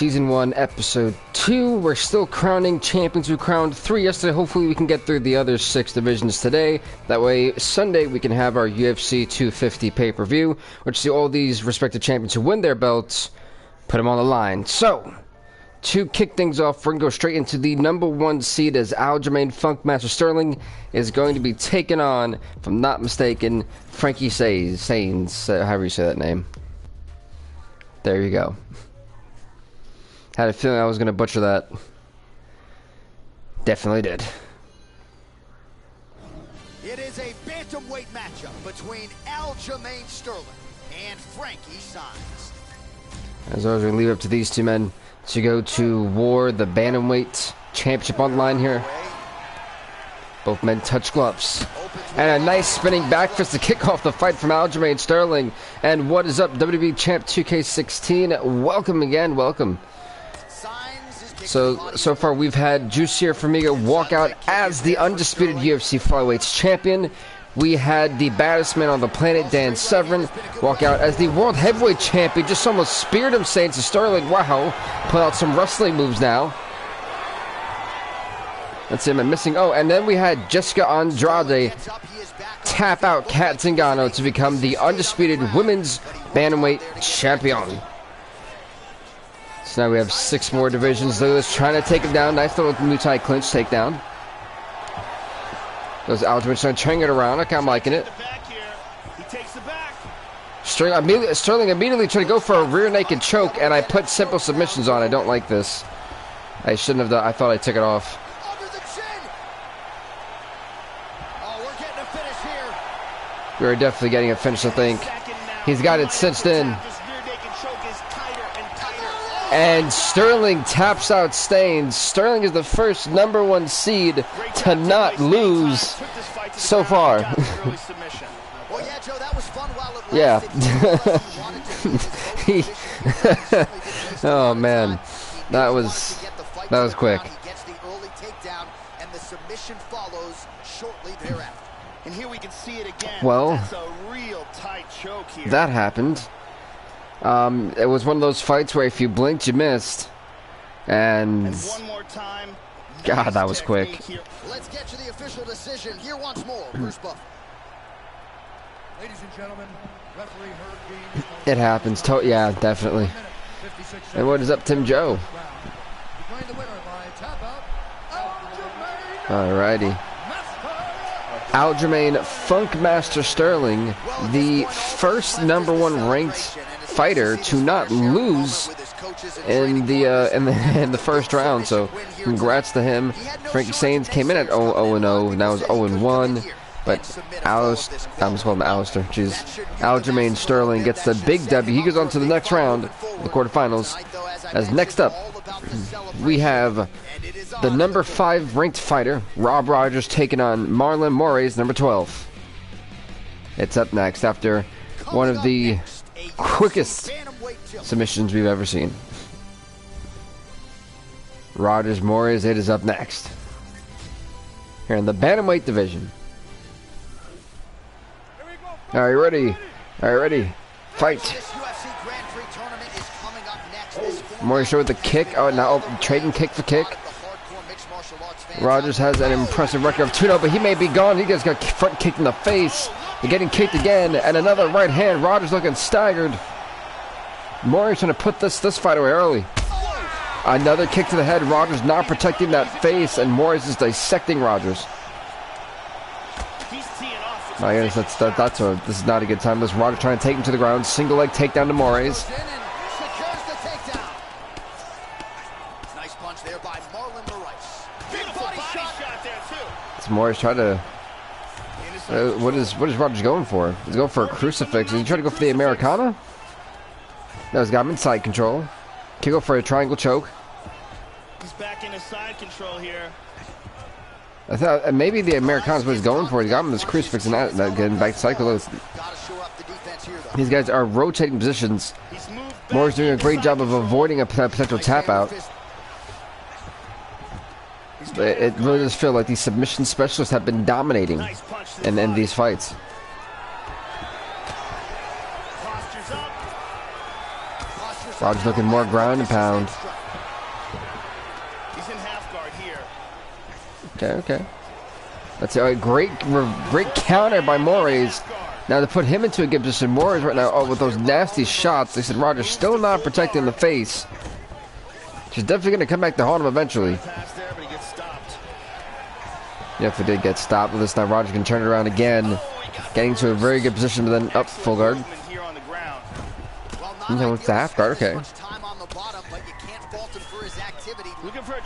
Season 1, Episode 2. We're still crowning champions. We crowned 3 yesterday. Hopefully we can get through the other 6 divisions today. That way, Sunday, we can have our UFC 250 pay-per-view, which see all these respective champions who win their belts, put them on the line. So, to kick things off, we're going to go straight into the number 1 seed as Aljamain Funkmaster Sterling is going to be taken on, if I'm not mistaken, Frankie Saenz, however you say that name. There you go. Had a feeling I was going to butcher that. Definitely did. It is a bantamweight matchup between Aljamain Sterling and Frankie Saenz. As always, we leave it up to these two men to go to war, the bantamweight championship on the line here. Both men touch gloves. And a nice spinning back fist to kick off the fight from Aljamain Sterling. And what is up, WWE Champ 2K16? Welcome again, welcome. So far we've had Juicier Formiga walk out as the undisputed UFC flyweights champion. We had the baddest man on the planet, Dan Severn, walk out as the world heavyweight champion. Just almost speared him, Saenz to Sterling. Wow. Pull out some wrestling moves now. That's him. I'm missing. Oh, and then we had Jessica Andrade tap out Kat Zingano to become the undisputed women's bantamweight champion. So now we have 6 more divisions. Lewis trying to take him down. Nice little Muay Thai clinch takedown. Goes Aljamain trying to turn it around. Okay, I'm liking it. Sterling immediately tried to go for a rear naked choke, and I put simple submissions on. I don't like this. I shouldn't have done. I thought I took it off. We're definitely getting a finish, I think. He's got it cinched in. And Sterling taps out Saenz. Sterling is the first number 1 seed to not lose so far. Yeah. Oh man, that was quick. Well, that happened. It was one of those fights where if you blinked, you missed. And one more time. God, that was quick. Let's get to the official decision here once more. Bruce Buff. Ladies and gentlemen, referee Herb. It happens. Yeah, definitely. And what is up, Tim Joe? Alrighty. Aljamain Funkmaster Sterling, the first number 1 ranked fighter to not lose in the first round. So congrats to him. Frankie Saenz came in at 0-0, now is 0-1. But I almost called him Alistair. Jeez. Aljamain Sterling gets the big W. He goes on to the next round, the quarterfinals. As next up, we have the number 5 ranked fighter, Rob Rogers, taking on Marlon Moraes, number 12. It's up next after one of the quickest submissions we've ever seen. Rogers Moraes, it is up next. Here in the bantamweight division. Are you ready? Are you ready? Fight. Moraes showed the kick. Oh, now trading kick for kick. Rogers has an impressive record of 2-0, but he may be gone. He just got front kicked in the face. And getting kicked again, and another right hand. Rogers looking staggered. Moraes trying to put this fight away early. Another kick to the head. Rogers not protecting that face, and Moraes is dissecting Rogers. I guess this is not a good time. This Rogers trying to take him to the ground. Single leg takedown to Moraes. Nice punch there by Marlon Moraes. Beautiful body shot there too. It's Moraes trying to. What is Rogers going for? He's going for a crucifix. Is he trying to go for the Americana? No, he's got him in side control. Can go for a triangle choke. He's back into side control here. I thought maybe the Americana's what he's going for. He got him in this crucifix and not getting back to cycle. These guys are rotating positions. Moore's doing a great job of avoiding a potential tap out. It really does feel like these submission specialists have been dominating in these fights. Rogers looking more ground and pound. He's in half guard here. Okay. That's a great counter by Moraes. Now to put him into a good position, Moraes right now, with those nasty shots, they said Rogers still not protecting the face. She's definitely going to come back to haunt him eventually. Yeah, if it did get stopped with this time, Rogers can turn it around again. Getting to a very good position, but then up full guard. No, it's the half guard, okay.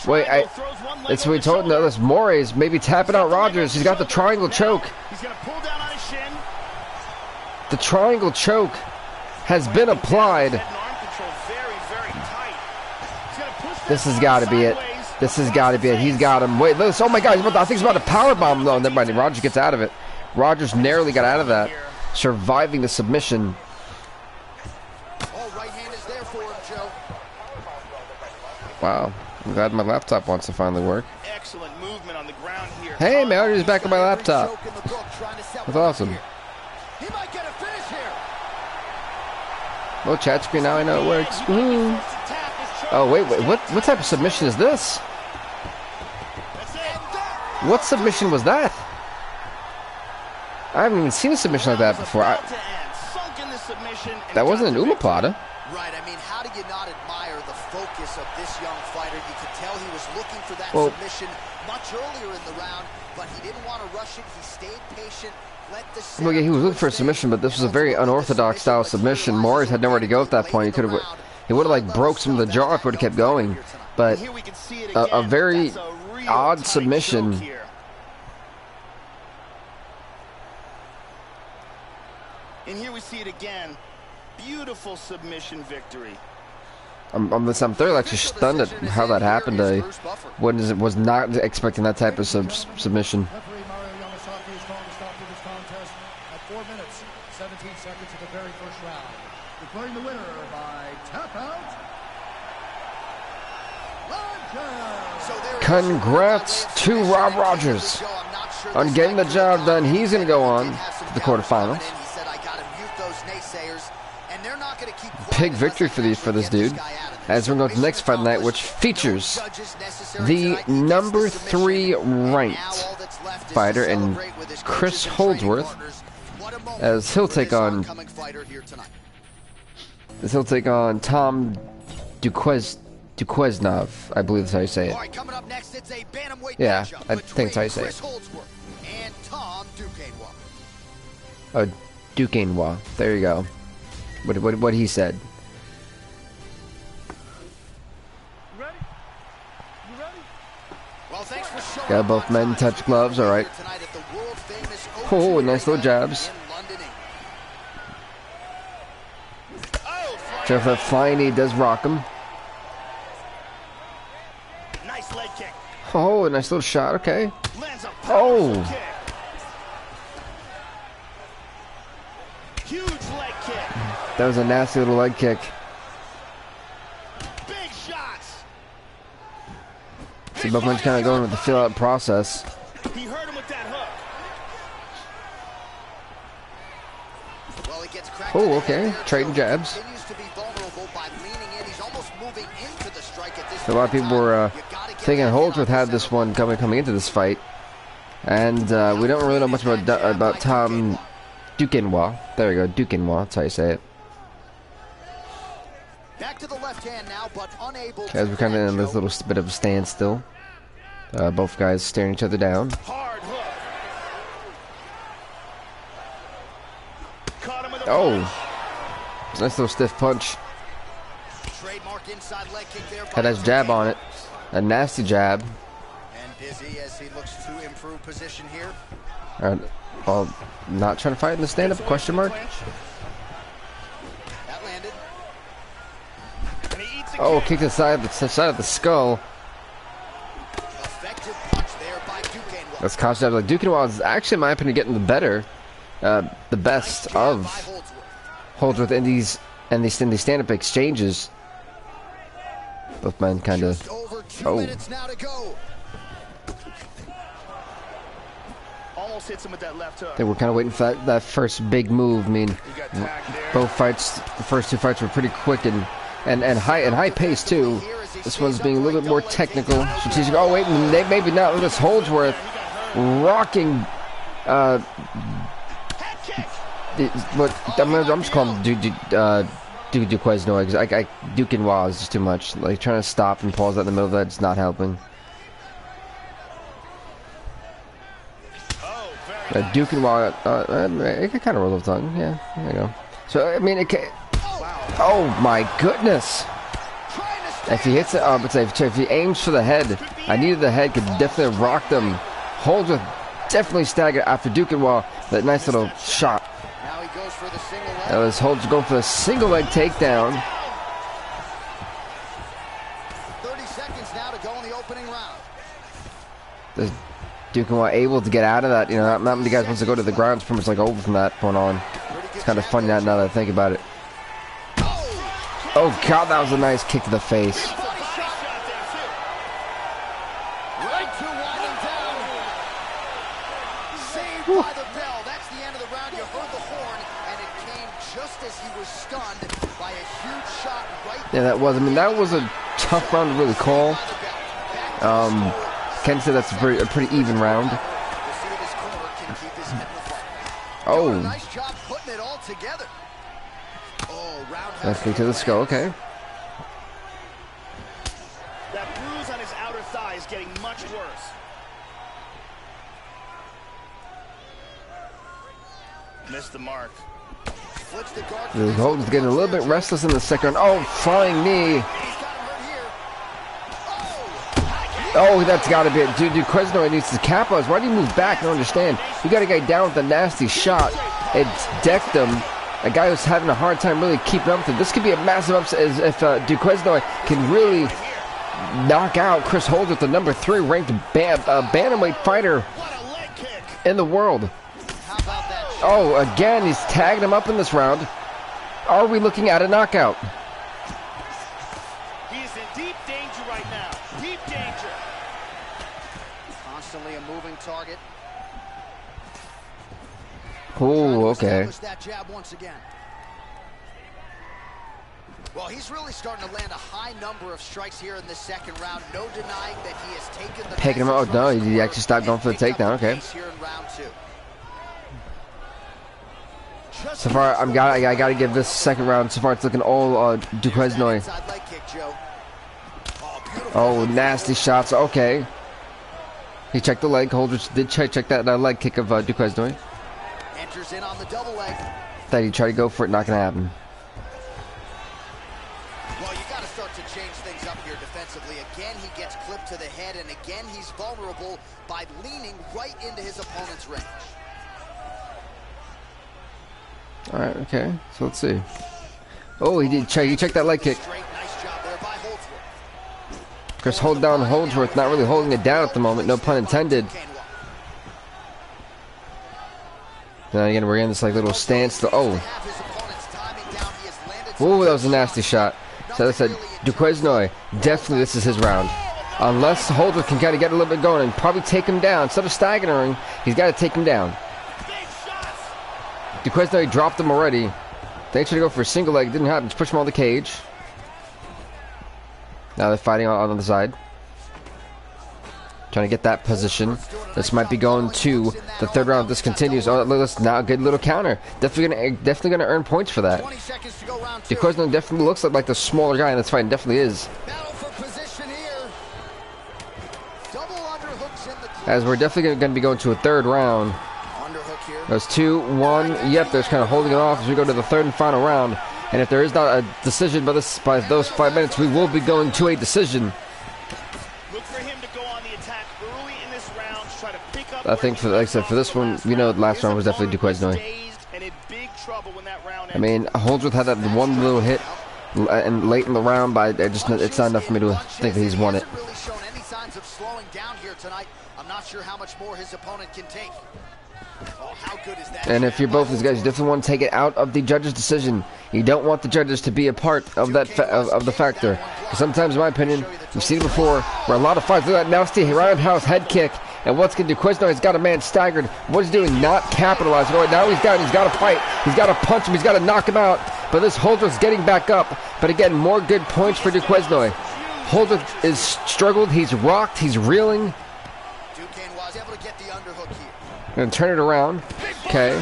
Wait, it's what we told him. This Moraes maybe tapping out Rogers. He's got the triangle choke. He's gonna pull down on his shin. The triangle choke has been applied. This has got to be it. This has got to be it. He's got him. Wait, listen. Oh my God! I think he's about to powerbomb. No, never mind. Rogers gets out of it. Rogers narrowly got out of that, surviving the submission. Wow. I'm glad my laptop wants to finally work. Excellent movement on the ground here. Hey, man, he's back on my laptop. That's awesome. He might get a finish here. Oh, chat screen, now I know it works. Woo. Oh, wait, what type of submission is this? What submission was that? I haven't even seen a submission like that before. That wasn't an omoplata. Right, I mean, how do you not admire the focus of this young fighter? You could tell he was looking for that submission much earlier in the round, but he didn't want to rush it. He stayed patient. Well, yeah, he was looking for a submission, but this was a very unorthodox style submission. Moraes had nowhere to go at that point. He would have like broke some of the jaw if he would have kept going. But a very odd submission. And here we see it again. Beautiful submission victory. I'm thoroughly actually stunned at how that happened. I was not expecting that type of submission. Declaring the winner by tap out. Congrats to Rob Rogers on getting the job done. He's going to go on to the quarterfinals. Big victory for this dude. As we're going to the next fight tonight, which features the number 3 ranked fighter in Chris Holdsworth, as he'll take on Tom Duquesnov. I believe that's how you say it. Yeah, I think that's how you say it. Oh, Duquesnois. There you go. What he said. Got both men touch gloves. All right. Oh, nice little jabs. So if that flying knee does rock him. Nice leg kick. Oh, a nice little shot. Okay. Oh. Huge leg kick. That was a nasty little leg kick. Big shots. See, both men kind of going with the fill-out process. He hurt him with that hook. Oh, okay. Trading jabs. A lot of people were thinking Holdsworth had this one coming into this fight, and we don't really know much about Tom Duquesnois. There we go, Duquesnois. That's how you say it. Back to the left hand now, but unable. As we're kind of in this little bit of a standstill. Both guys staring each other down. Hard hook. Caught him with a Oh, nice little stiff punch. Had a jab on it. A nasty jab. And busy as he looks to improve position here. Well, not trying to fight in the stand-up, question mark? That landed. Oh, kick to the side of the skull. Effective punch there by Duquesnois. That's constant. Like Duquesnois is actually, in my opinion, getting the best of Holdsworth in these stand-up exchanges. Both men kind of. Oh. Almost hits him with that left hook. They were kind of waiting for that first big move. I mean, both fights, the first 2 fights were pretty quick and and high pace too. This one's being a little bit more technical, strategic. Oh wait, maybe not. Look at this Holdsworth rocking. But I'm just calling Duquesnoy because Duke and Wah is just too much. Like trying to stop and pause that in the middle of that is not helping. Duke and Wah, it can kind of roll off the tongue. Yeah, there you go. So I mean, it can. Oh my goodness! If he hits it, if he aims for the head, I needed the head. Could definitely rock them. Holdsworth definitely staggered after Duke and Wah. That nice little shot. Now he goes for the single leg. That was Holds going for the single leg takedown. 30 seconds now to go in the opening round. The Duke and Wah able to get out of that. You know, not many guys wants to go to the ground. It's pretty much like over from that point on. It's kind of funny now that I think about it. Oh God, that was a nice kick to the face. Right to winding down. Saved by the bell. That's the end of the round. You heard the horn, and it came just as he was stunned by a huge shot right there. Yeah, that was. I mean, that was a tough round to really call. Ken said that's a pretty even round. Oh. Nice job putting it all together. Let's get to the skull, okay. That bruise on his outer thigh is getting much worse. Missed the mark. Holden's getting a little bit restless in the second round. Oh, flying knee. Oh, that's got to be it. Dude, Duquesnoy needs to capitalize. Why do you move back? I don't understand. You got a guy down with a nasty shot. It decked him. A guy who's having a hard time really keeping up with it. This could be a massive upset if Duquesnoy can really knock out Chris Holdsworth, the #3 ranked bantamweight fighter in the world. Oh, again, he's tagging him up in this round. Are we looking at a knockout? He is in deep danger right now. Deep danger. Constantly a moving target. Oh, okay. That jab once again. Well, he's really starting to land a high number of strikes here in the second round. No denying that he has taken the Taking him out. No, he actually stopped going for the takedown. Okay. So far, I got to give this second round. So far, it's looking all Duquesnoy. Oh, nasty shots. Okay. He checked the leg. Holdsworth did check that leg kick of Duquesnoy. Enters in on the double leg. Thought he'd try to go for it. Not gonna happen. Well, you got to start to change things up here defensively. Again, he gets clipped to the head, and again, he's vulnerable by leaning right into his opponent's range. All right. Okay. So let's see. Oh, he did check. He checked that leg kick. Nice job there by Holdsworth. Chris hold down Holdsworth. Not really holding it down at the moment. No pun intended. Then again, we're in this like little stance. Oh, that was a nasty shot. So I said, Duquesnoy, definitely this is his round. Unless Holdsworth can kind of get a little bit going and probably take him down. Instead of staggering, he's got to take him down. Duquesnoy dropped him already. They tried to go for a single leg. Didn't happen. Just push him on the cage. Now they're fighting on the side. Trying to get that position. This might be going to the third round if this continues. Oh, that's not a good little counter. Definitely gonna earn points for that. Duquesnoy definitely looks like the smaller guy in this fight. Definitely is. As we're definitely gonna be going to a third round. There's 2-1. Yep, they're kind of holding it off as we go to the third and final round. And if there is not a decision by those 5 minutes, we will be going to a decision. I think, like I said, for this one, you know, the last round was definitely Duquesnoy. I mean, Holdsworth had that one little hit and late in the round, but it's not enough for me to think that he's won it. I'm not sure how much more his opponent can take. Oh, how good is that? And if you're both these guys, you definitely want to take it out of the judges' decision. You don't want the judges to be a part of that of the factor. Sometimes, in my opinion, we've seen it before, where a lot of fights do that nasty roundhouse head kick. And what's going to do? Duquesnoy has got a man staggered. What he's doing? Not capitalizing. Oh, now he's got to fight. He's got to punch him. He's got to knock him out. but this Holdsworth's getting back up. But again, more good points for Duquesnoy. Holdsworth is struggled. He's rocked. He's reeling. Gonna turn it around. Okay.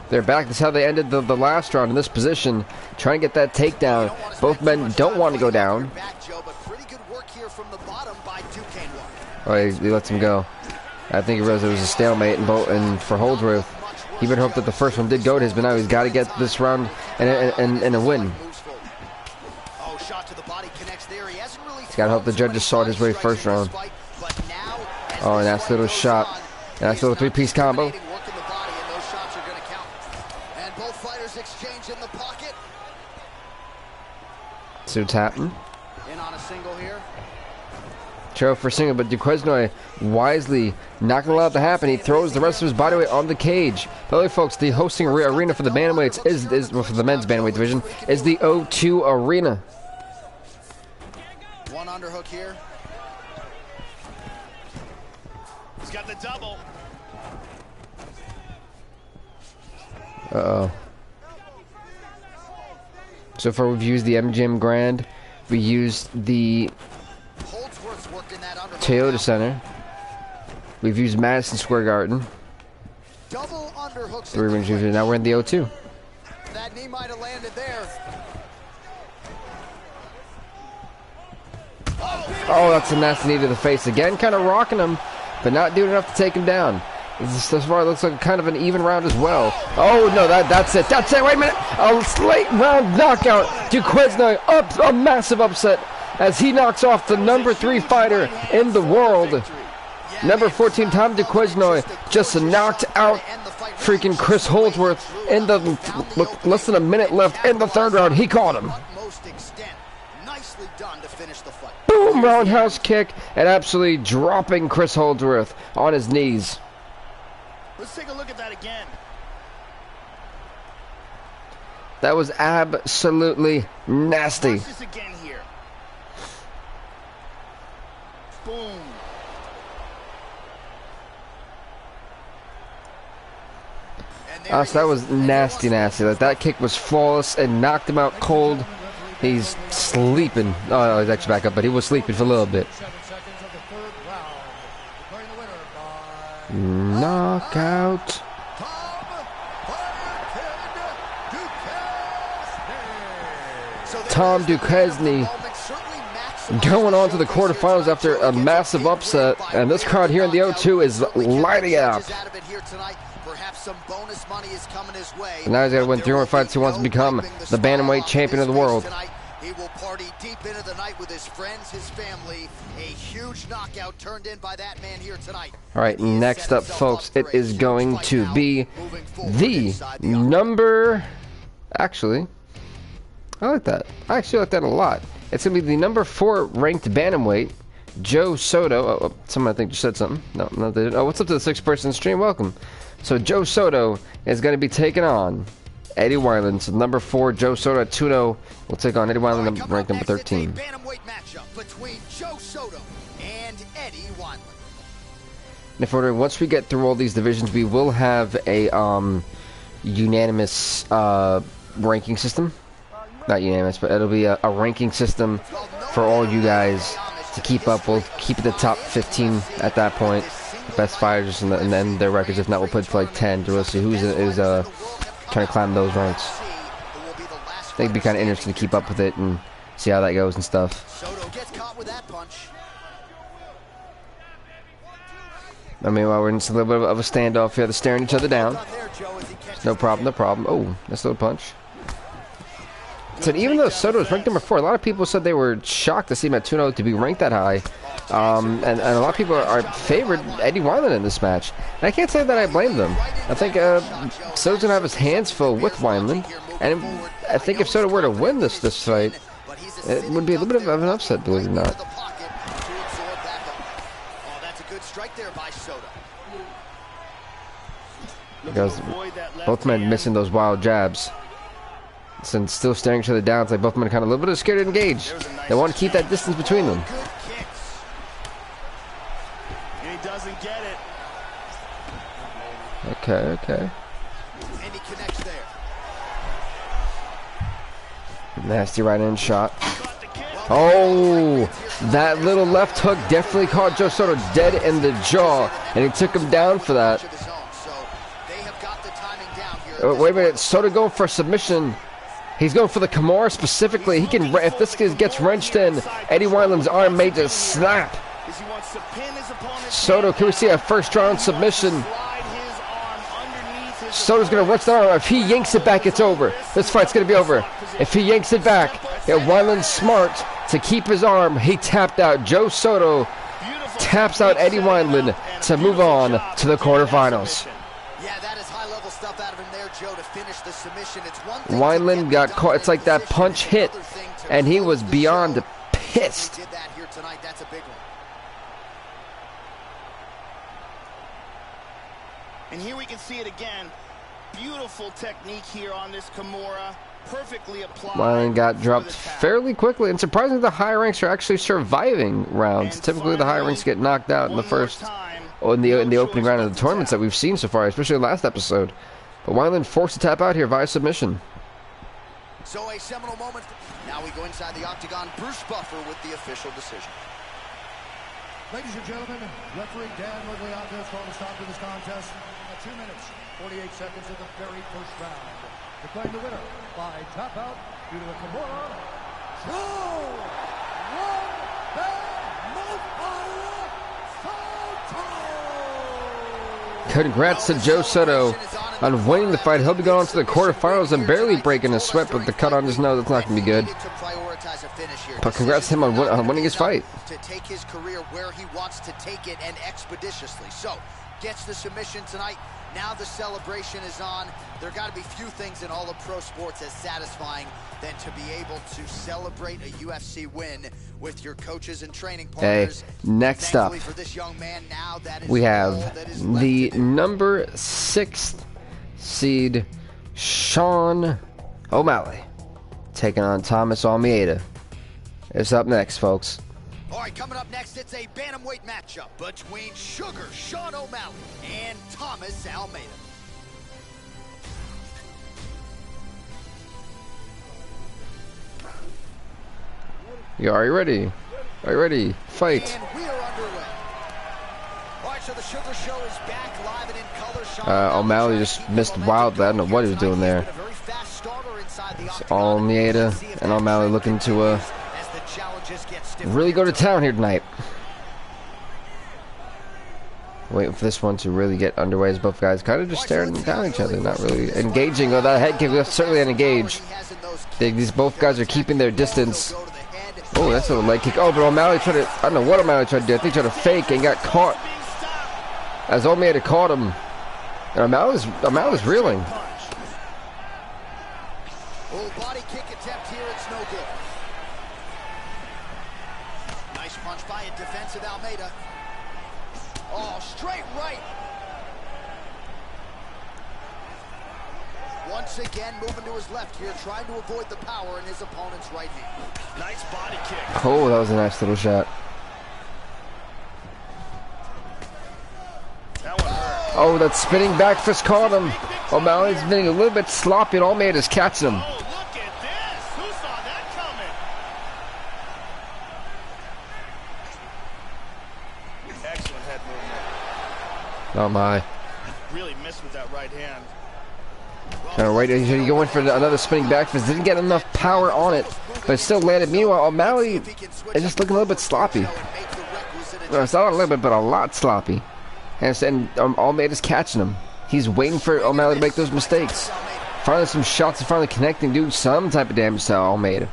They're back. That's how they ended the last round in this position. Trying to get that takedown. Both men don't want to go down. Oh, he lets him go. I think he realized it was a stalemate and for Holdsworth. He would hope that the first one did go to his, but now he's got to get this round and a win. He's got to hope the judges saw it his way first round. Oh, and that's a little shot. That's a little three-piece combo. So tapping. Trail for single, but Duquesnoy wisely not going to allow it to happen. He throws the rest of his body weight on the cage. By the way, folks, the hosting arena for the bantamweights well, for the men's bantamweight division is the O2 Arena. One underhook here. He's got the double. Uh-oh. So far we've used the MGM Grand. We used the Toyota Center. We've used Madison Square Garden. Double underhooks. Three rings. Now we're in the O2. That knee might have landed there. Oh, that's a nasty knee to the face again. Kind of rocking him, but not doing enough to take him down. This far, it looks like kind of an even round as well. Oh, no, that's it. That's it. Wait a minute. A late round knockout. Duquesnoy up a massive upset as he knocks off the number 3 fighter in the world. Number 14, Tom Duquesnoy, just knocked out freaking Chris Holdsworth in the less than a minute left in the third round. He caught him. Boom, roundhouse kick, and absolutely dropping Chris Holdsworth on his knees. Let's take a look at that again. That was absolutely nasty. Watch this again here. Boom. So that was nasty. Like, that kick was flawless and knocked him out cold. He's sleeping. Oh, no, he's actually back up, but he was sleeping for a little bit. Knockout. Tom Duquesnoy going on to the quarterfinals after a massive upset, and this crowd here in the O2 is lighting it up. And now he's got to win 3 more fights. He wants to become the bantamweight champion of the world. He will party deep into the night with his friends, his family. A huge knockout turned in by that man here tonight. All right, next up, folks, it is going to be the number... Actually, I like that. I actually like that a lot. It's going to be the number 4 ranked bantamweight, Joe Soto. Oh, someone I think just said something. No, they didn't. Oh, what's up to the 6-person stream? Welcome. So Joe Soto is going to be taking on Eddie Wineland. So number 4, Joe Soto at 2-0 will take on Eddie Wineland, ranked number 13. Between Joe Soto and Eddie Wineland. And if we're once we get through all these divisions, we will have a unanimous ranking system. Not unanimous, but it'll be a ranking system for all you guys to keep up. We'll keep it the top 15 at that point. The best fighters and then their records. If not, we'll put it for like 10 to really see who is trying to climb those ranks. I think it'd be kind of interesting to keep up with it and see how that goes and stuff. Soto gets caught with that punch. I mean, while we're in a little bit of a standoff here, they're staring each other down. No problem, no problem. Oh, nice little punch. So even though Soto is ranked number 4, a lot of people said they were shocked to see him at 2-0 to be ranked that high. And a lot of people are favored Eddie Wineland in this match. And I can't say that I blame them. I think Soto's going to have his hands full with Wineland. And I think if Soto were to win this fight, it would be a little bit of an upset, believe it or not. Because both men missing those wild jabs. And still staring each other down. It's like both men are kind of a little bit scared to engage. They want to keep that distance between them. He doesn't get it. Okay. Nasty right hand shot. Oh, that little left hook definitely caught Joe Soto dead in the jaw, and he took him down for that. Oh, wait a minute, Soto going for a submission. He's going for the Kimura specifically. He can, if this gets wrenched in, Eddie Wineland's arm may just snap. Soto, can we see a first round submission? Soto's going to wrench that arm. If he yanks it back, it's over. This fight's going to be over. If he yanks it back, Wineland's smart to keep his arm. He tapped out. Joe Soto taps out Eddie Wineland to move on to the quarterfinals. Yeah, that is high-level stuff out of him there, Joe, to finish the submission. It's one thing Wineland got caught. It's like that punch hit, and he was beyond pissed. Did that here tonight. That's a big one. And here we can see it again. Beautiful technique here on this Kimura. Perfectly applied. Wineland got dropped fairly quickly, and surprisingly, the high ranks are actually surviving rounds. Typically, the high ranks get knocked out in the first, or in the opening round of the tournaments that we've seen so far, especially the last episode. But Wineland forced to tap out here via submission. So a seminal moment. Now we go inside the octagon. Bruce Buffer with the official decision. Ladies and gentlemen, referee Dan Migliaccio has called a stop to this contest at 2 minutes, 48 seconds of the very first round. Declaring the winner by tap out due to a Kimura. Joe Soto! Congrats to Joe Soto on winning the fight. He'll be going on to the quarterfinals and barely breaking a sweat, but the cut on his nose, that's not going to be good. But congrats to him on winning his fight. To take his career where he wants to take it, and expeditiously. So, gets the submission tonight. Now the celebration is on. There got to be few things in all of pro sports as satisfying than to be able to celebrate a UFC win with your coaches and training partners. Hey, next up, for this young man, now that is we have the number 6 seed Sean O'Malley taking on Thomas Almeida. It's up next, folks. All right, coming up next, it's a bantamweight matchup between Sugar Sean O'Malley and Thomas Almeida. Are you ready? Are you ready? Fight. And we are underway. All right, so the Sugar Show is back live and in color. Sean O'Malley just missed wildly. I don't know what he was doing there. It's Almeida and O'Malley looking to really go to town here tonight. Waiting for this one to really get underway as both guys kind of just staring down at each other, not really engaging. Oh, that head kick was certainly an engage. These both guys are keeping their distance. Oh, that's a little leg kick. Oh, but O'Malley tried to, I don't know what O'Malley tried to do. I think he tried to fake and got caught. As Almeida caught him. And O'Malley's reeling. Oh, body kick attempt here, it's no good. Nice punch by a defensive Almeida. Oh, straight right. Once again, moving to his left here, trying to avoid the power in his opponent's right hand. Nice body kick. Oh, that was a nice little shot. Oh, that spinning back fist caught him. O'Malley's being a little bit sloppy, and Almeida's catching him. Oh, look at this. Who saw that coming? Excellent head movement. Oh, my. Really missed with that right hand. Right, he going for another spinning back fist. Didn't get enough power on it, but it still landed. Meanwhile, O'Malley is just looking a little bit sloppy. No, it's not a little bit, but a lot sloppy. And Almeida's catching him. He's waiting for O'Malley to make those mistakes. Finally, some shots and finally connecting, doing some type of damage to Almeida.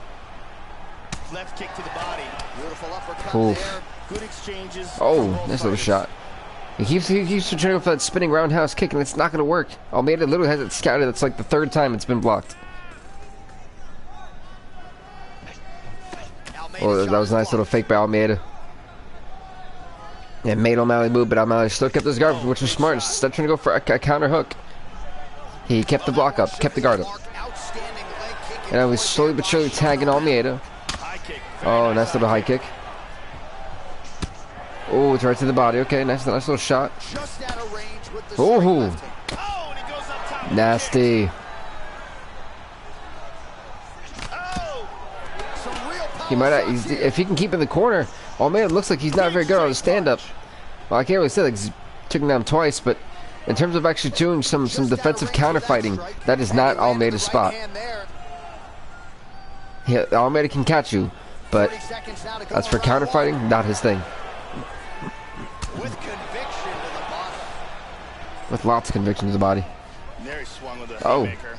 Left kick to the body. Beautiful uppercut there. Good exchanges. Oh, nice little shot. He keeps trying to go for that spinning roundhouse kick, and it's not going to work. Almeida literally has it scouted. It's like the 3rd time it's been blocked. Oh, that was a nice little fake by Almeida. It made O'Malley move, but O'Malley still kept his guard, which was smart. Instead of trying to go for a counter hook, he kept the block up, kept the guard up. And I was slowly but surely tagging Almeida. Oh, nice little high kick. Oh, it's right to the body. Okay, nice little shot. Oh, nasty. He might not, if he can keep in the corner. Almeida looks like he's not very good on his stand-up. Well, I can't really say that 'cause he took him down twice, but in terms of actually doing some defensive counter fighting, that is not Almeida's spot. Yeah, Almeida can catch you, but as for counter fighting, not his thing. With conviction to the body. With lots of conviction to the body. There he swung with a Oh. haymaker.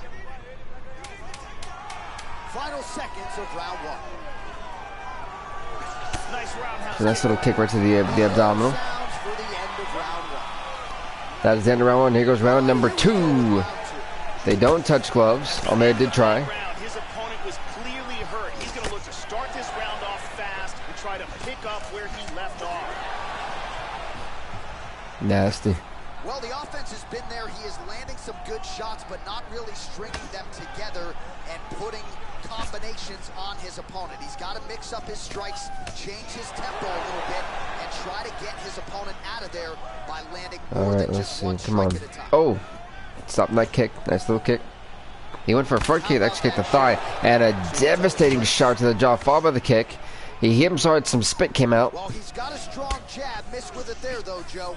Final seconds of round one. Nice roundhouse. A nice little kick right to the abdominal. Sounds for the end of round one. That is the end of round one. Here goes round number 2. They don't touch gloves. Almeida did try. His opponent was clearly hurt. He's going to look to start this round off fast and try to pick up where he left off. Nasty. Well, the offense has been there. He is landing some good shots, but not really stringing them together and putting combinations on his opponent. He's got to mix up his strikes, change his tempo a little bit, and try to get his opponent out of there by landing more than just one strike at a time. Oh, stopping that kick. Nice little kick. He went for a front kick, actually kicked the thigh, and a devastating shot to the jaw, followed by the kick. He hit him so hard some spit came out. Well, he's got a strong jab. Missed with it there, though, Joe.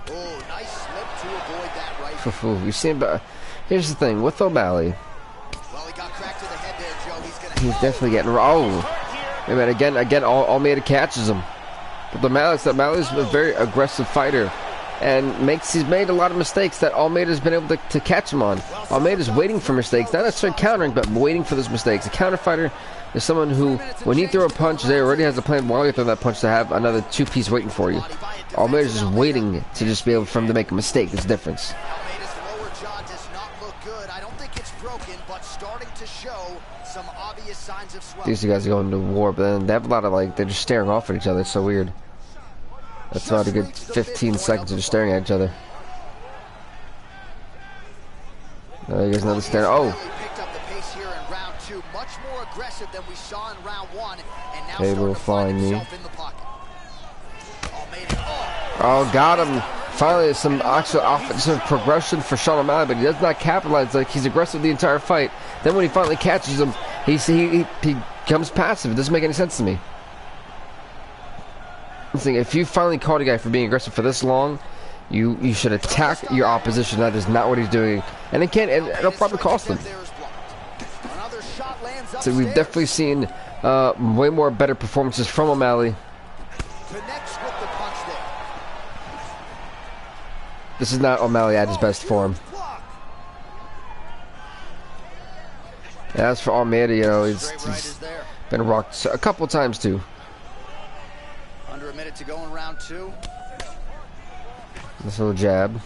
Oh, nice slip to avoid that right. You've seen, but here's the thing with OMalley. Well, he got cracked to the head there, Joe. He's definitely getting. Oh, I mean, again, Almeida catches him. But O'Malley's a very aggressive fighter, and he's made a lot of mistakes that Almeida's been able to catch him on. Almeida's waiting for mistakes, not necessarily countering, but waiting for those mistakes. A counter fighter is someone who, when you throw a punch, they already has a plan while you throw that punch to have another two-piece waiting for you. Almeida's just waiting to just be able for him to make a mistake. There's a difference. Almeida's lower jaw does not look good. I don't think it's broken, but starting to show some obvious signs of swelling. These two guys are going to war, but then they have a lot of they're just staring off at each other. It's so weird. That's about a good 15 seconds of just staring at each other. There's another stare. Oh. Picked up the pace here in round two, much more aggressive than we saw in round one, and now Table flying knee. in the pocket. Oh, got him. Finally, some actual offensive progression for Sean O'Malley, but he does not capitalize. Like, he's aggressive the entire fight. Then when he finally catches him, he becomes passive. It doesn't make any sense to me. If you finally caught a guy for being aggressive for this long, you should attack your opposition. That is not what he's doing, and it'll probably cost him. So we've definitely seen way more better performances from O'Malley. This is not O'Malley at his best form. As for Almeida, he's been rocked a couple times too. Under a minute to go in round two. This little jab.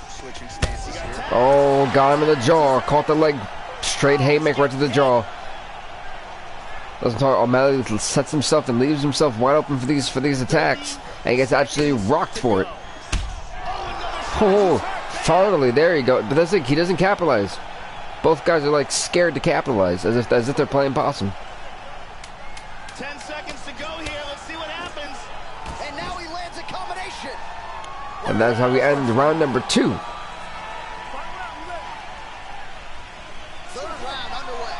Switching stances here. Oh, got him in the jaw. Caught the leg. Straight haymaker right to the jaw. Doesn't talk. O'Malley sets himself and leaves himself wide open for these attacks, and he gets actually rocked for it. Oh, finally, there you go. But that's like he doesn't capitalize. Both guys are like scared to capitalize, as if they're playing possum. 10 seconds to go here. Let's see what happens. And now he lands a combination. And that's how we end round number 2. Third round underway.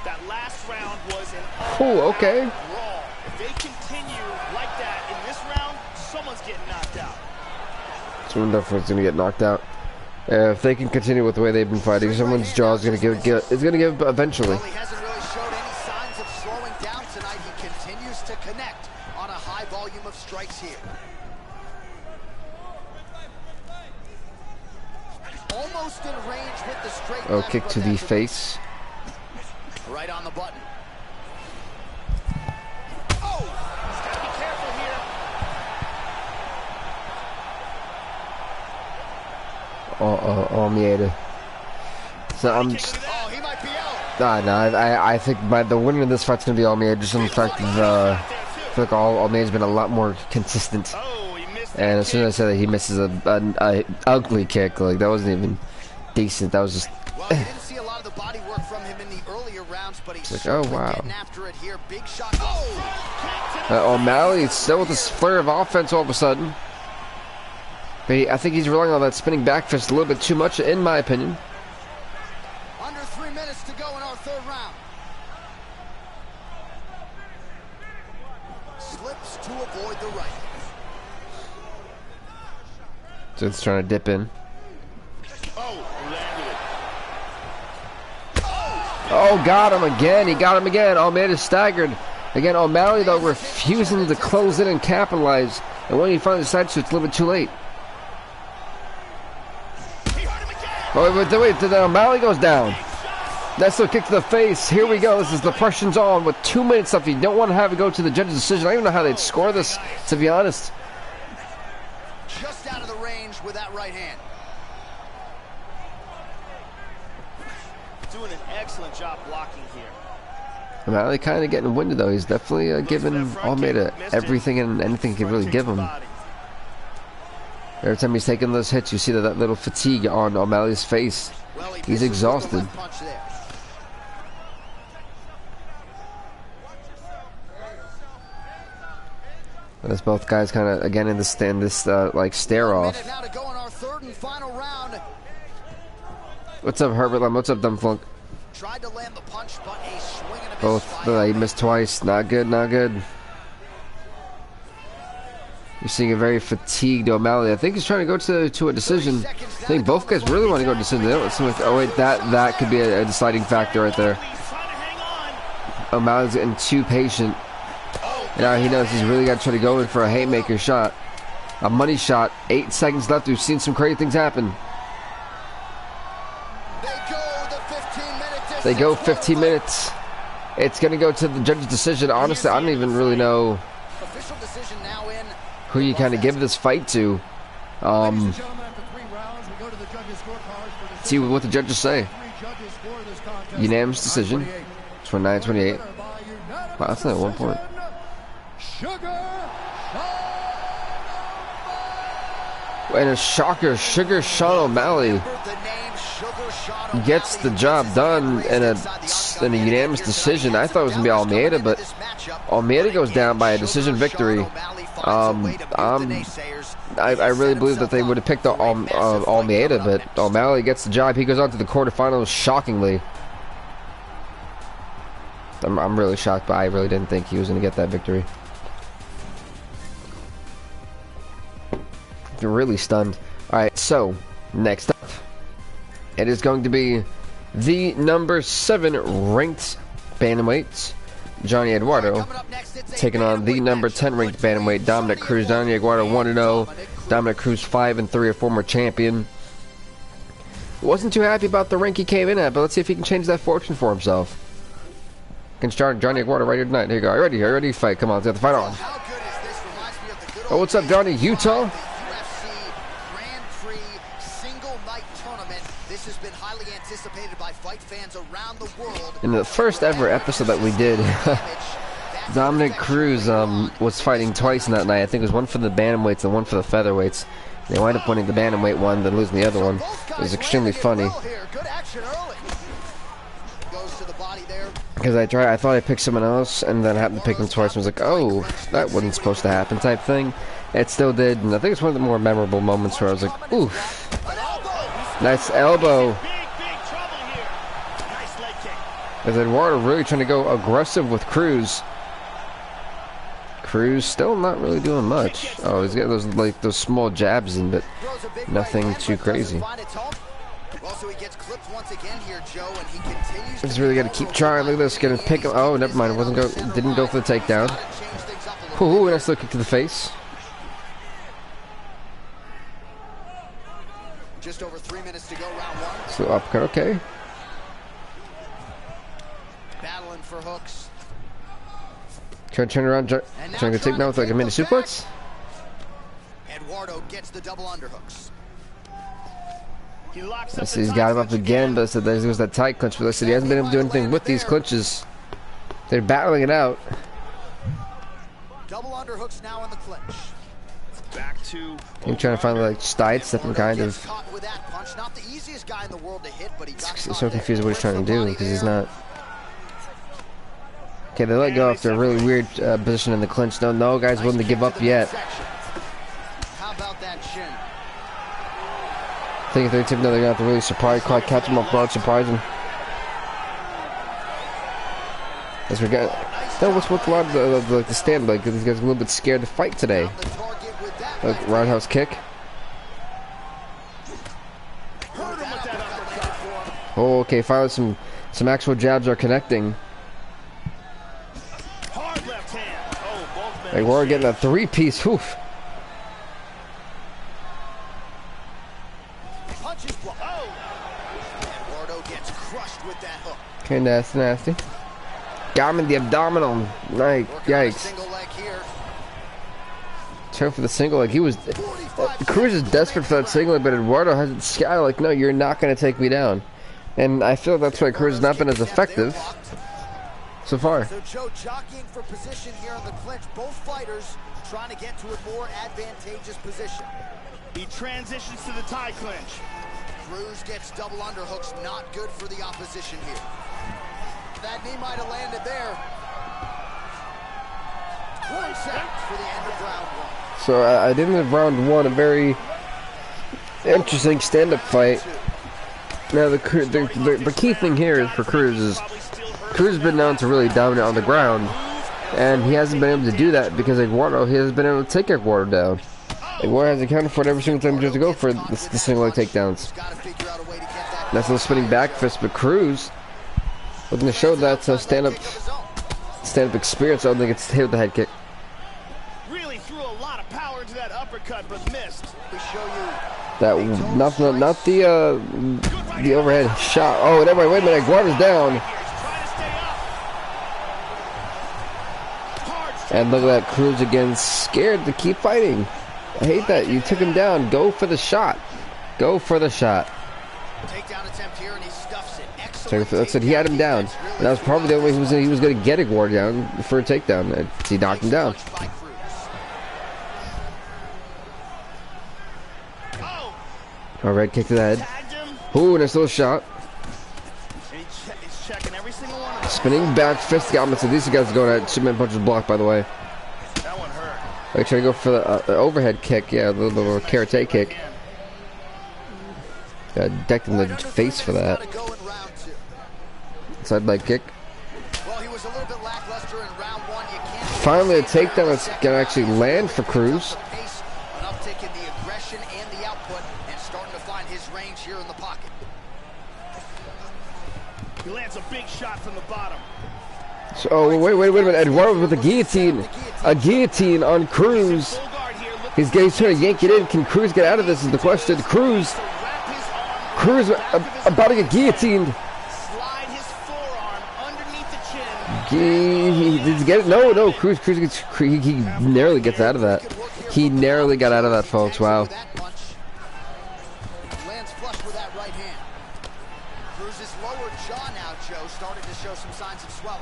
That last round was an Oh, okay. brawl. If they continue like that in this round, someone's getting knocked out. Someone definitely is going to get knocked out. If they can continue with the way they've been fighting, someone's jaw is going to give eventually. Well, he hasn't really showed any signs of slowing down tonight. He continues to connect on a high volume of strikes here. Almost in range with the straight Oh, left, kick but to the face. right on the button. Oh, he's got to be careful here. Almeida. So I'm just. Oh, he might be out. I think the winner of this fight's gonna be Almeida, just on the fact of I feel like Almeida's been a lot more consistent. Oh, he missed that And as soon as I kick. said that he misses a ugly kick, like that wasn't even decent. That was just. Well, you didn't see a lot of the body work from him in the earlier rounds, but he's Like, oh, wow. getting after it here. Big shot. Oh! O'Malley still with this flare of offense all of a sudden. But I think he's relying on that spinning back fist a little bit too much, in my opinion. Under 3 minutes to go in our third round. Slips to avoid the right. So it's trying to dip in. Oh, got him again. He got him again. Almeida staggered. Again, OMalley, though, refusing to close in and capitalize. And when he finally decides to, it's a little bit too late. Oh, wait, then OMalley goes down. That's the kick to the face. Here we go. This is the pressure's on with 2 minutes left. You don't want to have it go to the judge's decision. I don't even know how they'd score this, to be honest. Just out of the range with that right hand. Doing an excellent job blocking here. OMalley kind of getting winded, though. He's definitely giving Almeida everything and anything he can really give him. Every time he's taking those hits, you see that little fatigue on OMalley's face. He's exhausted. There's both guys kind of again in this like stare off. What's up, Herbert? What's up, Dumbflunk? Tried to land the punch, but a swing and a miss. Both he missed twice. Not good. Not good. You're seeing a very fatigued OMalley. I think he's trying to go to a decision. I think both guys really want to go to decision. They don't seem like, oh wait, that could be a deciding factor right there. OMalley's getting too patient. And now he knows he's really got to try to go in for a haymaker shot, a money shot. 8 seconds left. We've seen some crazy things happen. They go 15 minutes. It's going to go to the judge's decision. Honestly, I don't even really know who you kind of give this fight to. See what the judges say. Unanimous decision. 29-28. Wow, that's not at 1 point. And a shocker, Sugar Sean OMalley gets the job done in a unanimous decision. I thought it was going to be Almeida, but Almeida goes down by a decision victory. I really believe that they would have picked Almeida, but OMalley gets the job. He goes on to the quarterfinals shockingly. I'm really shocked, but I really didn't think he was going to get that victory. Really stunned. Alright, so next up, it is going to be the number 7 ranked bantamweight, Johnny Eduardo, taking on the number 10 ranked bantamweight, Dominick Cruz. Johnny Eduardo 1-0, Dominick Cruz 5-3, a former champion. Wasn't too happy about the rank he came in at, but let's see if he can change that fortune for himself. Can start Johnny Eduardo right here tonight. Here you go. Are you ready to fight? Come on, let's get the fight on. Oh, what's up, Johnny? Utah? In the first ever episode that we did, Dominick Cruz was fighting twice in that night. I think it was one for the bantamweights and one for the featherweights. They wound up winning the bantamweight one, then losing the other one. It was extremely funny. Because I thought I picked someone else, and then I happened to pick them twice, and was like, oh, that wasn't supposed to happen type thing. It still did, and I think it's one of the more memorable moments where I was like, oof. Nice elbow. As Eduardo really trying to go aggressive with Cruz. Cruz still not really doing much. Oh, he's got those small jabs in, but nothing too crazy. He's really got to keep trying. Look at this, gonna pick him. Oh, never mind. Didn't go for the takedown. Ooh, nice little kick to the face. Just over 3 minutes to go, round 1. So uppercut, okay. Battling for hooks. Trying to turn around, trying to take down with like a mini suplex. Eduardo gets the double underhooks. I see he's got him up again, but I said there was that tight clinch. But I said he hasn't been able to do anything with these clinches. They're battling it out. Double underhooks now in the clinch. Back to I'm trying to find like side stepping kind of. So confused what he's trying to do because he's not. Okay, they let go after a really weird position in the clinch. No guy's willing to give up yet. How about that chin? I think if they're gonna have to really surprise, catch him off guard, surprise him. As we're getting, that was what a lot of the stand, like these guys are a little bit scared to fight today. Like roundhouse kick. Oh, okay, finally some actual jabs are connecting. Like we're getting a three-piece. Oof. Okay, nasty. Got him in the abdominal. Like, yikes. Try for the single leg. He was. Cruz is desperate for that single leg, but Eduardo has it sky like, no, you're not going to take me down. And I feel that's why Cruz has not been as effective so far. So Joe jockeying for position here on the clinch. Both fighters trying to get to a more advantageous position. He transitions to the tie clinch. Cruz gets double underhooks, not good for the opposition here. That knee might have landed there. 1 second for the end of round one. So I did in round one a very interesting stand-up fight. Now the key thing here is for Cruz is Cruz has been known to really dominate on the ground, and he hasn't been able to do that because Eduardo, he hasn't been able to take Eduardo down. Eduardo has accounted for it every single time he tries to go for the single leg takedowns. Nice little spinning back fist, but Cruz looking to show that stand-up experience. I don't think it's hit with the head kick. Really threw a lot of power into that uppercut, but missed. We show you that not the overhead shot. Oh, never mind. Wait a minute. Eduardo's down. And look at that, Cruz again, scared to keep fighting. I hate that. You took him down. Go for the shot. Go for the shot. Takedown attempt here, and he stuffs it. Excellent. Like I said, he had him down. And that was probably the only way he was going to get Eduardo down for a takedown. And he knocked him down. All right, kick to the head. Ooh, nice little shot. Spinning back fist. Got him. So these guys are going at Superman punches blocked, by the way. That one hurt. Like trying to go for the overhead kick. Yeah, the little karate kick. Decked in the face for that. Side leg kick. Finally, a takedown that's going to actually land for Cruz. He lands a big shot from the bottom. So, oh, wait a minute. Eduardo with a guillotine. A guillotine on Cruz. He's trying to yank it in. Can Cruz get out of this is the question. Cruz about to get guillotined. Slide his forearm underneath the chin. Did he get it? No. Cruz gets, he narrowly gets out of that. He narrowly got out of that, folks. Wow. Lands flush with that right hand. Cruz's lower jaw now, Joe, started to show some signs of swelling.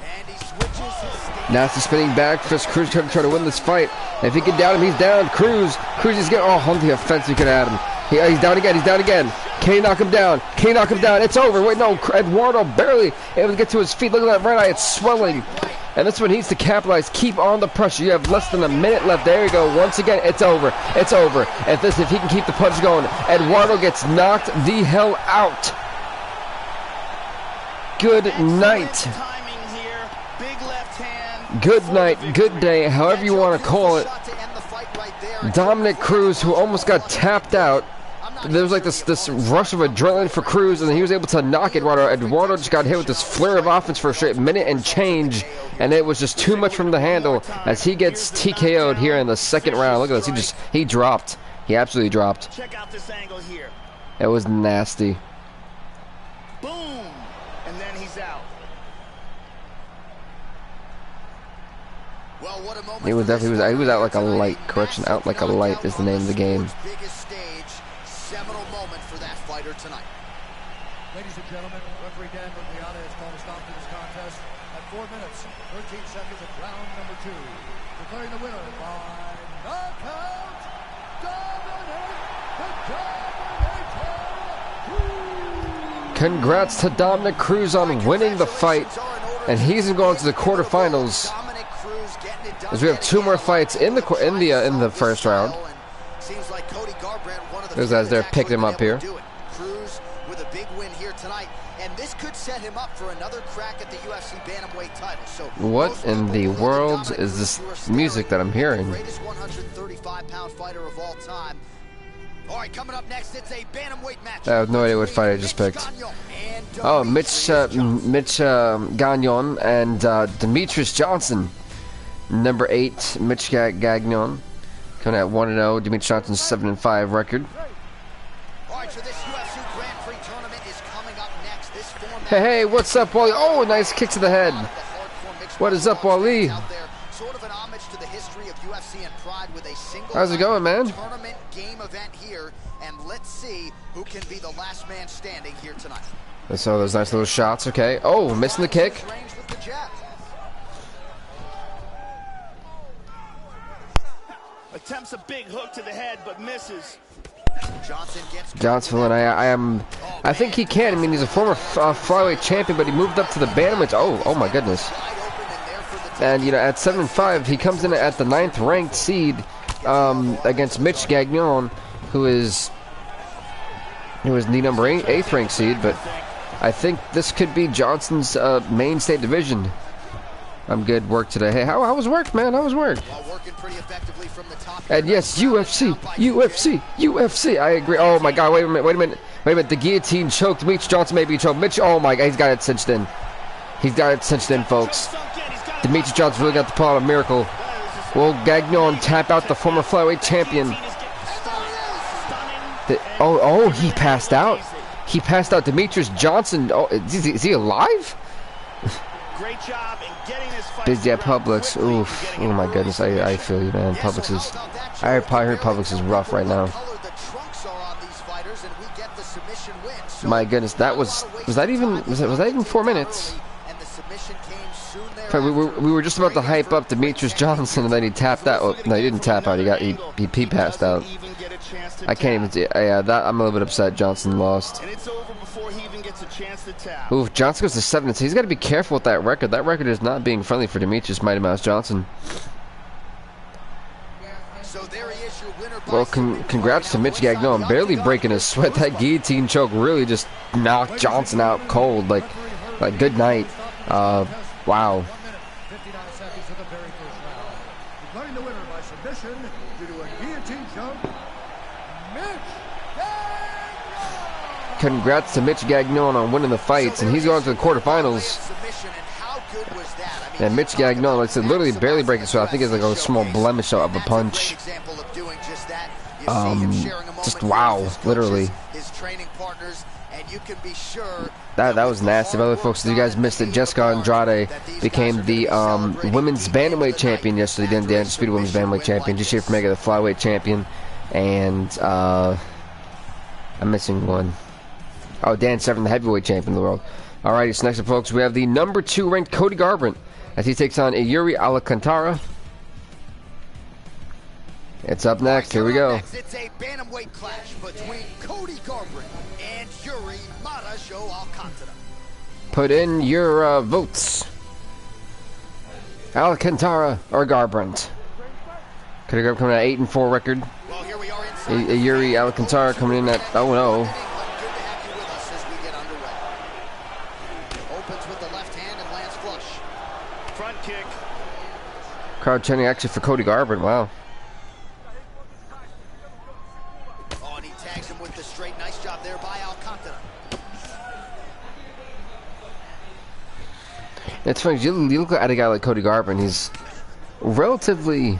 And he switches his stance. Nasty spinning back fist. Cruz trying to win this fight. If he can down him, he's down. Cruz is getting on the offense. He could add him. He's down again. Can he knock him down? It's over. Wait, no. Eduardo barely able to get to his feet. Look at that right eye. It's swelling. And this one needs to capitalize. Keep on the pressure. You have less than a minute left. There you go. Once again, it's over. If he can keep the punch going, Eduardo gets knocked the hell out. Good night. Good night, good day, however you want to call it. Dominick Cruz, who almost got tapped out. There was like this rush of adrenaline for Cruz, and then he was able to knock Eduardo. Eduardo just got hit with this flare of offense for a straight minute and change, and it was just too much from the handle as he gets TKO'd here in the second round. Look at this, he dropped. He absolutely dropped. Check out this angle here. It was nasty. Boom, and then he's out. Well, what a moment. He was out like a light. Correction, out like a light is the name of the game. Biggest stage, seminal moment for that fighter tonight. Ladies and gentlemen, referee Dan Moraes has called a stop to this contest at 4 minutes, 13 seconds of round number 2. Declaring the winner by knockout, Dominick. Congrats to Dominick Cruz on winning the fight, and he's going to the quarterfinals. As we have 2 more fights in the first round. Seems like Cody Garvin, one of the There's as they're picking him up here. Cruz with a big win here tonight, and this could set him up for another crack at the UFC bantamweight title. So what in the world is this music that I'm hearing? Greatest 135-pound fighter of all time. All right, coming up next, it's a bantamweight match. I have no idea what fight I just picked. Oh, Mitch Gagnon and Demetrius Johnson. Number 8, Mitch Gagnon. Coming at 1-0. Demetrius Johnson's 7-5 record. All right, so this UFC Grand Prix tournament is coming up next. This format. Hey, what's up, Wally? Oh, nice kick to the head. What is up, Wally? Sort of an homage to the history of UFC and Pride with a single How's it going, man? Tournament game event here, and let's see who can be the last man standing here tonight. I saw those nice little shots. Okay. Oh, missing the kick. Attempts a big hook to the head, but misses. Johnson, I think he can. I mean, he's a former flyweight champion, but he moved up to the bantamweight. Oh my goodness. And you know, at 7-5, he comes in at the 9th ranked seed against Mitch Gagnon, who is the number 8th ranked seed. But I think this could be Johnson's main state division. I'm good. Work today. Hey, how was work, man? How was work? And yes, UFC. I agree. Oh my God! Wait a minute. The guillotine choked. Mitch Johnson may be choked. Mitch. Oh my God! He's got it cinched in. Folks. Demetrius Johnson really got to pull out a miracle. Will Gagnon tap out the former flyweight champion? He passed out. He passed out. Demetrius Johnson. Oh, is he alive? Great job in getting this fight. Busy at Publix. Oof. Oh my goodness. I feel you, man. Publix is. I probably heard Publix is rough right now. My goodness, was that even 4 minutes? We were just about to hype up Demetrius Johnson, and then he tapped out. Oh, no, he didn't tap out. He passed out. I can't even see. Yeah, I'm a little bit upset. Johnson lost. Ooh, Johnson goes to 7. So he's got to be careful with that record. That record is not being friendly for Demetrius Mighty Mouse Johnson. Well, congrats to Mitch Gagnon, barely breaking his sweat. That guillotine choke really just knocked Johnson out cold. Like good night. Wow. Congrats to Mitch Gagnon on winning the fights, and he's going to the quarterfinals. And Mitch Gagnon, like I said, literally barely breaking sweat. I think it's like a small blemish of a punch. Just wow, literally. That was nasty. By the way, folks, if you guys missed it, Jessica Andrade became the women's bantamweight champion yesterday. Then the undisputed women's bantamweight champion. Just here for Mega, the flyweight champion, and I'm missing one. Oh, Dan Severn, the heavyweight champion of the world. Alrighty, so next up, folks, we have the number 2 ranked Cody Garvin as he takes on Iuri Alcantara. It's up next. Here we go. It's a bantamweight clash between Cody Garvin and Iuri Alcantara. Put in your votes. Alcantara or Garbrandt. Cody Garvin coming at 8-4 record. Well, here we are Iuri Alcantara coming in at 0-0. Crowd chanting actually for Cody Garvin. Wow. Oh, and he tags him with the straight. Nice job there by Alcantara. It's funny. You look at a guy like Cody Garvin. He's relatively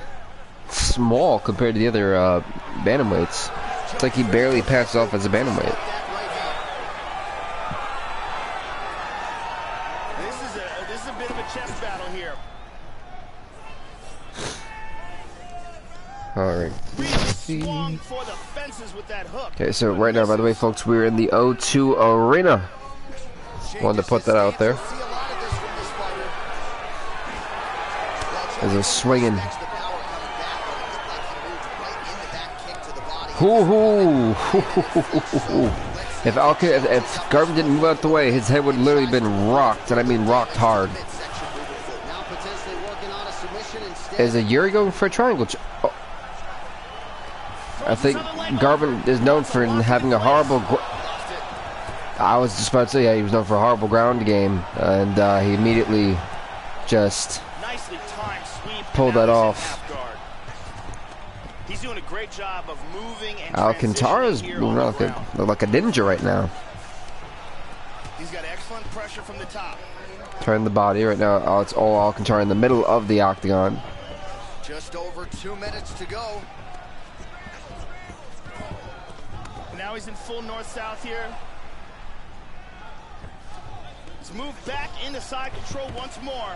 small compared to the other bantamweights. It's like he barely passes off as a bantamweight. This is a bit of a chess battle here. Alright. Okay, Okay, so right now, by the way, folks, we're in the O2 Arena. Wanted to put that out there. There's a swinging. If Garvin didn't move out the way, his head would have literally been rocked, and I mean rocked hard. Is a Iuri going for a triangle? Oh. I think Garvin is known for having a horrible. I was just about to say, yeah, he was known for a horrible ground game, and he immediately just Nicely timed sweep. pulled that off. He's doing a great job of moving and Alcantara's moving like a ninja right now. He's got excellent pressure from the top. Turn the body right now. Oh, it's all Alcantara in the middle of the octagon. Just over 2 minutes to go. Now he's in full north-south here. He's moved back into side control once more.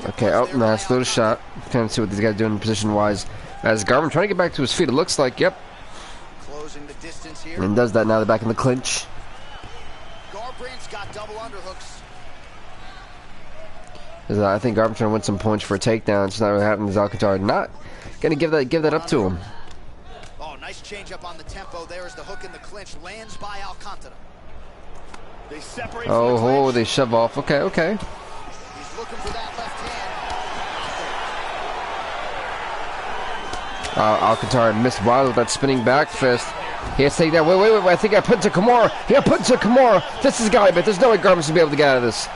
Okay, oh, nice little shot. Trying to see what these guys are doing position-wise. As Garvin trying to get back to his feet, it looks like, yep. Closing the distance here. And does that now. They're back in the clinch. Garvin's got double underhooks. I think Garvin trying to win some points for a takedown. It's not really happening. Is Alcantara not gonna give that up to him? Oh, nice change up on the tempo. There is the hook in the clinch. Lands by Alcantara. They separate. Oh, they shove off. Okay, okay. He's looking for that left hand. Alcantara missed wild with that spinning back fist. He has to take that. Wait. I think I put it to Kimura. Yeah, put it to Kimura. This has got to be. There's no way Garvin's going to be able to get out of this.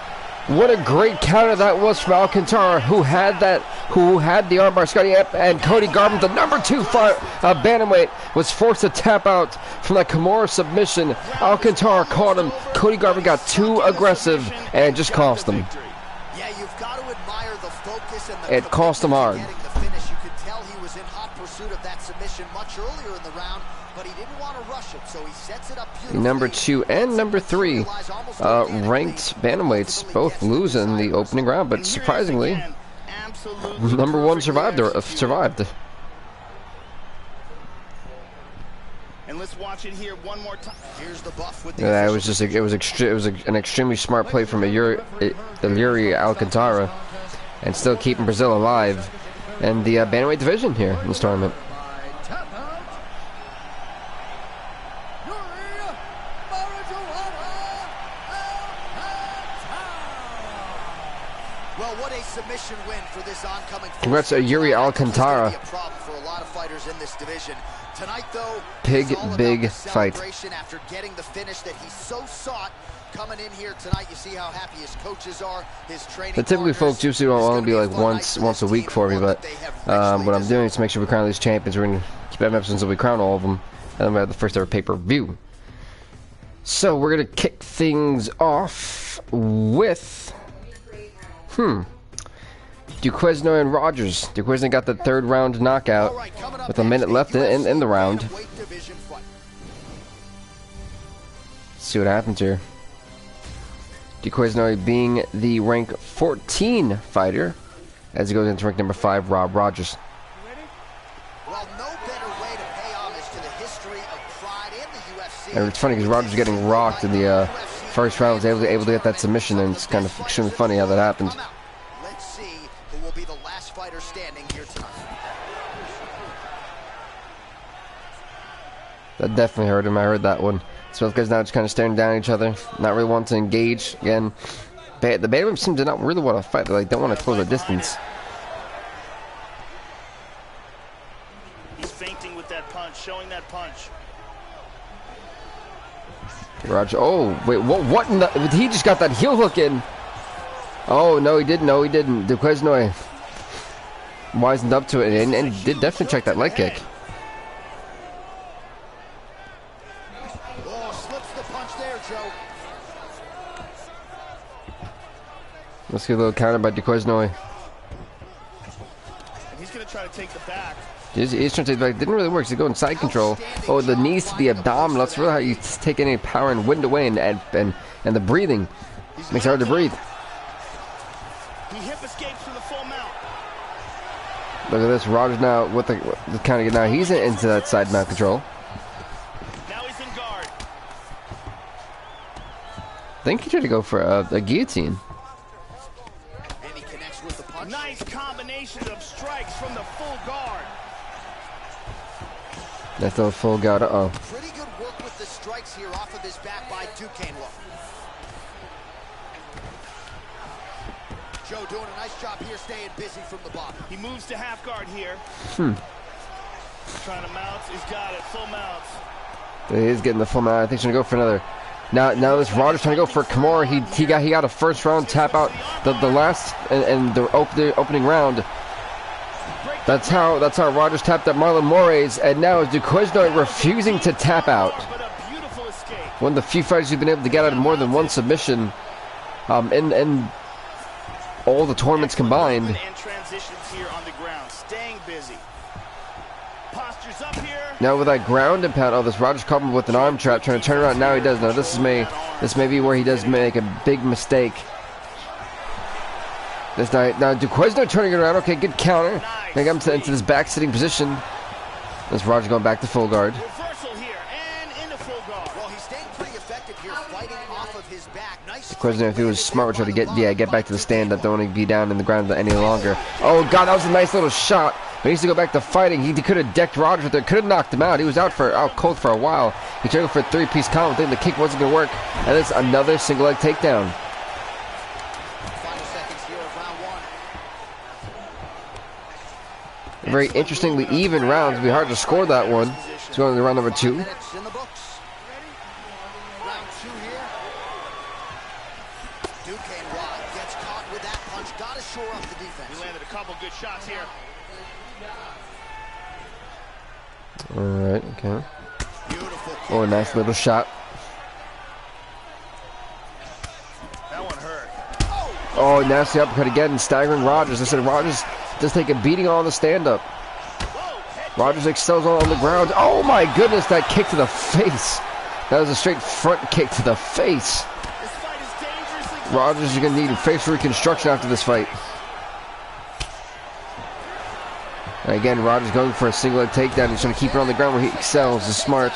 What a great counter that was from Alcantara, who had the armbar. Scotty and Cody Garvin, the number 2 bantamweight, was forced to tap out from that Kimura submission. Alcantara caught him. Cody Garvin got too aggressive, and it just cost him. Yeah, you've got to admire the focus and the it cost him hard. Getting the finish. You could tell he was in hot pursuit of that submission much earlier in the round, but he didn't want to rush it, so he sets it up beautifully. Number 2 and number 3 ranked bantamweights both lose in the opening round, but surprisingly, number 1 survived. And let's watch it here one more time. Here's the buff with the Yeah, it was an extremely smart play from Iuri Alcantara, and still keeping Brazil alive in the bantamweight division here in this tournament. Well, what a submission win for this oncoming. Congrats to Yuri Alcantara. For a lot of fighters in this division. Tonight, though, big fight. After getting the finish that he so sought, coming in here tonight, you see how happy his coaches are, his training. But typically, folks, UFC will only be like once a week for me. But what I'm doing is to make sure we crown these champions. We're gonna keep having episodes until we crown all of them, and then we have the first ever pay-per-view. So we're gonna kick things off with Duquesnoy and Rogers. Duquesnoy got the 3rd round knockout with a minute left in the round. Let's see what happens here. Duquesnoy being the rank 14 fighter as he goes into rank number 5, Rob Rogers. Well, no better way to pay homage to the history of pride in the UFC. And it's funny because Rogers getting rocked in the first round, was able to get that submission, and it's kind of extremely funny how that happened. Let's see who will be the last fighter standing here tonight. That definitely hurt him. I heard that one. So those guys now just kind of staring down at each other, not really wanting to engage. Again, the Bantamweights seem to not really want to fight. They don't want to close the distance. He's feinting with that punch, showing that punch. Roger. Oh, wait, what in the... He just got that heel hook in. Oh, no, he didn't. No, he didn't. Duquesnoy wisened up to it and did definitely check that leg kick. Oh, slips the punch there, Joe. Let's get a little counter by Duquesnoy. And he's going to try to take the back. He's trying to take the back. Didn't really work. He's going side control. Oh, the knees to the abdominal. That's really how you take any power and wind away, and the breathing makes it hard to breathe. He hip escapes from the full mount. Look at this. Rogers now with the counter. Now he's into that side mount control. Now he's in guard. I think he tried to go for a guillotine. And he connects with the punch. Nice combination of strikes from the full guard. That's the full guard. Uh-oh. Pretty good work with the strikes here off of his back by Duquesnoy. Joe doing a nice job here, staying busy from the bottom. He moves to half guard here. Trying to mount. He's got it. Full mounts. He is getting the full mount. I think he's gonna go for another. Now this Rogers trying to go for Kimura. He got a first round tap out. The last and the opening round. That's how Rogers tapped out Marlon Moraes, and now is Duquesnoy refusing to tap out. One of the few fighters who've been able to get out of more than one submission, in all the tournaments combined. Now with that ground and pound, oh, this Rogers caught him with an arm trap, trying to turn around. Now he does. Now this may be where he does make a big mistake. This now Duquesnoy turning it around. Okay, good counter. Now he got him into this back sitting position. This Rogers going back to full guard. Duquesnoy, if he was smart, would try to get back to the stand up. Don't want to be down in the ground any longer. Oh God, that was a nice little shot. But he needs to go back to fighting. He could have decked Rogers there. Could have knocked him out. He was out cold for a while. He tried to go for a three-piece column. Thinking the kick wasn't going to work. And it's another single leg takedown. Very interestingly even rounds. It'll be hard to score that one. It's going to round number 2. Round 2 here. Duke came wide, gets caught with that punch. Got to shore up the defense. He landed a couple good shots here. Alright, okay. Oh, nice little shot. That one hurt. Oh, nasty uppercut again, and staggering Rogers. I said Rogers does take a beating on the stand-up. Rogers excels on the ground. Oh my goodness, that kick to the face. That was a straight front kick to the face. Rogers is going to need face reconstruction after this fight. And again, Rogers going for a single leg takedown. He's trying to keep it on the ground where he excels. Is smart.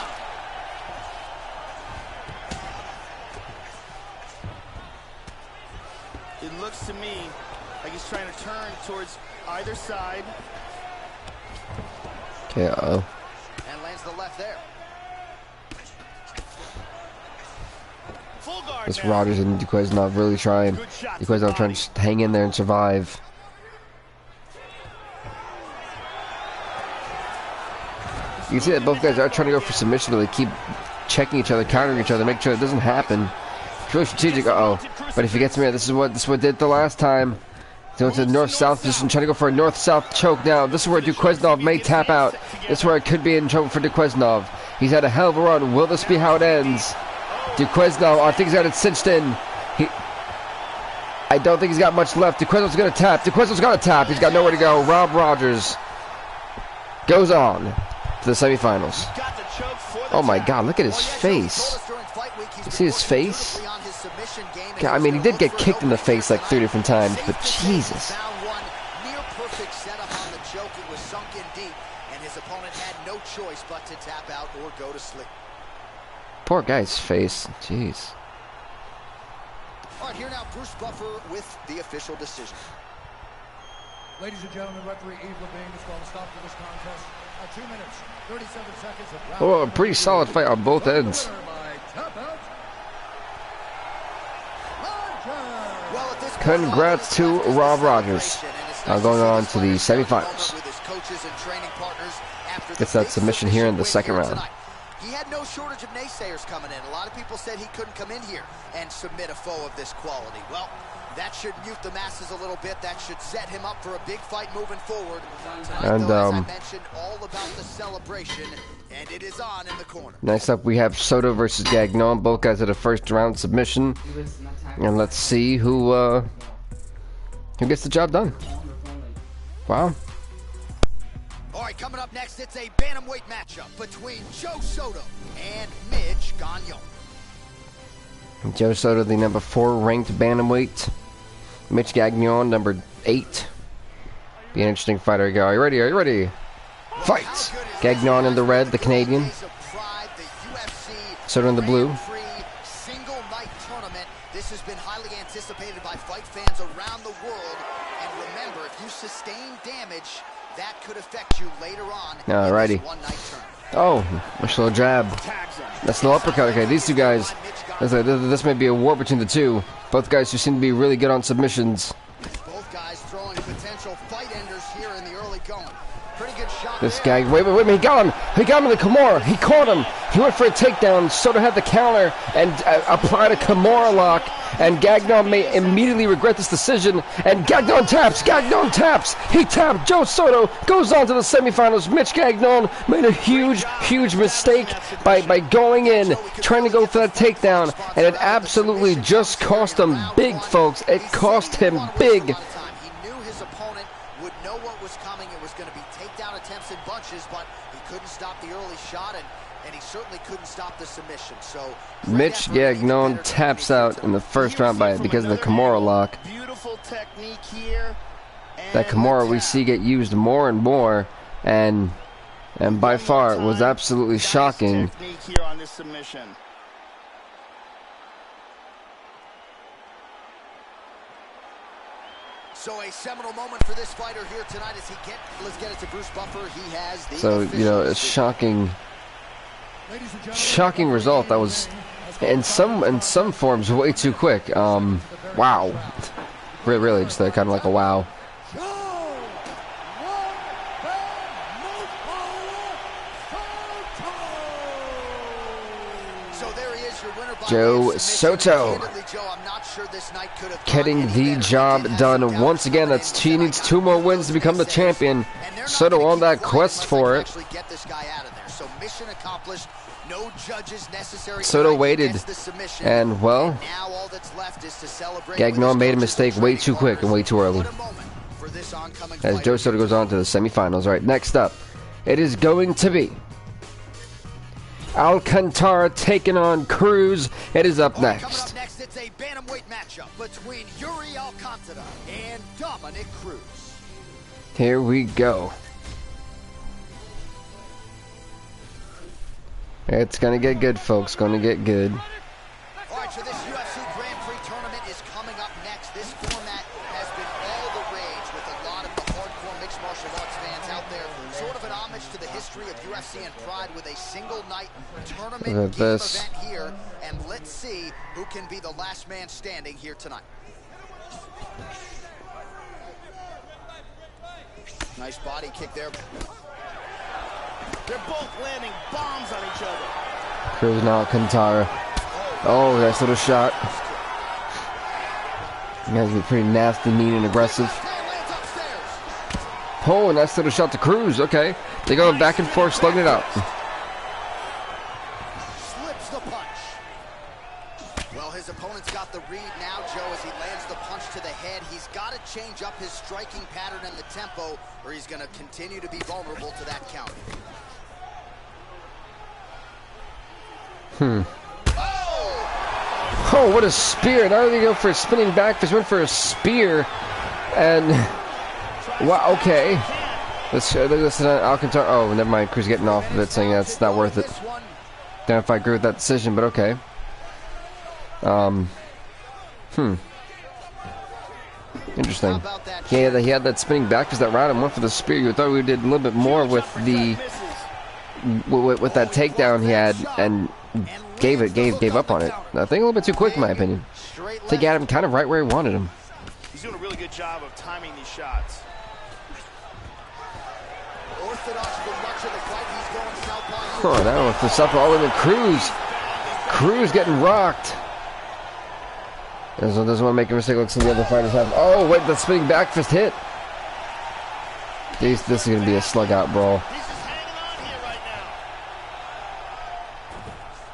It looks to me like he's trying to turn towards either side. Okay, uh-oh. And lands the left there. Full guard This now. Rogers and Duquesnoy really trying. Duquesnoy trying to hang in there and survive. You can see that both guys are trying to go for submission, but they keep checking each other, countering each other, making sure it doesn't happen. It's really strategic. Uh-oh. But if he gets me here, this is what did the last time. He's going to the north-south position, trying to go for a north-south choke now. This is where Duquesnoy may tap out. This is where it could be in trouble for Duquesnoy. He's had a hell of a run. Will this be how it ends? Duquesnoy, I think he's got it cinched in. I don't think he's got much left. Duquesnoy's going to tap. Duquesnoy's got to tap. He's got nowhere to go. Rob Rogers goes on to the semifinals. Oh my God, look at his face. You see his face? God, I mean, he did get kicked in the face like 3 different times, but Jesus. Near perfect setup on the choke. It was sunk in deep, and his opponent had no choice but to tap out or go to sleep. Poor guy's face. Jeez. All right, here now, Bruce Buffer with the official decision. Ladies and gentlemen, referee Yves Levine has called a stop to this contest at 2 minutes, 37 seconds of round. Oh, a pretty solid fight on both ends. Congrats to Rob Rogers. Now going on to the semifinals. Gets that submission here in the second round. He had no shortage of naysayers coming in. A lot of people said he couldn't come in here and submit a foe of this quality. Well, that should mute the masses a little bit. That should set him up for a big fight moving forward. Tonight, and though, as I mentioned, all about the celebration, and it is on in the corner. Next up, we have Soto versus Gagnon. Both guys at a first round submission, and let's see who gets the job done. Wow. All right, coming up next, it's a bantamweight matchup between Joe Soto and Mitch Gagnon. Joe Soto, the number 4 ranked bantamweight. Mitch Gagnon, number 8. Be an interesting fight. Are you ready? Are you ready? Fight! Gagnon in the red, the Canadian. Soto in the blue. Single night tournament. This has been highly anticipated by fight fans around the world. And remember, if you sustain damage, that could affect you later on. Alrighty. Oh, nice little jab. That's no uppercut. Okay, these two guys. This may be a war between the two. Both guys who seem to be really good on submissions. Both guys throwing potential fight enders here in the early going. Pretty good shot. This guy. Wait, he got him. He got him with the Kimura. He caught him. He went for a takedown. Soto had the counter and applied a Kimura lock. And Gagnon may immediately regret this decision. And Gagnon taps. Gagnon taps. He tapped. Joe Soto goes on to the semifinals. Mitch Gagnon made a huge, huge mistake by going in, trying to go for that takedown. And it absolutely just cost him big, folks. It cost him big. He knew his opponent would know what was coming. It was going to be takedown attempts in bunches, but he couldn't stop the early shot, and he certainly couldn't stop the submission. So Mitch Gagnon taps out in the first round because of the Kimura lock. Beautiful technique here. That Kimura we see get used more and more, and by far it was absolutely shocking. Technique here on this submission. So a seminal moment for this fighter here tonight as let's get it to Bruce Buffer. He has the a shocking result that was in some forms way too quick. Wow. Really just kind of like a wow. Joe Soto getting the job done once again. He needs 2 more wins to become the champion. Soto on that quest for it. Soto waited, and well, Gagnon made a mistake way too quick and way too early. As Joe Soto goes on to the semifinals. All right, next up, it is going to be Alcantara taking on Cruz. It is up next. Coming up next, it's a bantamweight matchup between Iuri Alcantara and Dominick Cruz. Here we go. It's gonna get good, folks. Gonna get good. All right, so this UFC Grand Prix tournament is coming up next. This format has been all the rage with a lot of the hardcore mixed martial arts fans out there. Sort of an homage to the history of UFC and Pride with a single night tournament event here. And let's see who can be the last man standing here tonight. Nice body kick there. They're both landing bombs on each other. Cruz and Alcantara. Oh, nice little shot. You guys get pretty nasty, mean, and aggressive. Oh, nice little shot to Cruz. Okay. They go back and forth, slugging it out. Slips the punch. Well, his opponent's got the read now, Joe, as he lands the punch to the head. He's got to change up his striking pattern and the tempo, or he's going to continue to be vulnerable to that count. Oh, what a spear. Now they go for a spinning back fist. Went for a spear. And, wow, okay. Let's listen to Alcantara. Oh, never mind. Cruz getting off of it, saying that's not worth it. Don't know if I agree with that decision, but okay. Interesting. He had that spinning back fist that round and went for the spear. You thought we did a little bit more with that takedown he had, and gave up on it. I think a little bit too quick, in my opinion. I think he had him kind of right where he wanted him. He's doing a really good job of timing these shots. Oh, that one for supper all in the Cruz. Cruz getting rocked. Doesn't want to make a mistake like some of the other fighters have. Oh, wait, the spinning back fist hit. This is going to be a slug out brawl.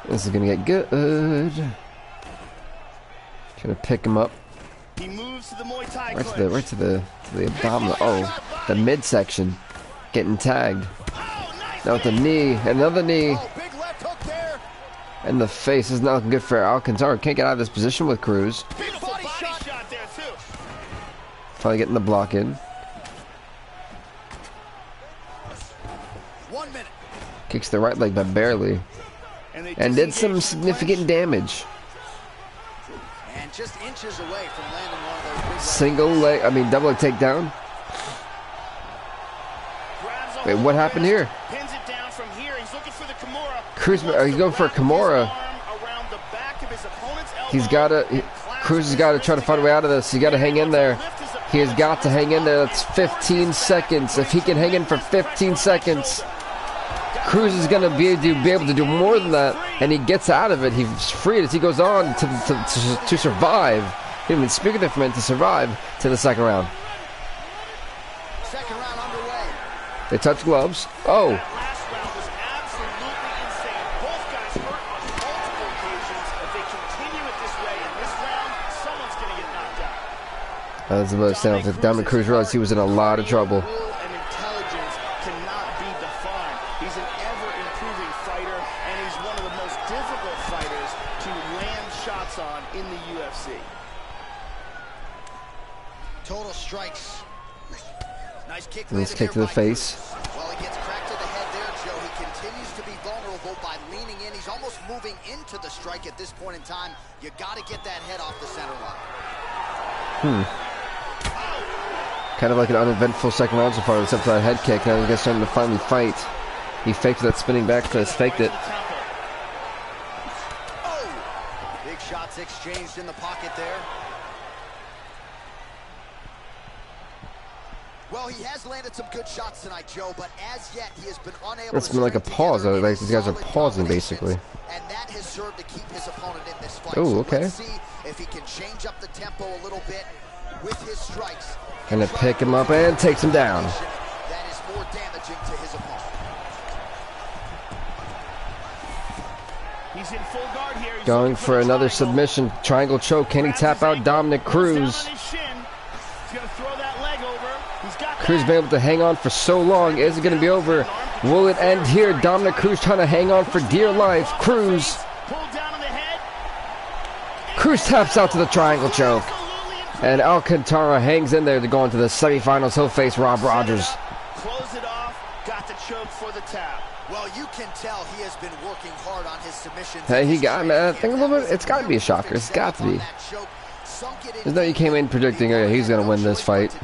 This is going to get good. Trying to pick him up. He moves to the Muay Thai right to the abdominal. Oh, the midsection. Getting tagged. Now with the knee, another knee. And the face is not looking good for Alcantara. Can't get out of this position with Cruz. Beautiful body shot there too. Finally getting the block in. 1 minute. Kicks the right leg, but barely. And did some significant damage. And just inches away from landing one of those big single leg, double leg takedown. Wait, what happened here? Pins it down from here. He's looking for the Kimura. Cruz, he's going for a Kimura. Cruz has got to try to find a way out of this. He got to hang in there. He has got to hang in there. That's 15 seconds. If he can hang in for 15 seconds. Cruz is going to be able to do more than that, and he gets out of it. He's freed as he goes on to survive. He didn't even speak of it for men to survive to the second round. Second round underway. They touch gloves. Oh. That last round was absolutely insane. Both guys hurt on multiple occasions. If they continue it this way in this round, someone's going to get knocked out. That's the most sounds. Dominick Cruz realized he was in a lot of trouble. Will and intelligence cannot be defined. He's an ever-improving fighter, and he's one of the most difficult fighters to land shots on in the UFC. Total strikes. Nice kick. Nice kick to the face. Well, he gets cracked to the head there, Joe. He continues to be vulnerable by leaning in. He's almost moving into the strike at this point in time. You got to get that head off the center line. Kind of like an uneventful second round so far, except for that head kick. Now the guy's starting to finally fight. He faked that spinning back fist, faked it. Oh! Big shots exchanged in the pocket there. Well, he has landed some good shots tonight, Joe, but as yet he has been unable It's been like a pause. Like these guys are pausing basically. And that has served to keep his opponent in this fight. Oh, okay. Let's see if he can change up the tempo a little bit with his strikes. Gonna pick him up and takes him down. That is more damaging to his opponent. He's in full guard here. He's Going for another submission. Triangle choke. Can he tap out Dominick Cruz? Cruz been able to hang on for so long. Is it going to be over? Will it end here? Dominick Cruz trying to hang on for dear life. Cruz taps out to the triangle choke. And Alcantara hangs in there to go into the semifinals. He'll face Rob Rogers. Close it off. Got the choke for the tap. Well, you can tell he has been working hard on his submissions. Hey, he got, man, think a little bit. It's got to be a shocker. It's got to be. There's no you came in predicting, oh, yeah, he's going to win this fight.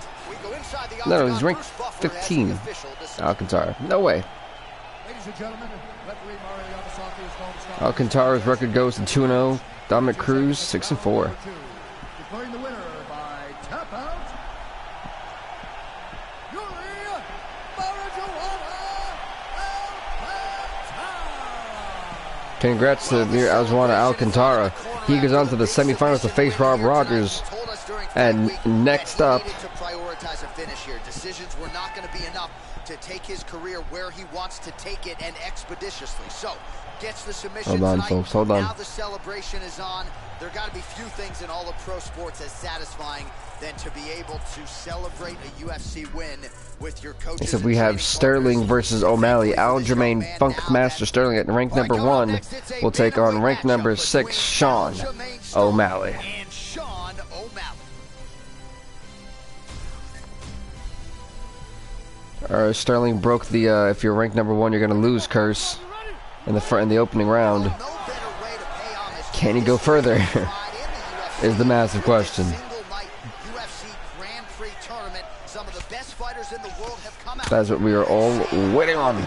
No, he's ranked 15. Alcantara. No way. Alcantara's record goes to 2-0. Dominick Cruz 6-4. Declaring the winner by tap out, Iuri, Congrats to Ahwahnee Alcantara. He goes on to the semifinals to face Rob Rogers. And next up, prioritize a finish here. Decisions were not going to be enough to take his career where he wants to take it, and expeditiously. So, gets the submission hold on, tonight. folks, hold on. Now the celebration is on. There got to be few things in all of pro sports as satisfying than to be able to celebrate a UFC win with your coaches. Except we have Sterling versus OMalley. Aljamain Funkmaster Sterling at rank number 1 will take on rank number 6 Sean OMalley. And Sean OMalley. Sterling broke the if you're ranked number 1 you're gonna lose curse in the opening round. Can he go further? Is the massive question. That's what we are all waiting on.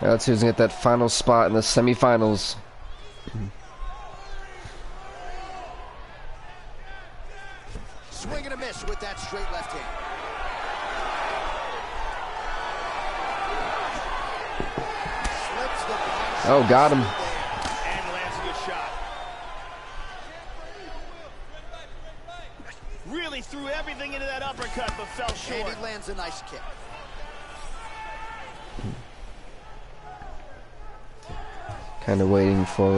Let's see who's gonna get that final spot in the semifinals. Swing and a miss with that straight left hand. Oh, got him. And lands a good shot. Really threw everything into that uppercut, but fell short. And he lands a nice kick. Kind of waiting for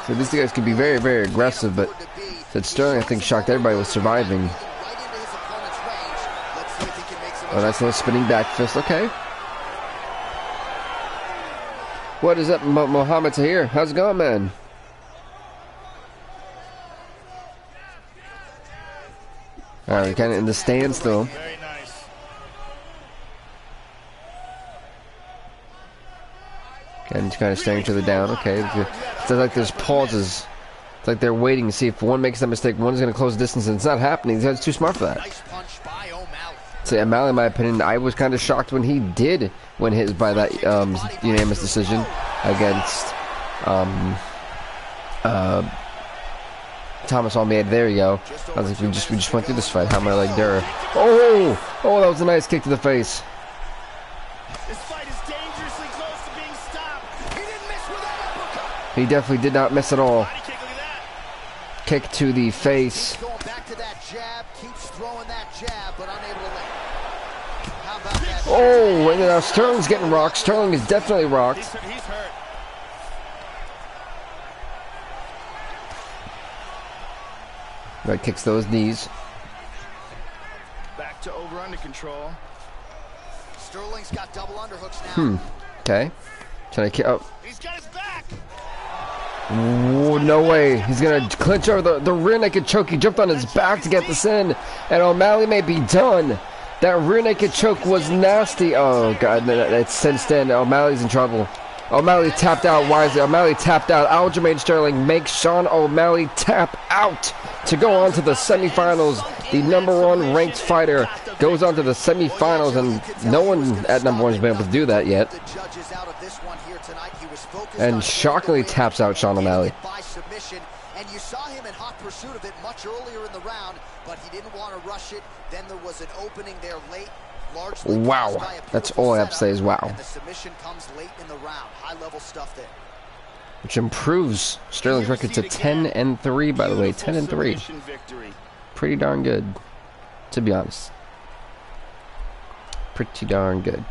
so these guys can be very, very aggressive, but that Sterling, I think, shocked everybody with surviving. Oh, nice little spinning back fist. Okay. What is up, Mohamed Tahir? How's it going, man? Alright, kind of in the stand still. Very nice. And kind of staring each other down. Okay. It's like there's pauses. It's like they're waiting to see if one makes that mistake, one's going to close distance, and it's not happening. These guys are too smart for that. Nice punch by OMalley. So OMalley, in my opinion, I was kind of shocked when he did win his by that unanimous decision against Thomas Almeida. There you go. I was like, we just went through this fight. How am I like Thur? Oh, that was a nice kick to the face. This fight is dangerously close to being stopped. He didn't miss with that uppercut. He definitely did not miss at all. Body kick, look at that. Kick to the face. Going back to that jab, keeps throwing that jab, but unable to land. How about that? Oh, and now Sterling's getting rocked. Sterling is definitely rocked. He's hurt. Right, kicks those knees. Back to over under control. Sterling's got double underhooks now. Okay. Trying to kick up. He's got his back. Oh, no way. He's going to clinch over the rear naked choke. He jumped on his back to get this in. And OMalley may be done. That rear naked choke was nasty. Oh, God. Since then, OMalley's in trouble. OMalley tapped out wisely. OMalley tapped out. Aljamain Sterling makes Sean OMalley tap out to go on to the semifinals. The #1 ranked fighter goes on to the semifinals, and no one at #1 has been able to do that yet. And shockingly taps out Sean OMalley. And you saw him in hot pursuit of it much earlier in the round, but he didn't want to rush it. Then there was an opening there late. Wow, that's all I have to say is wow. And the submission comes late in the round. High-level stuff there. Which improves Sterling's record to 10-3, by the way. 10-3. Pretty darn good, to be honest. Pretty darn good.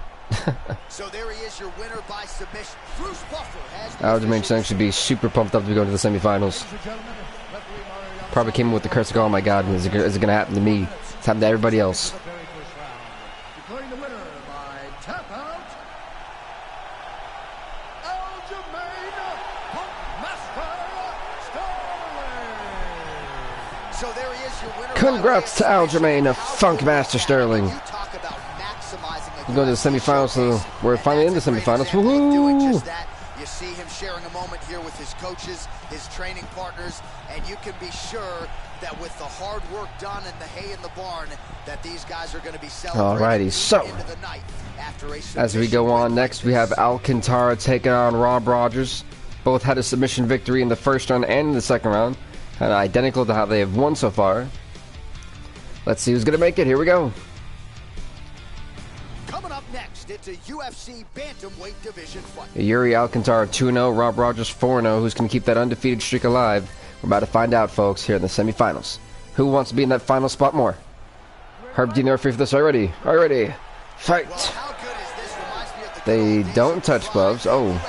So there he is, your winner by submission. Aljamain Sterling should be super pumped up to go to the semifinals. Probably came in with the curse of, oh my God, is it going to happen to me? It's happened to everybody else. Declaring the winner by tap out, Aljamain Sterling. So there he is, your winner. Congrats to Aljamain, Funkmaster Sterling. We're going to the semifinals, so we're finally in the semifinals. Woohoo! You see him sharing a moment here with his coaches, his training partners, and you can be sure that with the hard work done and the hay in the barn, that these guys are going to be celebrating. Alrighty, so as we go on, next we have Alcantara taking on Rob Rogers. Both had a submission victory in the first round and in the second round, and identical to how they have won so far. Let's see who's going to make it. Here we go. Coming up next, it's a UFC bantamweight division fight. Iuri Alcantara 2-0, Rob Rogers 4-0. Who's going to keep that undefeated streak alive? We're about to find out, folks, here in the semifinals. Who wants to be in that final spot more? Herb, do you know if you're for this already? Already. Fight. Well, how good is this? Reminds me of the They good don't old touch days gloves. Oh. UFC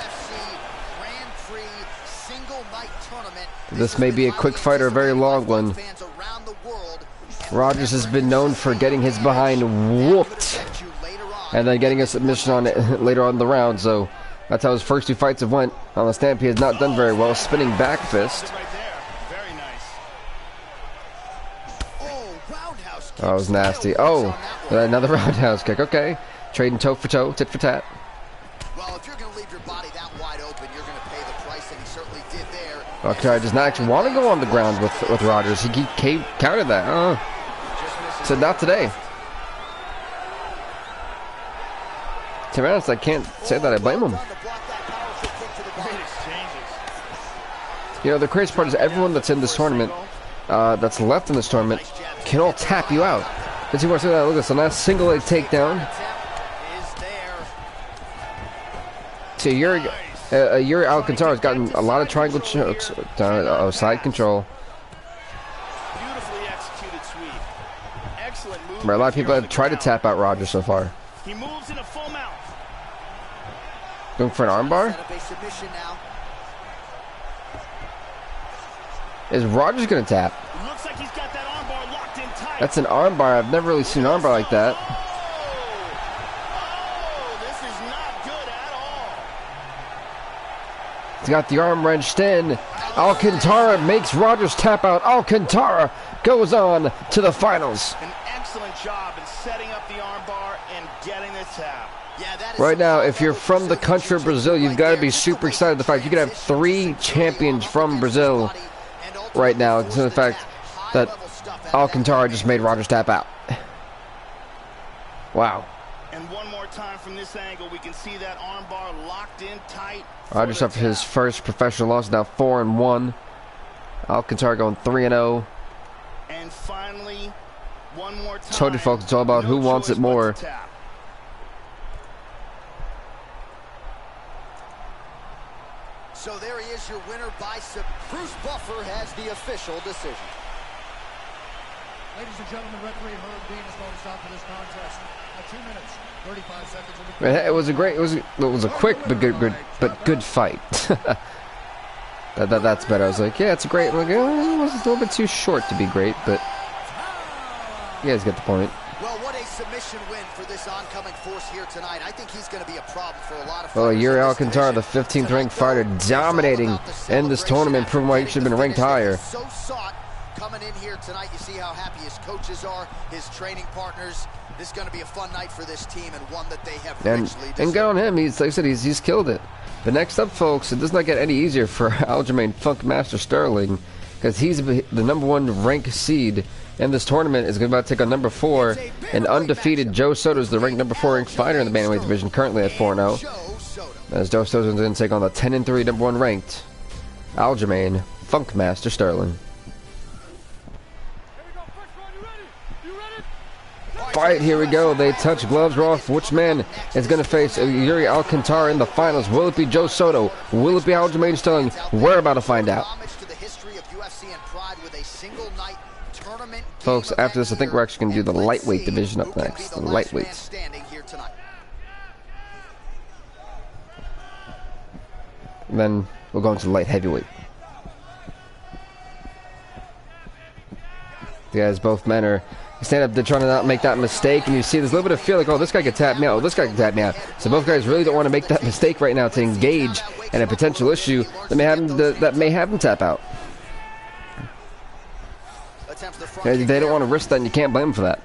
Grand Prix single night tournament. This may be a quick fight or a very long one. Fans around the world. Rogers has been known for getting his behind whooped and then getting a submission on it later on in the round, so that's how his first two fights have went. On the stamp, he has not done very well. Spinning back fist. Oh, it was nasty. Oh, another roundhouse kick. Okay. Trading toe for toe, tit for tat. Well, if you're going to leave your body that wide open, you're going to pay the price, and he certainly did there. Okay, does not actually want to go on the ground with Rogers. He countered that. Said not today. To be honest, I can't say that I blame him. You know, the crazy part is everyone that's in this tournament, that's left in this tournament, can all tap you out. Let's see what's that. Look at this, a nice single leg takedown. So Yuri Alcantara has gotten a lot of triangle chokes, side control. Beautifully executed sweep. Excellent move. A lot of people have tried to tap out Rogers so far. He moves in a full mount. Going for an armbar? Is Rogers going to tap? Looks like he's got that armbar locked in tight. That's an armbar. I've never really seen an armbar like that. Oh, this is not good at all. He's got the arm wrenched in. Alcantara makes Rogers tap out. Alcantara goes on to the finals. An excellent job in setting up the armbar and getting the tap. Right now, if you're from the country of Brazil, you've got to be super excited. The fact you could have 3 champions from Brazil right now. To the fact that Alcantara just made Rogers tap out. Wow. And one more time from this angle, we can see that armbar locked in tight. Rogers up his first professional loss, now 4-1. Alcantara going 3-0. And finally, one more time. Told you folks, it's all about who wants it more. So there he is, your winner by Cruz Buffer has the official decision. Ladies and gentlemen, referee Herb Dean is going to stop for this contest at 2 minutes, 35 seconds. It was a great, it was a quick but good fight. That's better. I was like, yeah, it's a great. Like, it was a little bit too short to be great, but you guys get the point. Well, what a submission win for this oncoming force here tonight. I think he's going to be a problem for a lot of. Well, Yuri Alcantara, the 15th ranked fighter, dominating in this tournament, proving why he should have been ranked higher. So sought coming in here tonight. You see how happy his coaches are, his training partners. This is going to be a fun night for this team and one that they have richly deserved. And good on him. He's, like I said, he's killed it. But next up, folks, it does not get any easier for Aljamain Funkmaster Sterling, because he's the #1 ranked seed in this tournament. Is going to take on #4, and undefeated Joe Soto is the ranked #4 ranked fighter in the bantamweight division, currently at 4-0. As Joe Soto is going to take on the 10-3 #1 ranked Aljamain Funkmaster Sterling. Fight, here we go. They touch gloves off. Which man is going to face Yuri Alcantara in the finals? Will it be Joe Soto? Will it be Aljamain Sterling? We're about to find out. Folks, after this, I think we're actually going to do the lightweight division up next. The lightweights. And then we'll go into the light heavyweight. The guys, both men are stand up, they're trying to not make that mistake, and you see there's a little bit of feel like, oh, this guy could tap me out, oh, this guy could tap me out. So both guys really don't want to make that mistake right now to engage in a potential issue that may have him tap out. They don't want to risk that, and you can't blame them for that.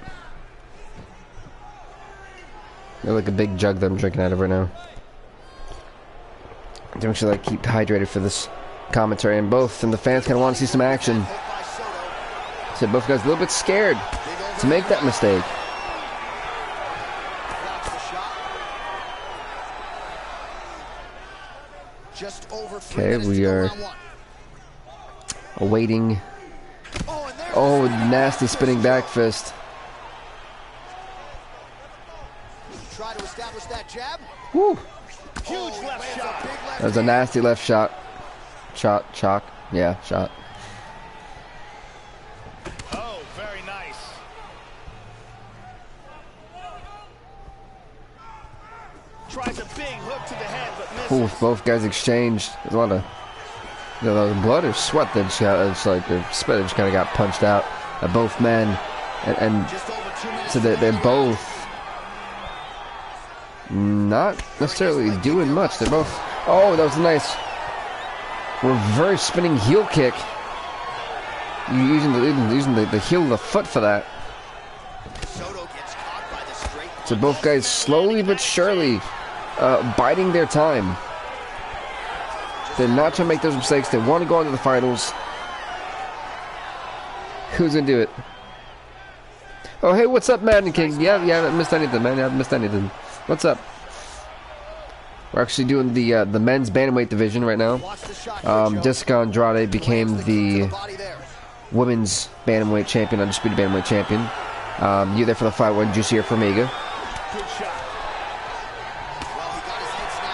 They're like a big jug that I'm drinking out of right now. I make sure that I keep hydrated for this commentary, and the fans kind of want to see some action. So both guys a little bit scared to make that mistake. Okay, we are awaiting. Oh, nasty spinning back fist. Try to establish that jab. Woo! Huge left shot. That was a nasty left shot. Shot. Yeah, shot. Tries a big hook to the head, but misses. Both guys exchanged. There's a lot of, the blood or sweat that it's like their spit just kind of got punched out at both men, and so they're both not necessarily doing much. They're both. Oh, that was a nice reverse spinning heel kick. You're using the heel of the foot for that. So both guys slowly but surely biding their time. They're not trying to make those mistakes. They want to go into the finals. Who's going to do it? Oh, hey, what's up, Madden King? Yeah, I haven't missed anything, man. I haven't missed anything. What's up? We're actually doing the men's bantamweight division right now. Jessica Andrade became the women's bantamweight champion, undisputed bantamweight champion. You there for the fight when Juicy or Formiga.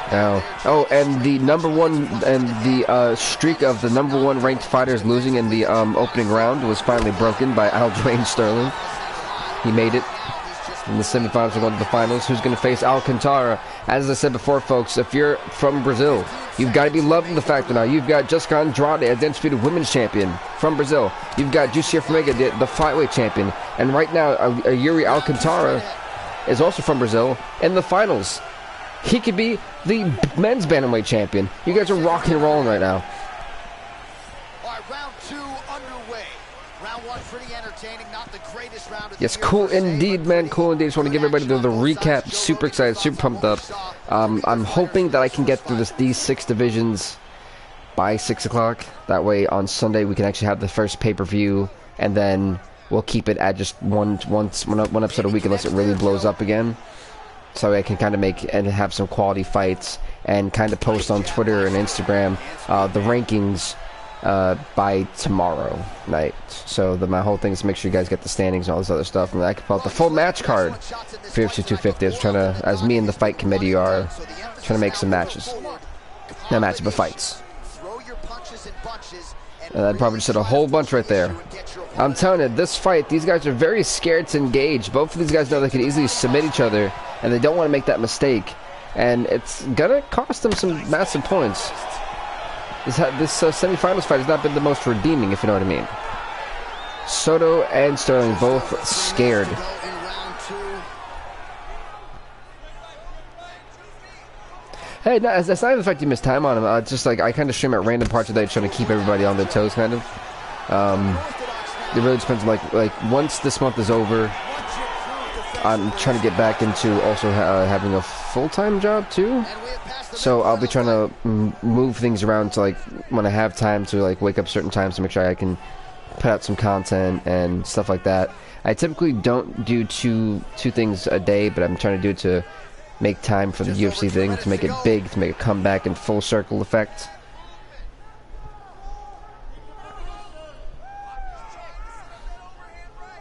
Now, and the #1 and the streak of the #1 ranked fighters losing in the opening round was finally broken by Aljamain Sterling. He made it. In the semifinals, we're going to the finals. Who's going to face Alcantara? As I said before, folks, if you're from Brazil, you've got to be loving the fact that now you've got Jessica Andrade, a undisputed women's champion from Brazil. You've got Juicy Formiga, the flyweight champion, and right now, Yuri Alcantara is also from Brazil in the finals. He could be the men's bantamweight champion. You guys are rocking and rolling right now. All right, round 2 underway. Round 1 pretty entertaining, not the greatest round of the Yes, cool indeed, man. Cool indeed. Just want to give everybody the recap. Super excited, super pumped up. I'm hoping that I can get through these 6 divisions by 6 o'clock. That way, on Sunday, we can actually have the first pay-per-view, and then we'll keep it at just one episode a week unless it really blows up again. So I can kind of make and have some quality fights and kind of post on Twitter and Instagram the rankings by tomorrow night. So my whole thing is to make sure you guys get the standings and all this other stuff, and I can pull out the full match card for UFC 250. As me and the fight committee are trying to make some matches. Not matches, but fights. And I'd probably just hit a whole bunch right there. I'm telling you, this fight, these guys are very scared to engage. Both of these guys know they could easily submit each other, and they don't want to make that mistake. And it's gonna cost them some massive points. This semifinals fight has not been the most redeeming, if you know what I mean. Soto and Sterling both scared. Hey, no, that's not even the fact you missed time on him. It's just like I kind of stream at random parts of the day, trying to keep everybody on their toes, kind of. It really depends. Like once this month is over, I'm trying to get back into also having a full-time job too. So I'll be trying to move things around to like when I have time to like wake up certain times to make sure I can put out some content and stuff like that. I typically don't do two things a day, but I'm trying to do it to make time for the UFC thing, to make it big, to make it come back in full circle effect.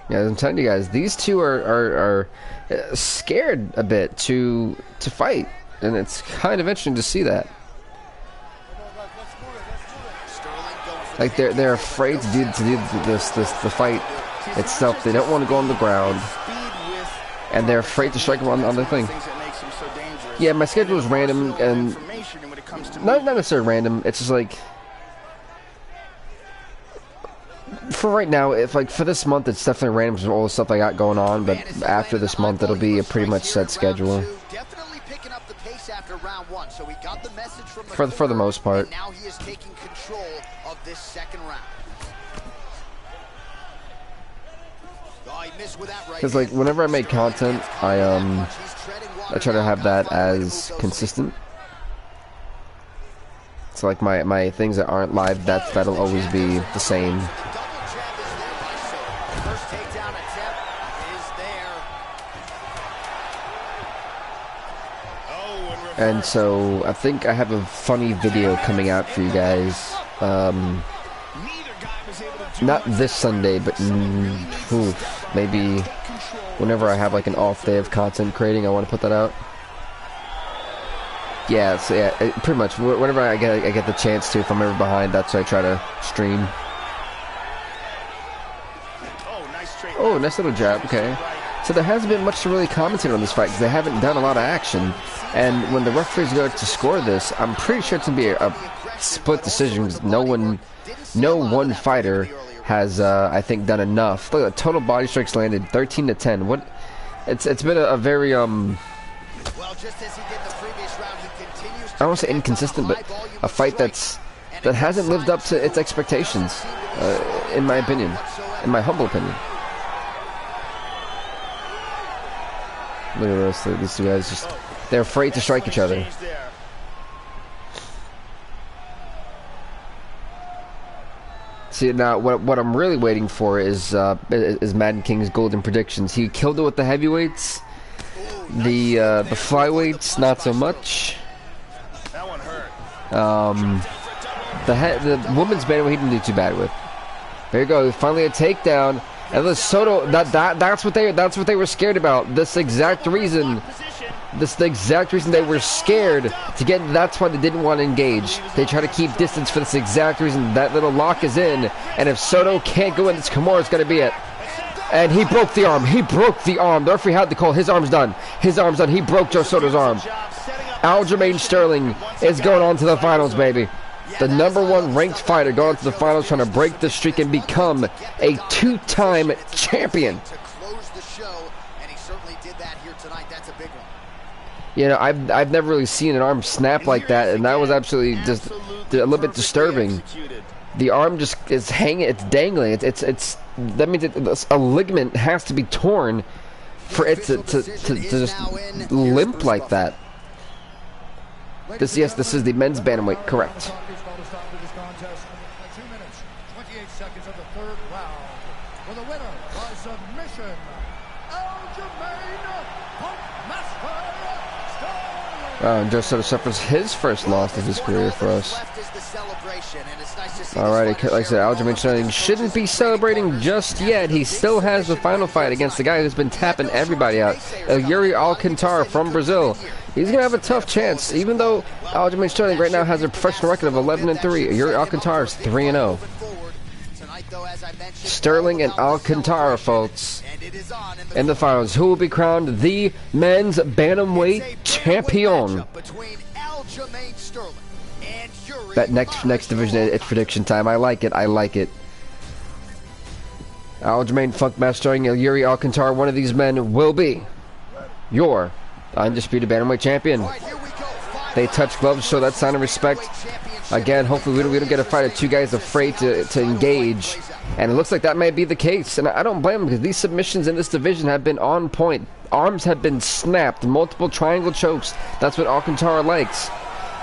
Yeah, I'm telling you guys, these two are scared a bit to fight, and it's kind of interesting to see that. Like they're afraid to do the fight itself. They don't want to go on the ground, and they're afraid to strike on their thing. Yeah, my schedule is random, and not necessarily random. It's just like for right now, if like for this month, it's definitely random from all the stuff I got going on. But after this month, it'll be a pretty much set schedule. For the most part. Now he is taking control of this second round. Because like whenever I make content, I try to have that as consistent. So like my things that aren't live, that'll always be the same. And so I think I have a funny video coming out for you guys. Not this Sunday, but maybe whenever I have like an off day of content creating, I want to put that out. Yeah, so yeah, pretty much whenever I get the chance to. If I'm ever behind, that's what I try to stream. Oh, nice little jab. Okay. So there hasn't been much to really commentate on this fight because they haven't done a lot of action. And when the referees go to score this, I'm pretty sure it's gonna be a split decision. No one fighter has, I think, done enough. Look at the total body strikes landed, 13-10. What? It's been a very I don't want to say inconsistent, but a fight that hasn't lived up to its expectations, in my opinion, in my humble opinion. Look at this. These two guys they're afraid to strike each other. See, now what I'm really waiting for is Madden King's golden predictions. He killed it with the heavyweights. The flyweights, not so much. That one hurt. The women's bantamweight he didn't do too bad with. There you go. Finally a takedown. And the Soto, that's what they were scared about. This exact reason. This is the exact reason they were scared to get. That's why they didn't want to engage. They try to keep distance for this exact reason. That little lock is in, and if Soto can't go in, this Kimura's going to be it. And he broke the arm. He broke the arm. The referee had to call. His arm's done. His arm's done. He broke Joe Soto's arm. Aljamain Sterling is going on to the finals, baby. The #1 ranked fighter going to the finals, trying to break the streak and become a two-time champion. You know, I've never really seen an arm snap like that, and that was absolutely just a little bit disturbing. The arm just is hanging, it's dangling. It's that means a ligament has to be torn for it to just limp like that. This is the men's bantamweight, correct? Just Soto suffers his first loss of his career for us. Alrighty, like I said, Aljamain Sterling shouldn't be celebrating just yet. He still has the final fight against the guy who's been tapping everybody out, Iuri Alcantara from Brazil. He's going to have a tough chance, even though Aljamain Sterling right now has a professional record of 11-3. Iuri Alcantara is 3-0. Sterling and Alcantara, folks, in the finals. Who will be crowned the men's bantamweight champion? That next division, it's prediction time. I like it. I like it. Aljamain Funkmaster Sterling, Iuri Alcantara. One of these men will be your undisputed bantamweight champion. They touch gloves, show that sign of respect. Again, hopefully we don't get a fight of two guys afraid to engage. And it looks like that might be the case. And I don't blame them, because these submissions in this division have been on point. Arms have been snapped. Multiple triangle chokes. That's what Alcantara likes.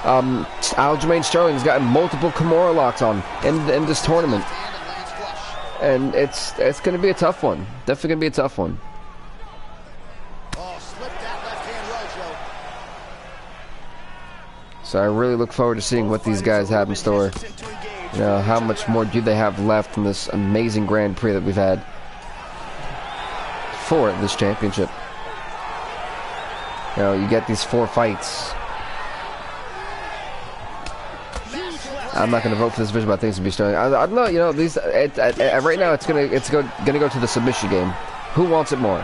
Aljamain Sterling's gotten multiple Kimura locks on in this tournament. And it's going to be a tough one. Definitely going to be a tough one. So I really look forward to seeing what these guys have in store. You know, how much more do they have left in this amazing Grand Prix that we've had for this championship. You know, you get these 4 fights. I'm not going to vote for this division, but I think it's going to be Sterling. I don't know, you know, these right now it's going to go to the submission game. Who wants it more?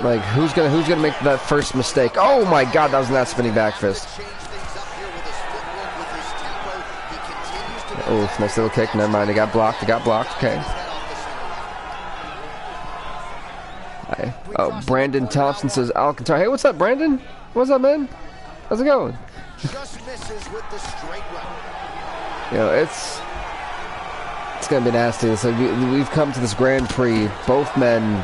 Like, who's gonna make that first mistake? Oh my God, that was that spinning back fist. Oh, nice little kick. Never mind. It got blocked. Okay. Oh, Brandon Thompson says Alcantara. Hey, what's up, Brandon? What's up, man? How's it going? You know, it's gonna be nasty. So we've come to this Grand Prix. Both men.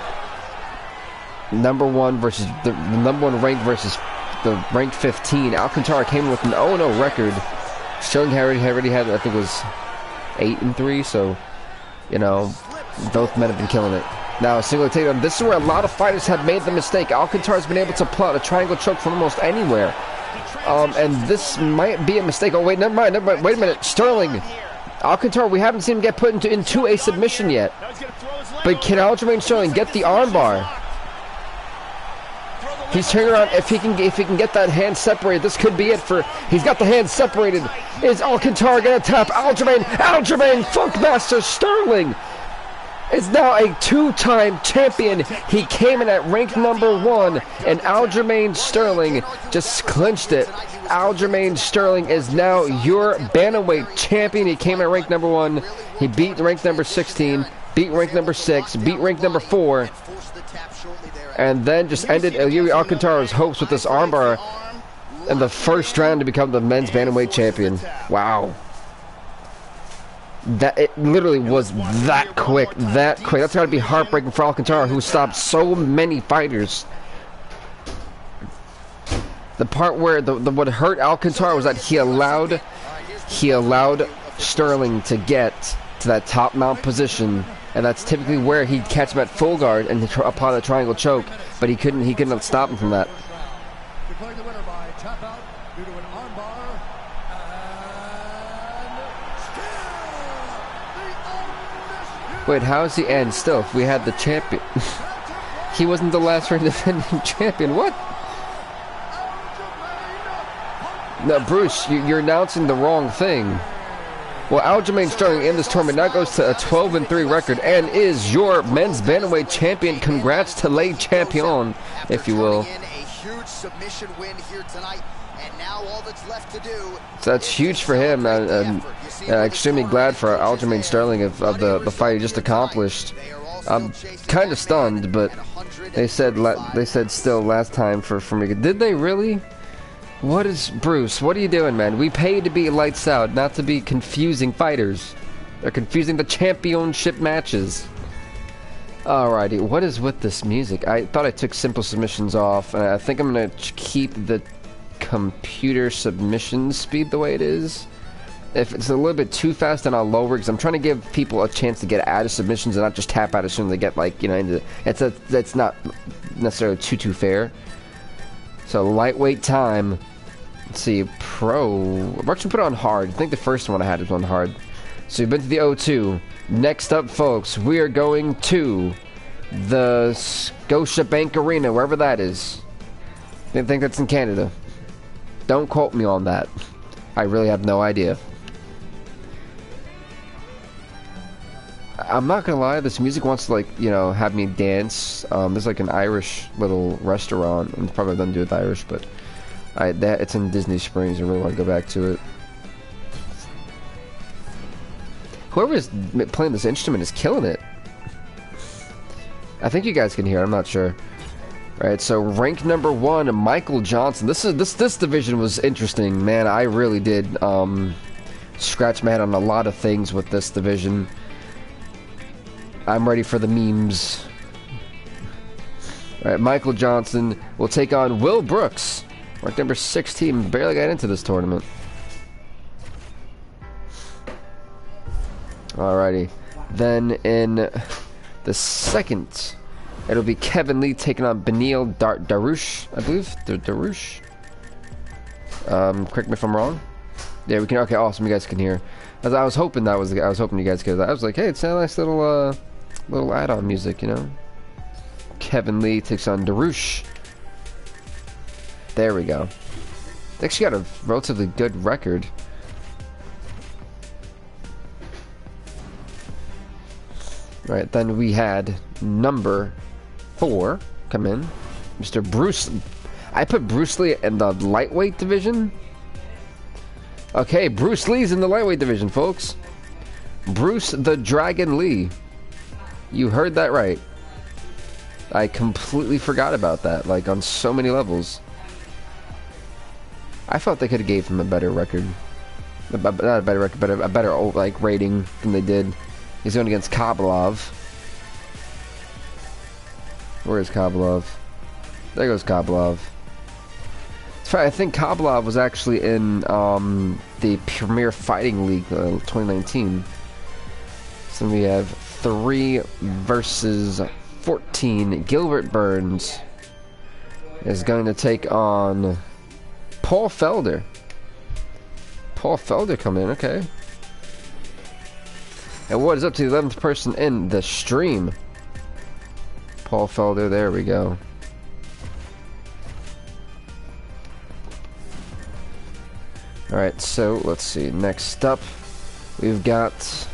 Number 1 versus the number 1 ranked versus the ranked 15. Alcantara came in with an 0-0 record. Sterling already had, I think it was 8-3. So, you know, both men have been killing it. Now, a single takedown. This is where a lot of fighters have made the mistake. Alcantara's been able to pull out a triangle choke from almost anywhere. And this might be a mistake. Oh, wait, never mind. Wait a minute. Sterling. Alcantara, we haven't seen him get put into a submission yet. But can Aljamain Sterling get the armbar? He's turning around. If he can get that hand separated, this could be it for. He's got the hand separated. Is Alcantara gonna tap Aljamain? Aljamain Funkmaster Sterling is now a 2-time champion. He came in at rank number 1, and Aljamain Sterling just clinched it. Aljamain Sterling is now your bantamweight champion. He came in at rank number 1. He beat rank number 16, beat rank number 6, beat rank number 4. And then just ended Iuri Alcantara's hopes with this armbar in the first round to become the men's bantamweight champion. Wow. That it literally was that quick. That's gotta be heartbreaking for Alcantara, who stopped so many fighters. The part where what hurt Alcantara was that he allowed Sterling to get to that top mount position. And that's typically where he'd catch him at full guard and apply the triangle choke, but he couldn't stop him from that. Declaring the winner by tap out due to an armbar. Wait, how is the end still? If we had the champion, he wasn't the last defending champion. What? No, Bruce, you're announcing the wrong thing. Well, Aljamain Sterling in this tournament now goes to a 12-3 record and is your men's bantamweight champion. Congrats to Le Champion, if you will. So that's huge for him, and extremely glad for Aljamain Sterling of the fight he just accomplished. I'm kind of stunned, but they said still last time for me. Did they really? What is Bruce? What are you doing, man? We pay to be lights out, not to be confusing fighters. They're confusing the championship matches. Alrighty, what is with this music? I thought I took simple submissions off, and I think I'm gonna keep the computer submission speed the way it is. If it's a little bit too fast, then I'll lower, because I'm trying to give people a chance to get out of submissions and not just tap out as soon as they get, like, you know, into... That's not necessarily too fair. So, lightweight time. Let's see, pro... I'm actually put it on hard. I think the first one I had was on hard. So, we've been to the O2. Next up, folks, we are going to the Scotiabank Arena, wherever that is. I think that's in Canada. Don't quote me on that. I really have no idea. I'm not gonna lie, this music wants to, like, you know, have me dance. There's like an Irish little restaurant, and it's probably nothing to do with Irish, but it's in Disney Springs. I really want to go back to it. Whoever is playing this instrument is killing it. I think you guys can hear it, I'm not sure. Alright, so rank number 1, Michael Johnson. This division was interesting, man. I really did scratch my head on a lot of things with this division. I'm ready for the memes. Alright, Michael Johnson will take on Will Brooks. Rank number 16, barely got into this tournament. Alrighty. Then in the second, it'll be Kevin Lee taking on Beneil Darush, I believe. Darush. Correct me if I'm wrong. Yeah, we can. Okay, awesome. You guys can hear. As I was hoping that was. I was hoping you guys could. I was like, hey, it's a nice little add-on music, you know. Kevin Lee takes on Darush. There we go. They actually got a relatively good record. Right, then we had number 4 come in. Mr. Bruce. I put Bruce Lee in the lightweight division. Okay, Bruce Lee's in the lightweight division, folks. Bruce the Dragon Lee. You heard that right. I completely forgot about that, like, on so many levels. I thought they could have gave him a better record. Not a better record, but a better, like, rating than they did. He's going against Kabalov. Where is Kabalov? There goes Kabalov. I think Kabalov was actually in the Premier Fighting League 2019. So we have 3 versus 14. Gilbert Burns is going to take on Paul Felder. Paul Felder coming in, okay. And what is up to the 11th person in the stream? Paul Felder, there we go. Alright, so let's see. Next up, we've got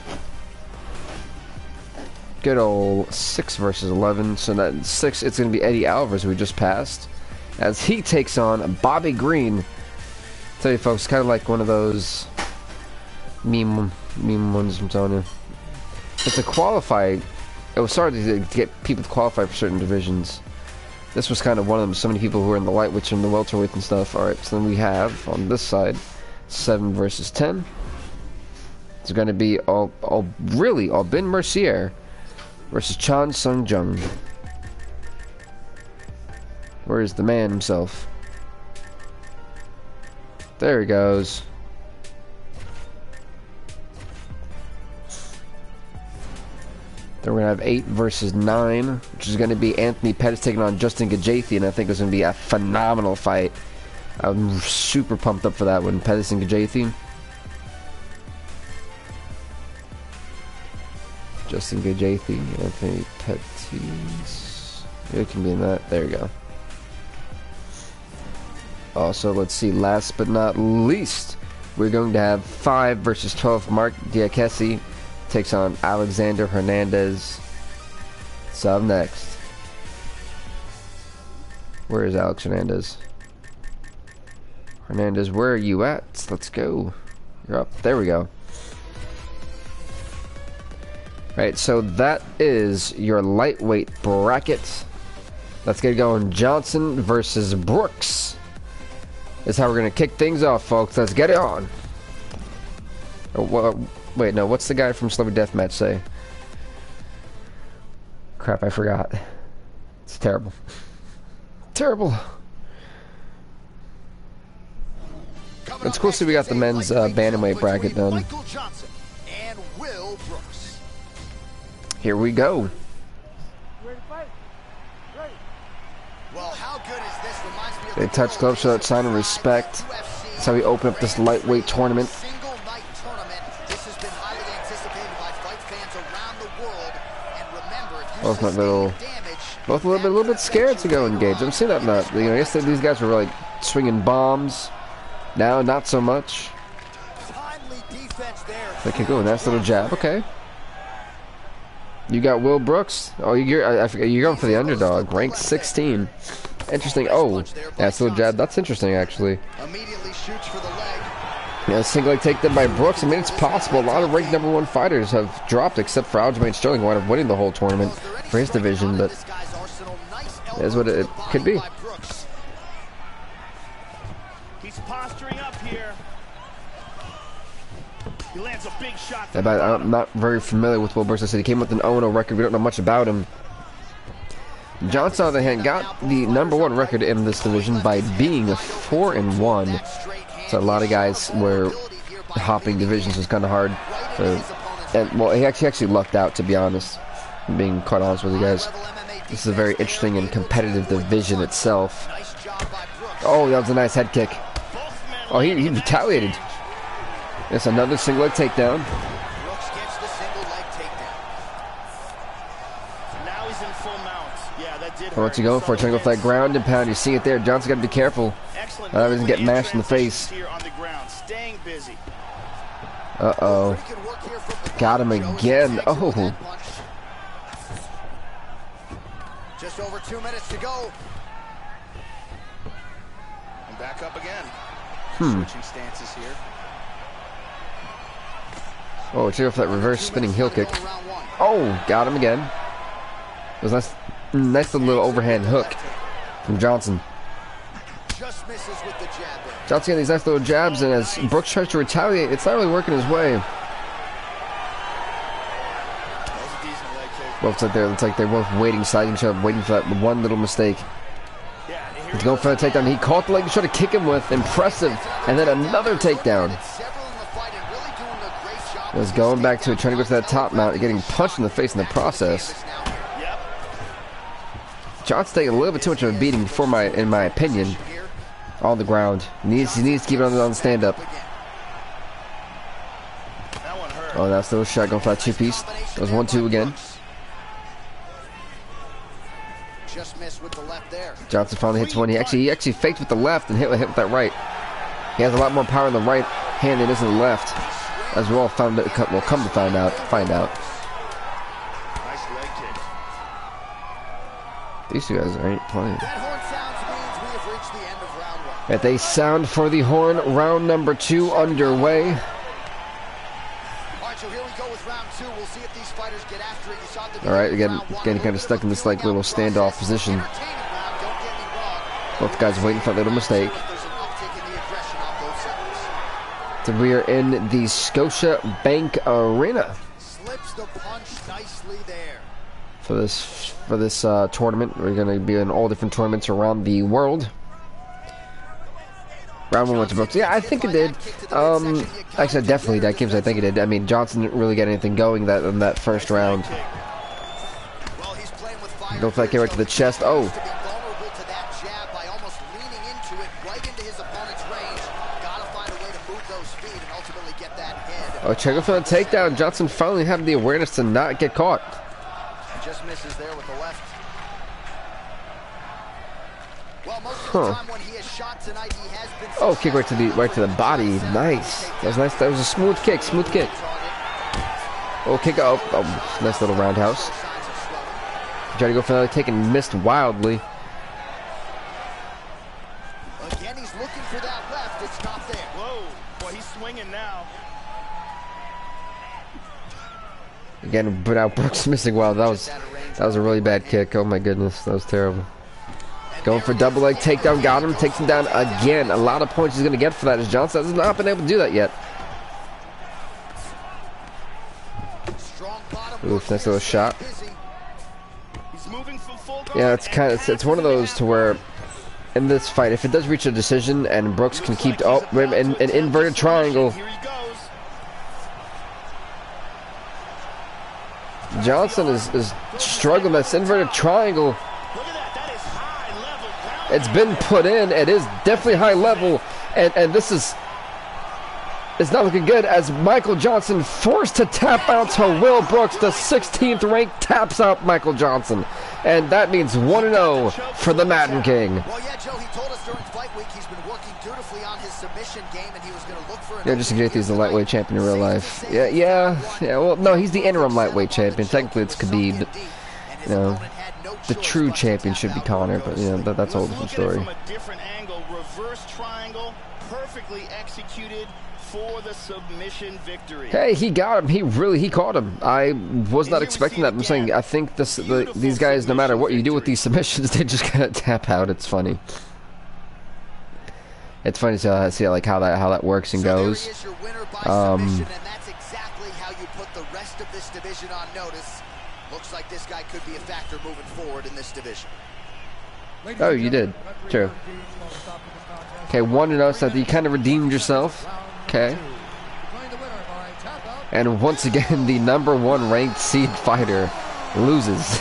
good old 6 versus 11. So that 6, it's going to be Eddie Alvarez, who we just passed, as he takes on Bobby Green. I'll tell you folks, kind of like one of those meme ones, I'm telling you. But to qualify, it was hard to get people to qualify for certain divisions. This was kind of one of them. So many people who are in the lightweight and the welterweight and stuff. Alright, so then we have, on this side, 7 versus 10. It's going to be Albin Mercier versus Chan Sung Jung. Where is the man himself? There he goes. Then we're going to have 8 versus 9, which is going to be Anthony Pettis taking on Justin Gaethje, and I think it's going to be a phenomenal fight. I'm super pumped up for that one, Pettis and Gaethje. Justin Gaethje, Anthony Pettis. It can be in that. There we go. Also, let's see, last but not least, we're going to have 5 versus 12. Mark Diakese takes on Alexander Hernandez. So up next. Where is Alex Hernandez? Hernandez, where are you at? Let's go. You're up. There we go. Right, so that is your lightweight bracket. Let's get going. Johnson versus Brooks is how we're going to kick things off, folks. Let's get it on. Oh, wait, no. What's the guy from Celebrity Deathmatch say? Crap, I forgot. It's terrible. Terrible. It's cool to see we got the men's bantamweight bracket done. Here we go. They touch gloves, show that sign of respect. That's how we open up this lightweight tournament. Both a little bit scared to go engage. I'm seeing that not. You know, yesterday these guys were like swinging bombs. Now not so much. Okay, go. Nice little jab. Okay. You got Will Brooks. Oh, I forget, you're going for the underdog. Ranked 16. Interesting. Oh, that's a little jab. That's interesting, actually. Yeah, single leg takedown by Brooks. I mean, it's possible. A lot of ranked #1 fighters have dropped, except for Aljamain Sterling, who wound up winning the whole tournament for his division. But that's what it could be. He's posturing up here. He lands a big shot. I'm not very familiar with Will Brooks. I said he came with an 0-0 record. We don't know much about him. Johnson, on the other hand, got the #1 record in this division by being a 4-1. So a lot of guys were hopping divisions. Was kind of hard. Well, he actually lucked out, to be honest. I'm being quite honest with you guys. This is a very interesting and competitive division itself. Oh, that was a nice head kick. Oh, he retaliated. It's another single leg takedown. Brooks gets the single leg takedown. Now he's in full mount. Yeah, that did hurt. What's he going for? Trying to go for that ground and pound. You see it there. Johnson got to be careful. He doesn't get mashed in the face. Here on the ground, staying busy. Uh-oh. Got him again. Oh. Just over 2 minutes to go. And back up again. Switching stances here. Oh, check out for that reverse spinning heel kick. Oh, got him again. It was nice little overhand hook from Johnson. Just misses with the jab there. Johnson getting these nice little jabs, and as Brooks tries to retaliate, it's not really working his way. Both like they're both waiting, sliding each other, waiting for that one little mistake. He's going for the takedown. He caught the leg to try to kick him with. Impressive. And then another takedown. Was going back to it, trying to go to that top mount, getting punched in the face in the process. Johnson's taking a little bit too much of a beating in my opinion, on the ground. He needs to keep it on the stand-up. Oh, that's a little shot going for that two-piece. That was 1-2 again. Just missed with the left there. Johnson finally hits one. He actually faked with the left and hit with that right. He has a lot more power in the right hand than he does in the left. As we all come to find out. Nice leg kick. These two guys ain't playing. That horn sounds means we have reached the end of round 1. At they sound for the horn, round #2 underway. All right, so here we go with round 2. We'll see if these fighters get after it. You saw the All right, again, getting kind of stuck in this like little standoff position. Both guys waiting for a little mistake. So we are in the Scotia Bank Arena Slips the punch nicely there. for this tournament. We're going to be in all different tournaments around the world. Round 1 went to Brooks. Yeah, I think it did. Actually, definitely that gives. I think it did. I mean, Johnson didn't really get anything going in that first round. Go for that kick right to the chest. Oh. Oh, check out for the takedown. Johnson finally had the awareness to not get caught. Just misses there with the left. Well, most of the time when he has shot tonight, he has been kick right to the body. Nice. That was nice. That was a smooth kick. Oh, kick up. Oh, nice little roundhouse. Tried to go for another kick and missed wildly. Again, he's looking for that left. It's not there. Whoa. Boy, he's swinging now. Again, but now Brooks missing. Wow, that was a really bad kick. Oh my goodness, that was terrible. Going for double leg takedown, got him, takes him down again. A lot of points he's going to get for that, as Johnson has not been able to do that yet. Oof, nice little shot. Yeah, it's one of those to where in this fight, if it does reach a decision and Brooks can keep an inverted triangle. Johnson is struggling. That's inverted triangle. It's been put in. It is definitely high level, and this is. It's not looking good as Michael Johnson forced to tap out to Will Brooks. The 16th ranked taps out Michael Johnson. And that means 1-0 for the Madden King. Well, yeah, Joe, he told us during fight week he's been working dutifully on his submission game and he was going to look for Yeah, just to get he's the lightweight champion in real life. Yeah. Well, no, he's the interim lightweight champion. Technically, it's Khabib. But, you know, the true champion should be Conor, but, you know, that's a whole different story. From a different angle, reverse triangle, perfectly executed. For the submission victory. Hey, he got him. He caught him. I was not expecting that. I'm saying I think these guys, no matter what you do with these submissions, they just gotta tap out. It's funny. It's funny to see like how that works and goes. And that's exactly how you put the rest of this division on notice. Looks like this guy could be a factor moving forward in this division. Oh, you did. True. Okay, 1-0, so you kind of redeemed yourself. Okay. And once again, the #1 ranked seed fighter loses.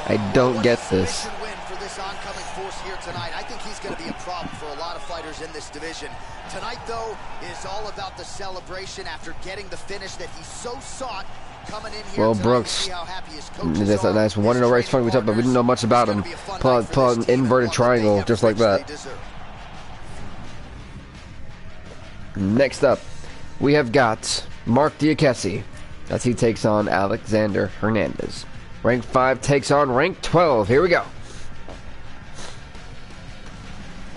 I don't get this. For this oncoming force here tonight. I think he's going to be a problem for a lot of fighters in this division. Tonight, though, is all about the celebration after getting the finish that he so sought. Coming in here well, Brooks, that's a nice 1-0 race fight we talked about. We didn't know much about him. Pull out an inverted triangle just like that. Next up, we have got Mark Diakese as he takes on Alexander Hernandez. Rank 5 takes on rank 12. Here we go.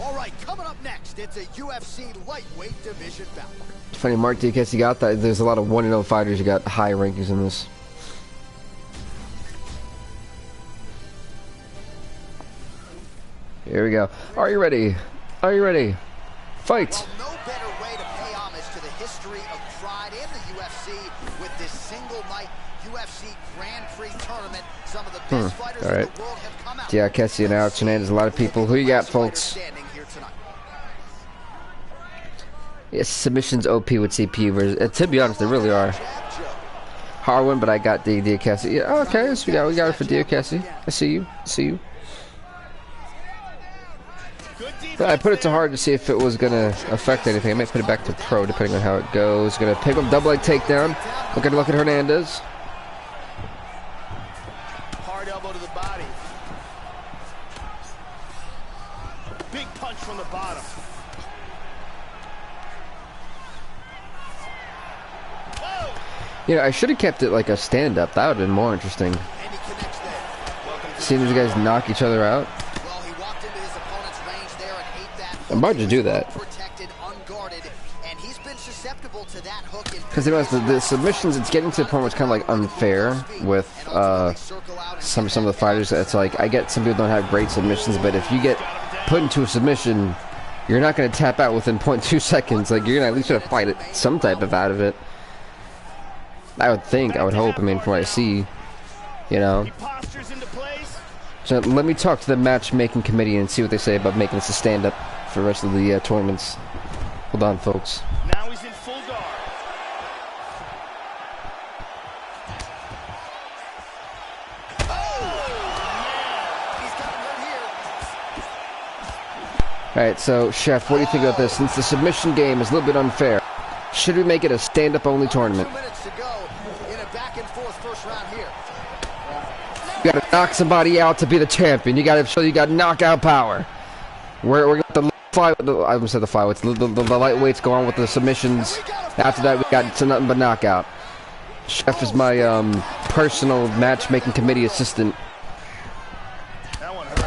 All right, coming up next, it's a UFC lightweight division bout. It's funny, Mark Diakese got that. There's a lot of 1-0 fighters who got high rankings in this. Here we go. Are you ready? Are you ready? Fight. Well, no better way to pay homage to the history of Pride and the UFC with this single night UFC Grand Prix tournament. Some of the best fighters in the world have come out. Diakese and Alex Hernandez, a lot of people. Who you got, folks? Yes, submissions OP with CPU versus. To be honest, they really are. Hard one, but I got the Diakese. Yeah, okay, so we got it for Diakese. I see you. I see you. I put it to hard to see if it was going to affect anything. I might put it back to pro depending on how it goes. Going to pick up double leg takedown. We're going to look at Hernandez. Hard elbow to the body. Big punch from the bottom. You know, I should have kept it like a stand-up. That would have been more interesting. Seeing these guys knock each other out. I might just do that. Because the submissions, it's getting to the point where it's kind of like unfair with some of the fighters. It's like, I get some people don't have great submissions, but if you get put into a submission, you're not going to tap out within 0.2 seconds. Like, you're going to at least try to fight it, some type of out of it. I would think, I would hope, I mean, from what I see, you know. So let me talk to the matchmaking committee and see what they say about making this a stand-up for the rest of the tournaments. Hold on, folks. Now he's in full guard. Alright, so, Chef, what do you think about this? Since the submission game is a little bit unfair, should we make it a stand-up only tournament? 2 minutes to go in a back-and-forth first round here. You gotta knock somebody out to be the champion. You gotta show you got knockout power. We're gonna fly. I almost said the flyweights. The lightweights go on with the submissions. After that, we got to nothing but knockout. Chef is my personal matchmaking committee assistant. That one hurt.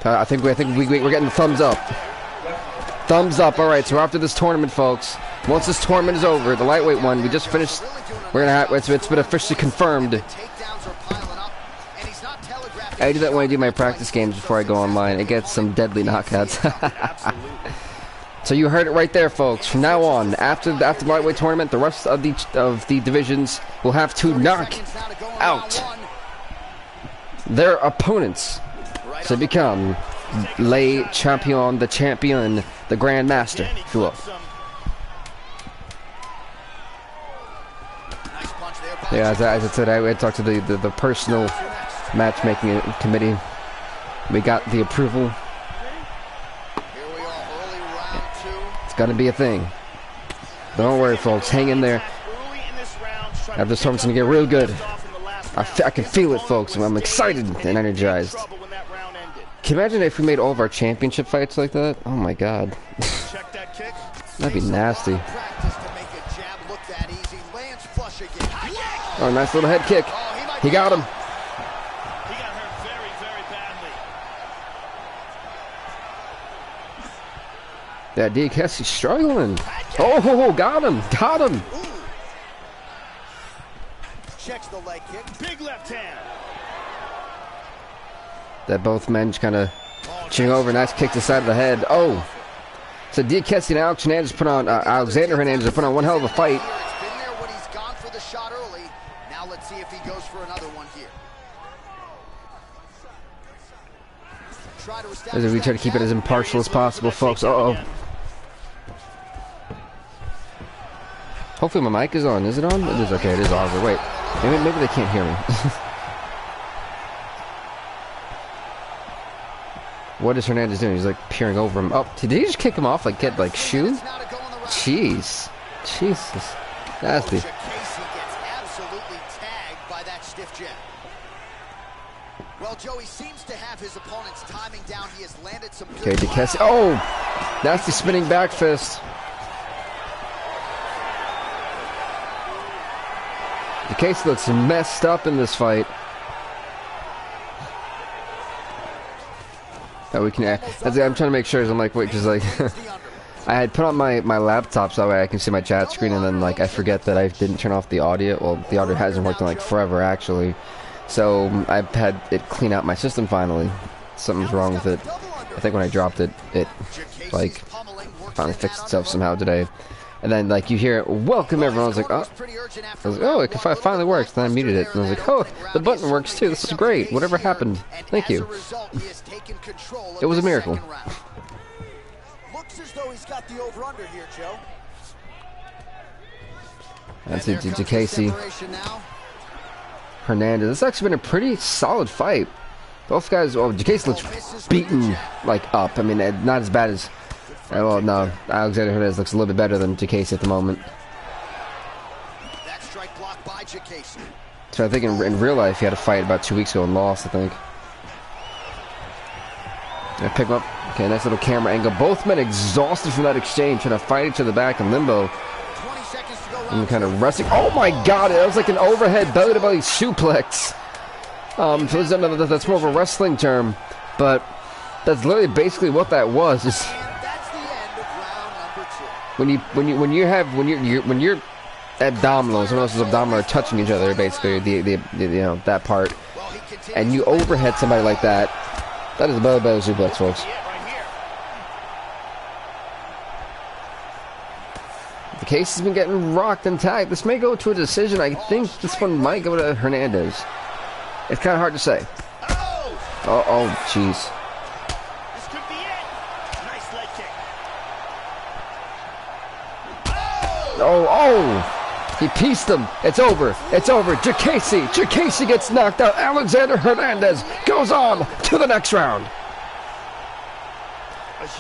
I think we're getting the thumbs up. Thumbs up. All right, so after this tournament, folks, once this tournament is over, the lightweight one, we just finished. We're gonna have it's been officially confirmed. I do that when I do my practice games before I go online. I get some deadly knockouts. So you heard it right there, folks. From now on, after the lightweight tournament, the rest of the divisions will have to knock out their opponents to become Le Champion, the champion, the Grand Master, if you will. Yeah, as I said, I had talked to the personal matchmaking committee. We got the approval. It's gonna be a thing. Don't worry, folks. Hang in there. After this tournament's gonna get real good. I can feel it, folks. I'm excited and energized. Can you imagine if we made all of our championship fights like that? Oh my god. That'd be nasty. Oh, nice little head kick. He got him. Yeah, DK's struggling. Oh, got him. Got him. Checks the leg kick. Big left hand. That both men just kind of ching over. Nice kick to the side of the head. Oh. So DK's and Alex Hernandez put on, Alexander Hernandez put on one hell of a fight. It's been there when he's gone for the shot early. Now let's see if he goes for another one here. As we try to keep it as impartial as possible, folks. Uh-oh. Hopefully my mic is on. Is it on? It is. Okay, it is on. Wait. Maybe they can't hear me. What is Hernandez doing? He's like peering over him. Oh, did he just kick him off? Like get like shoe? Jeez. Jesus. Nasty. Well, Joey seems to have his opponent's timing down. He has landed some good. Okay, DeCasey. Oh! Nasty spinning back fist. DeCasey looks messed up in this fight. Oh, we can. I'm trying to make sure. I'm like, wait, because like, I had put on my laptop so that way I can see my chat screen, and then like I forget that I didn't turn off the audio. Well, the audio hasn't worked in like forever, actually. So I've had it clean out my system finally. Something's wrong with it. I think when I dropped it, it like finally fixed itself somehow today. And then like you hear it, welcome everyone. I was like, oh, it finally works. Then I muted it, and I was like, oh, the button works too. This is great. Whatever happened? Thank you. It was a miracle. Looks as though he's got the over/under here, Joe. That's it, DeCasey. Hernandez. This has actually been a pretty solid fight. Both guys, well, DeCasey looks beaten, like, up. I mean, not as bad as, well, no, Alexander Hernandez looks a little bit better than DeCasey at the moment. That strike blocked by DeCasey. So I think in real life, he had a fight about 2 weeks ago and lost, I think. I pick him up. Okay, nice little camera angle. Both men exhausted from that exchange, trying to fight each other back in limbo. And kind of wrestling. Oh my god, it was like an overhead belly-to-belly suplex. So that's more of a wrestling term, but that's literally basically what that was. It's when your abdominals, someone else's abdominal are touching each other, basically the you know, that part, and you overhead somebody like that. That is a belly-to-belly suplex, folks. The case has been getting rocked and tagged. This may go to a decision. I think this one might go to Hernandez. It's kind of hard to say. Oh, jeez. This could be it. Nice leg kick. Oh! He pieced him. It's over. It's over. DeCasey gets knocked out. Alexander Hernandez goes on to the next round.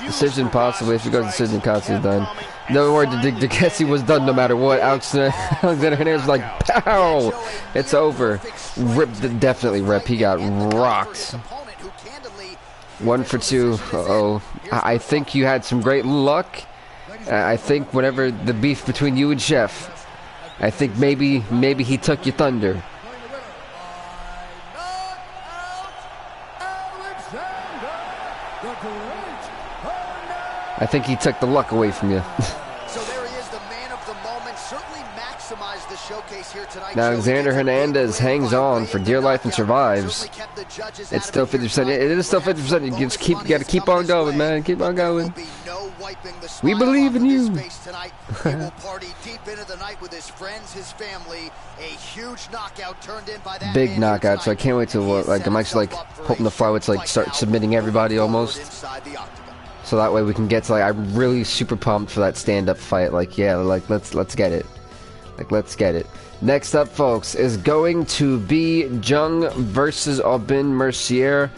Decision possibly. If he goes decision, Katsu's done. No word, DeCasey was done no matter what. Alexander Hernandez was like, pow! It's over. Definitely rip. He got rocked. 1 for 2. Uh-oh. I think you had some great luck. I think whatever the beef between you and Chef, I think maybe he took your thunder. I think he took the luck away from you. So there he is, the man of the moment. Certainly maximized Now Xander Hernandez hangs on for dear life and survives. It's still 50%. It is still 50%. You just gotta keep on going, man. Keep on going. We believe in you. Big knockout. So I can't wait to like. I'm actually like hoping the flyweights like start submitting everybody almost. So that way we can get to like. I'm really super pumped for that stand-up fight. Like yeah, like let's get it. Like let's get it. Next up, folks, is going to be Jung versus Aubin Mercier,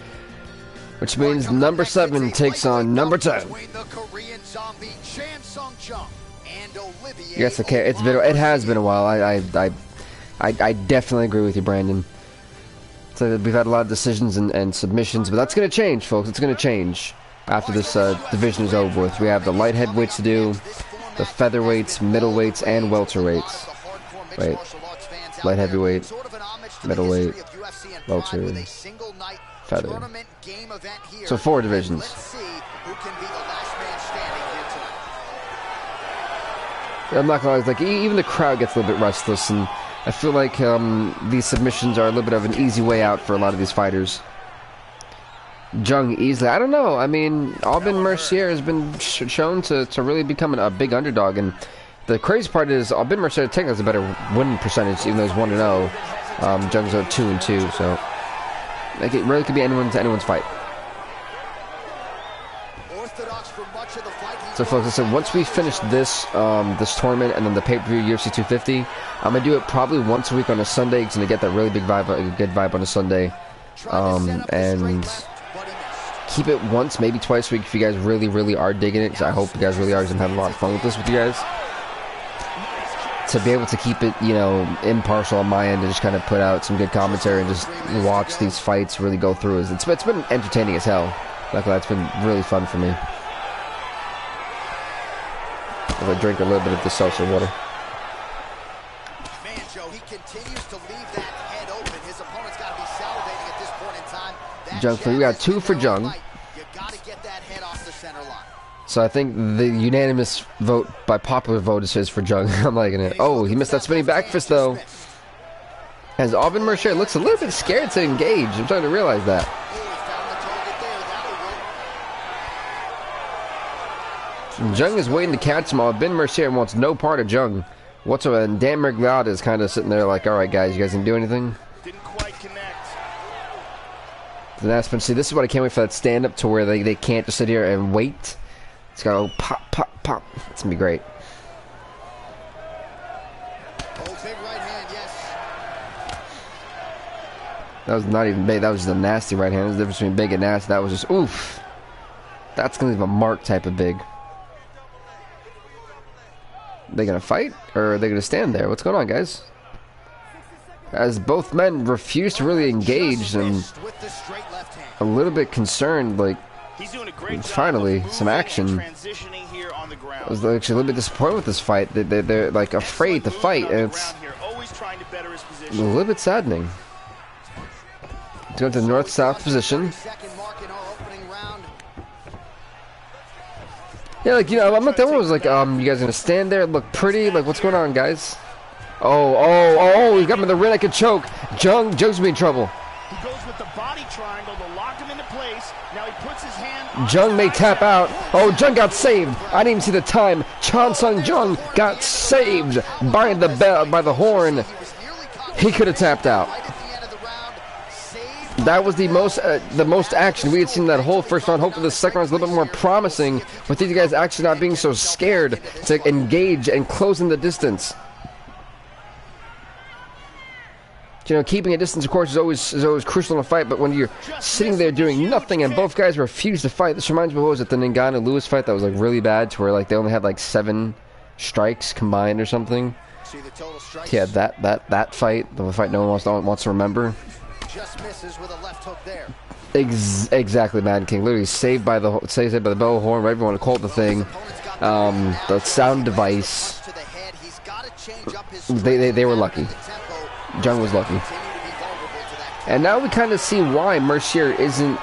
which means number 7 takes on number 10. Yes, okay. It has been a while. I definitely agree with you, Brandon. So we've had a lot of decisions and submissions, but that's gonna change, folks. It's gonna change after this division is over with. We have the light heavyweights to do, the featherweights, middleweights, and welterweights. Wait, light heavyweight, middleweight, welter, feather. So 4 divisions. I'm not gonna lie, like even the crowd gets a little bit restless, and I feel like these submissions are a little bit of an easy way out for a lot of these fighters. Jung easily, I don't know. I mean, Aubin Mercier has been shown to really become a big underdog, and the crazy part is Aubin Mercier technically has a better winning percentage, even though he's 1-0. Jung's 2-2, so like it really could be anyone's fight. So folks, listen, once we finish this this tournament and then the pay-per-view UFC 250, I'm gonna do it probably once a week on a Sunday. It's gonna get that really big vibe, a good vibe on a Sunday, and keep it once, maybe twice a week if you guys really are digging it. Because I hope you guys really are, because I'm having a lot of fun with this with you guys. To be able to keep it, you know, impartial on my end and just kind of put out some good commentary and just watch these fights really go through. It's been entertaining as hell. Luckily, it's been really fun for me. If I drink a little bit of the seltzer water. Man, Joe, he continues to leave that head open. His opponent's got to be salivating at this point in time. Jung, we got 2 for Jung. You got to get that head off the center line. So I think the unanimous vote by popular vote is for Jung. I'm liking it. Oh, he missed that spinning back fist though. As Aubin Mercier looks a little bit scared to engage. I'm starting to realize that. Jung is waiting to catch him. Aubin Mercier wants no part of Jung whatsoever. And Dan Merglada is kind of sitting there like, all right, guys, you guys can do anything? Didn't quite connect. The Aspen, see, this is what I can't wait for, that stand-up to where they can't just sit here and wait. It's got to go pop, pop, pop. It's going to be great. Oh, big right hand, yes. That was not even big. That was just a nasty right hand. There's a difference between big and nasty. That was just, oof. That's going to be a mark type of big. They going to fight? Or are they going to stand there? What's going on, guys? As both men refuse to really engage, and a little bit concerned, like, finally, some action. I was actually a little bit disappointed with this fight. They're like afraid to fight, and it's a little bit saddening. Let's go to the north-south position. Yeah, like, you know, I'm not that one was like, you guys gonna stand there, look pretty? Like, what's going on, guys? Oh, he got him in the rear like a choke. Jung's gonna be in trouble. He goes with the body triangle to lock him into place. Now he puts his hand. Jung may tap out. Oh, Jung got saved. I didn't even see the time. Chan Sung Jung got saved by the bell, by the horn. He could have tapped out. That was the most action we had seen that whole first round. Hopefully the second round is a little bit more promising, with these guys actually not being so scared to engage and closing the distance. You know, keeping a distance, of course, is always crucial in a fight. But when you're sitting there doing nothing and both guys refuse to fight, this reminds me of, what was it, the Ngannou-Lewis fight that was like really bad, to where like they only had like 7 strikes combined or something. Yeah, that fight, the fight no one wants to remember. Just misses with a left hook there. Exactly, Mad King. Literally saved by the bell horn, whatever you want to call it, the thing. The sound device. They were lucky. Jung was lucky. And now we kind of see why Mercier isn't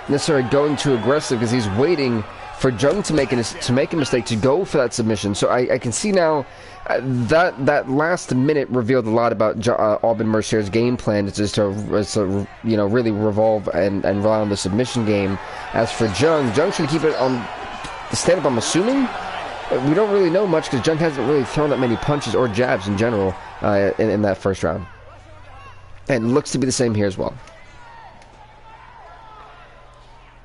necessarily going too aggressive, because he's waiting for Jung to make a mistake, to go for that submission. So I can see now that last minute revealed a lot about Alban Mercier's game plan. It's just to you know, really revolve and rely on the submission game. As for Jung's going to keep it on the stand-up, I'm assuming. We don't really know much because Jung hasn't really thrown that many punches or jabs in general in that first round. And it looks to be the same here as well.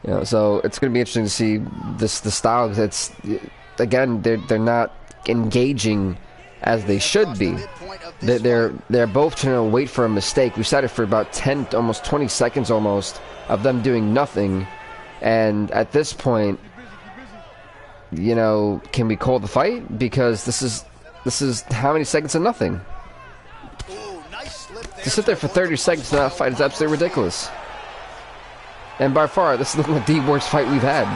You know, so it's going to be interesting to see the style. It's, again, they're not engaging as they should be. They're both trying to wait for a mistake. We sat it for about 10, almost 20 seconds almost of them doing nothing. And at this point, you know, can we call the fight? Because this is how many seconds of nothing? To sit there for 30 seconds to not fight is absolutely ridiculous. And by far, this is looking like the worst fight we've had.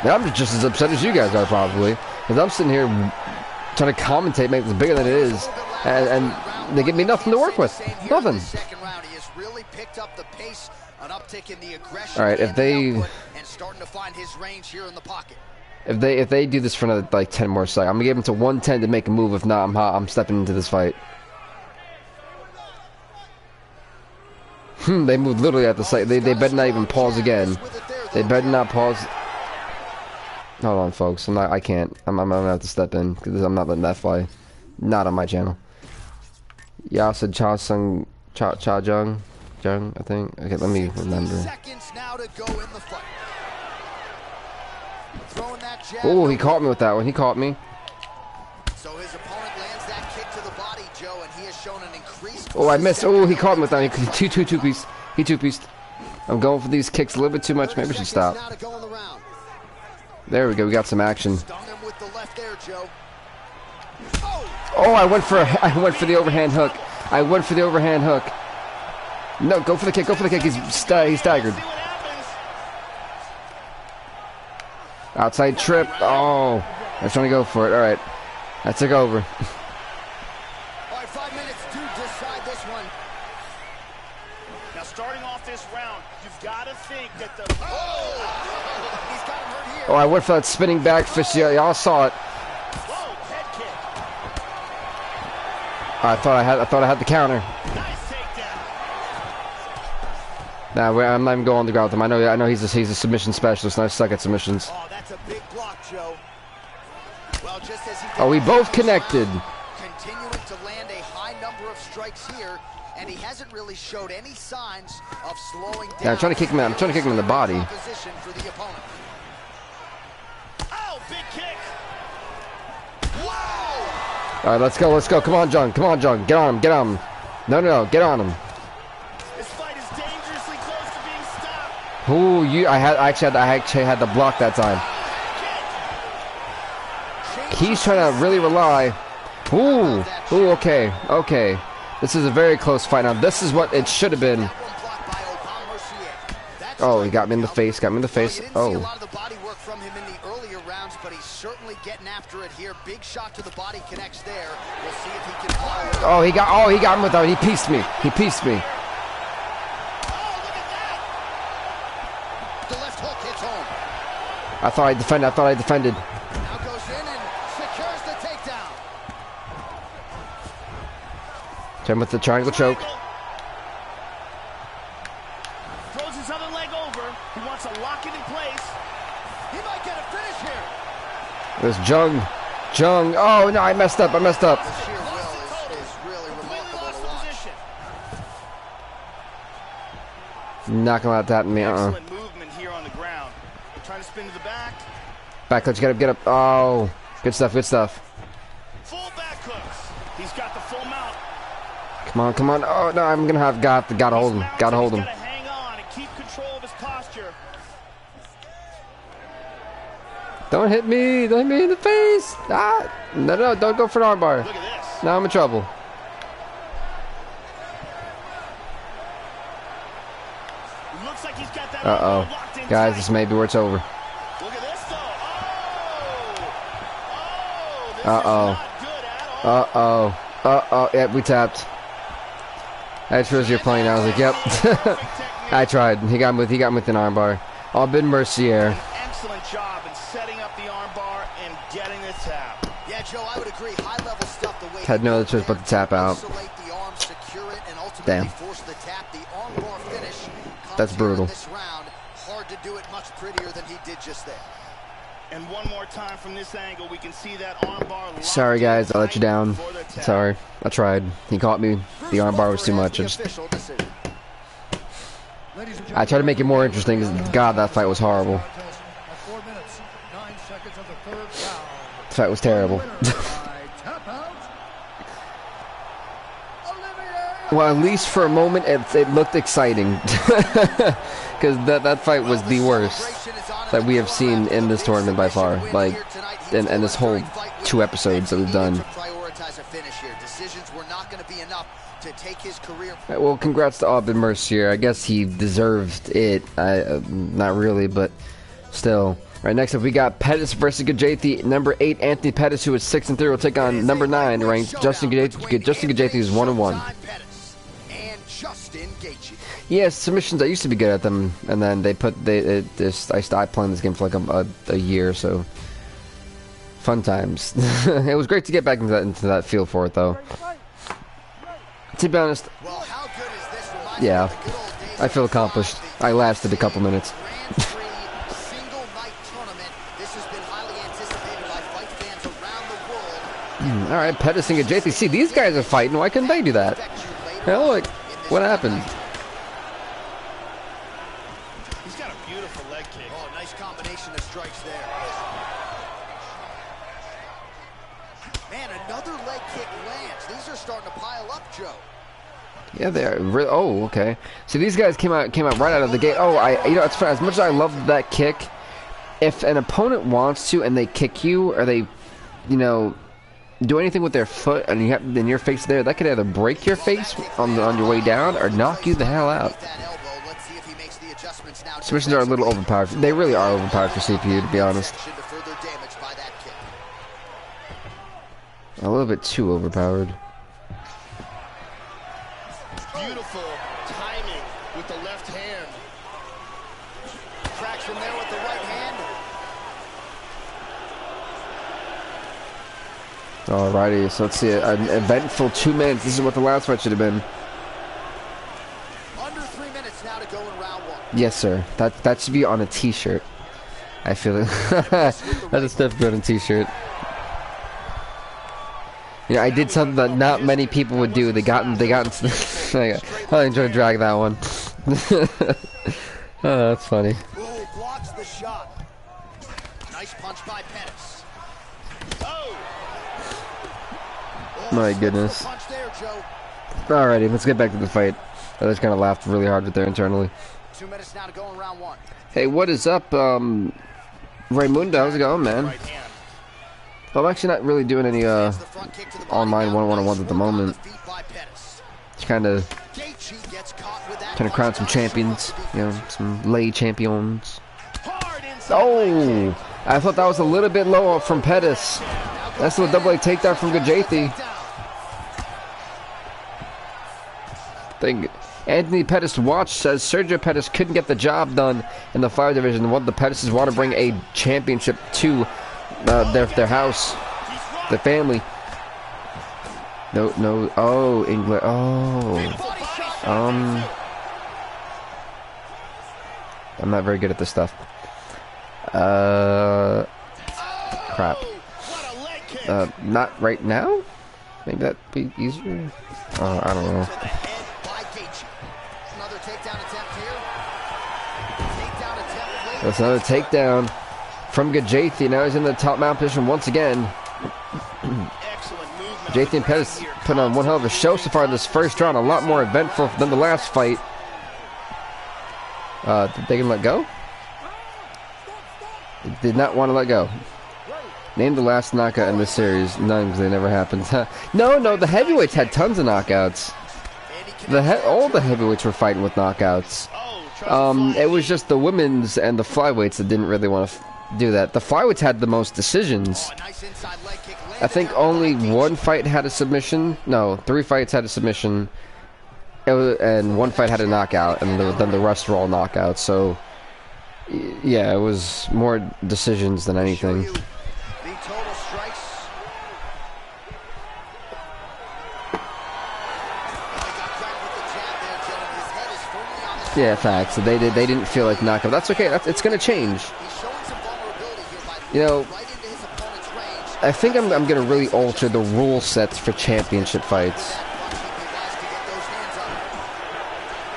And I'm just as upset as you guys are, probably. Because I'm sitting here trying to commentate, make this bigger than it is. And they give me nothing to work with. Nothing. Alright, if they do this for another, like, 10 more seconds, I'm going to give them to 110 to make a move. If not, I'm stepping into this fight. They moved literally at the site. They better not even pause again. They better not pause. Hold on, folks. I can't. I'm gonna have to step in because I'm not letting that fly. Not on my channel. Yeah, I said Cha Jung, I think. Okay, let me remember. Oh, he caught me with that one. He caught me. So his opponent lands that kick to the body, Joe, and he has shown an increased. Oh, I missed. Oh, he caught me with that. He two-pieced. He two-pieced. I'm going for these kicks a little bit too much. Maybe I should stop. There we go. We got some action. Oh, I went for the overhand hook. I went for the overhand hook. No, go for the kick. Go for the kick. He's staggered. Outside trip. Oh, I was trying to go for it. All right, I took over. All right, 5 minutes to decide this one. Now, starting off this round, you've got to think that the he's got him hurt here. Oh, I went for that spinning back fist. Y'all saw it. whoa, head kick. I thought I had the counter. Nice takedown. Nah, I'm not even going on the ground with him. I know he's a submission specialist, and I suck at submissions. Oh, that's a big block, Joe. Well, just as he Oh, we both connected. Continuing to land a high number of strikes here, and he hasn't really showed any signs of slowing down. Yeah, I'm trying to kick him out. I'm trying to kick him in the body. Position for the opponent. Oh, big kick. Whoa! All right, let's go. Come on, Jung. Get on him. No, get on him. This fight is dangerously close to being stopped. Ooh, I actually had the block that time. He's trying to really rely. Ooh, okay. This is a very close fight. Now, this is what it should have been. Oh, he got me in the face. Oh. Getting after it here. Big shot to the body connects there. We'll see if he can follow it. Oh, he got him with that. He pieced me. Oh, look at that. The left hook hits home. I thought I defended. Now goes in and secures the takedown. Turn with the triangle choke. Throws his other leg over. He wants to lock it in place. He might get a finish here. There's Jung. Oh, no, I messed up. The sheer will is really remarkable to watch. Not gonna let that happen to me. Excellent movement here on the ground. Trying to spin to the back. Back clutch. Get up. Oh, good stuff. Full back hooks. He's got the full mount. Come on. Oh no, I'm gonna have gotta hold him. Gotta hold him. He's gotta hang on and keep control of his posture. Don't hit me in the face. No, don't go for an armbar. Look at this. Now I'm in trouble. Looks like he's got that locked in Guys, tight. this may be where it's over. Look at this though. This Uh-oh. is not good at all. Yep, we tapped. I chose you're playing. I was like, yep. I tried. He got me with an armbar. Aubin Mercier. Excellent job in setting up the armbar and getting the tap. Yeah, Joe, I would agree. High-level stuff. The way Had no other choice but to tap out. isolate the arm, secure it, and ultimately Damn. force the tap. The armbar finish comes That's here brutal. in this round. Hard to do it much prettier than he did just there. And one more time from this angle, we can see that armbar. Sorry guys, I let you down. Sorry, I tried. He caught me. The armbar was too much. I tried to make it more interesting. God, that fight was horrible. That fight was terrible. Well, at least for a moment, it looked exciting. Because that fight was the worst that we have seen in this tournament by far. Like, and this whole 2 episodes that we've done. Right, well, congrats to Aubin Mercier. I guess he deserved it. Not really, but still. Right, next up we got Pettis versus Gaethje. Number 8, Anthony Pettis, who is 6-3, will take on number 9 ranked Justin Gaethje. Justin Gaethje is 1-1. Yes, submissions. I used to be good at them, and then I stopped playing this game for like a year or so. Fun times. It was great to get back into that feel for it, though. To be honest, yeah, I feel accomplished. I lasted a couple minutes. All right, Pettis and Gaethje. See, these guys are fighting. Why couldn't they do that? Hell, like, what happened? He's got a beautiful leg kick. Oh, nice combination of strikes there. Man, another leg kick lands. These are starting to pile up, Joe. Yeah, they are. Oh, okay. So these guys came out right out of the gate. Oh, you know, it's funny. As much as I love that kick, if an opponent wants to and they kick you, or they, you know, do anything with their foot and you have in your face there, that could either break your face on your way down or knock you the hell out. Submissions are a little overpowered. They really are overpowered for CPU, to be honest. A little bit too overpowered. Beautiful timing with the left hand. Cracks from there with the right hand. Alrighty, so let's see. An eventful 2 minutes. This is what the last fight should have been. Under 3 minutes now to go in round 1. Yes, sir. That should be on a T-shirt. I feel it. That is definitely on a T-shirt. You know, I did something that not many people would do. They got. I enjoyed drag that one. Oh, that's funny. Ooh, blocks the shot. Nice punch by Pettis. My goodness. Punch there, Joe. Alrighty, let's get back to the fight. I just kind of laughed really hard there internally. 2 minutes now to go in round 1. Hey, what is up, Raymundo? How's it going, man? Well, I'm actually not really doing any online one-on-ones at the moment. Just kind of crown some champions, you know, some lay champions. Oh, I thought that was a little bit low from Pettis. That's a double leg takedown from Gaethje. Anthony Pettis watch says Sergio Pettis couldn't get the job done in the flyweight division. What the Pettis want to bring a championship to their house, the family. No. Oh, England. Oh. I'm not very good at this stuff. Crap. Not right now? Maybe that'd be easier? I don't know. That's another takedown from Gaethje. Now he's in the top mount position once again. Gaethje and Pettis put on one hell of a show so far in this first round. A lot more eventful than the last fight. Did they let go? They did not want to let go. Name the last knockout in this series. None, because they never happened. No, the heavyweights had tons of knockouts. All the heavyweights were fighting with knockouts. It was just the women's and the flyweights that didn't really want to do that. The flyweights had the most decisions. I think only one fight had a submission. No, 3 fights had a submission. And 1 fight had a knockout, and then the rest were all knockouts. So Yeah, it was more decisions than anything. The total strikes. Yeah, facts. They didn't feel like knockout. That's okay. It's gonna change. You know, I think I'm gonna really alter the rule sets for championship fights.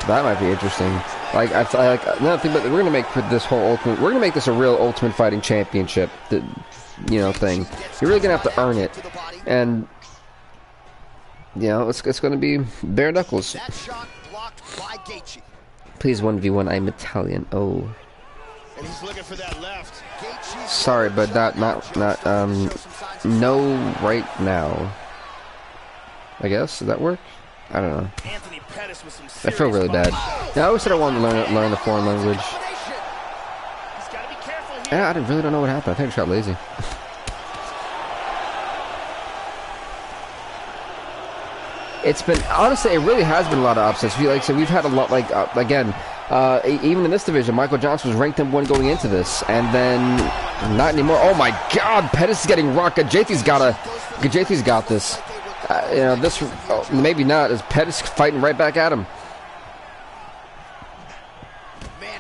That might be interesting. Like like another thing, but we're gonna make for this whole ultimate. We're gonna make this a real Ultimate Fighting Championship, thing. You're really gonna have to earn it, and it's gonna be bare knuckles. Please 1v1. I'm Italian. Oh. And he's looking for that left. Sorry, but not no right now. I guess does that work? I don't know. I feel really bad. Yeah, I always said I wanted to learn the foreign language. Yeah, I really don't know what happened. I think I just got lazy. It's been, honestly, it really has been a lot of upsets. We've had a lot, again, even in this division, Michael Johnson was ranked #1 going into this, and then not anymore. Oh my God, Pettis is getting rocked. Gajethi's got this. This maybe not. Is Pettis fighting right back at him?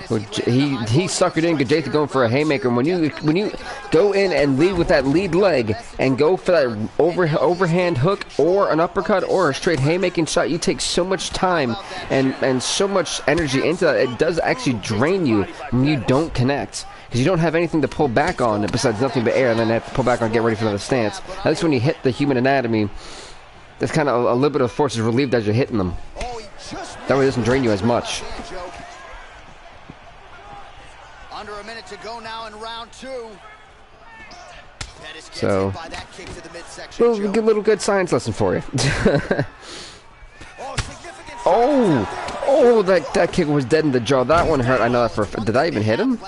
He suckered in Gajethi going for a haymaker. When you go in and lead with that lead leg and go for that overhand hook or an uppercut or a straight haymaking shot, you take so much time and so much energy into that. It does actually drain you when you don't connect, because you don't have anything to pull back on besides nothing but air, and then have to pull back on, get ready for another stance. At least when you hit the human anatomy, there's kind of a little bit of force is relieved as you're hitting them. That way it doesn't drain you as much. Under a minute to go now in round 2. So, little good science lesson for you. Oh, that kick was dead in the jaw. That one hurt. I know that for. Did I even hit him?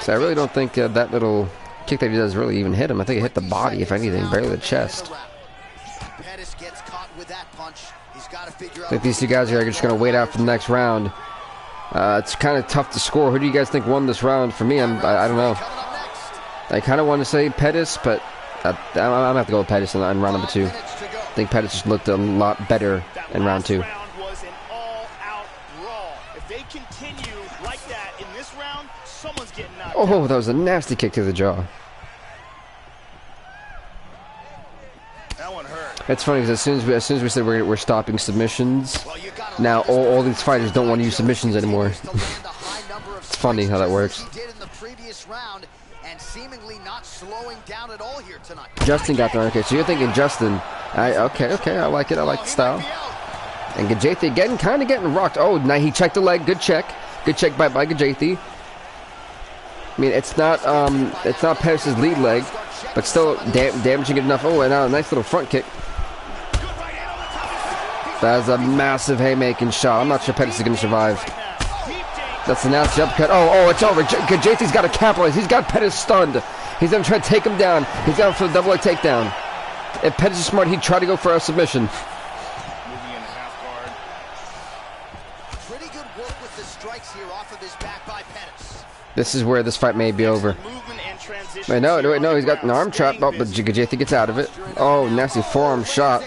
So I really don't think that little kick that he does really even hit him. I think it hit the body, if anything, barely the chest. I think these two guys here are just going to wait out for the next round. It's kind of tough to score. Who do you guys think won this round? For me, I don't know. I kind of want to say Pettis, but I'm going to have to go with Pettis in round number 2. I think Pettis just looked a lot better in round 2. Oh, that was a nasty kick to the jaw. It's funny because as soon as we said we're stopping submissions, now all these fighters don't want to use submissions anymore. It's funny how that works. Justin got there. Okay, so you're thinking Justin. Okay, I like it. I like the style. And Gajethi again, kind of getting rocked. Oh, now he checked the leg. Good check by Gajethi. I mean, it's not Pettis' lead leg, but still damaging it enough. Oh, and now a nice little front kick. That's a massive haymaking shot. I'm not sure Pettis is going to survive. That's a nasty uppercut. Oh, it's over. Gajethi's got to capitalize. He's got Pettis stunned. He's going to try to take him down. He's going for the double leg takedown. If Pettis is smart, he'd try to go for a submission. Pretty good work with the strikes here off of his back by Pettis. This is where this fight may be over. Wait, no, he's got an arm trap. Oh, but Gajethi gets out of it. Oh, nasty forearm shot.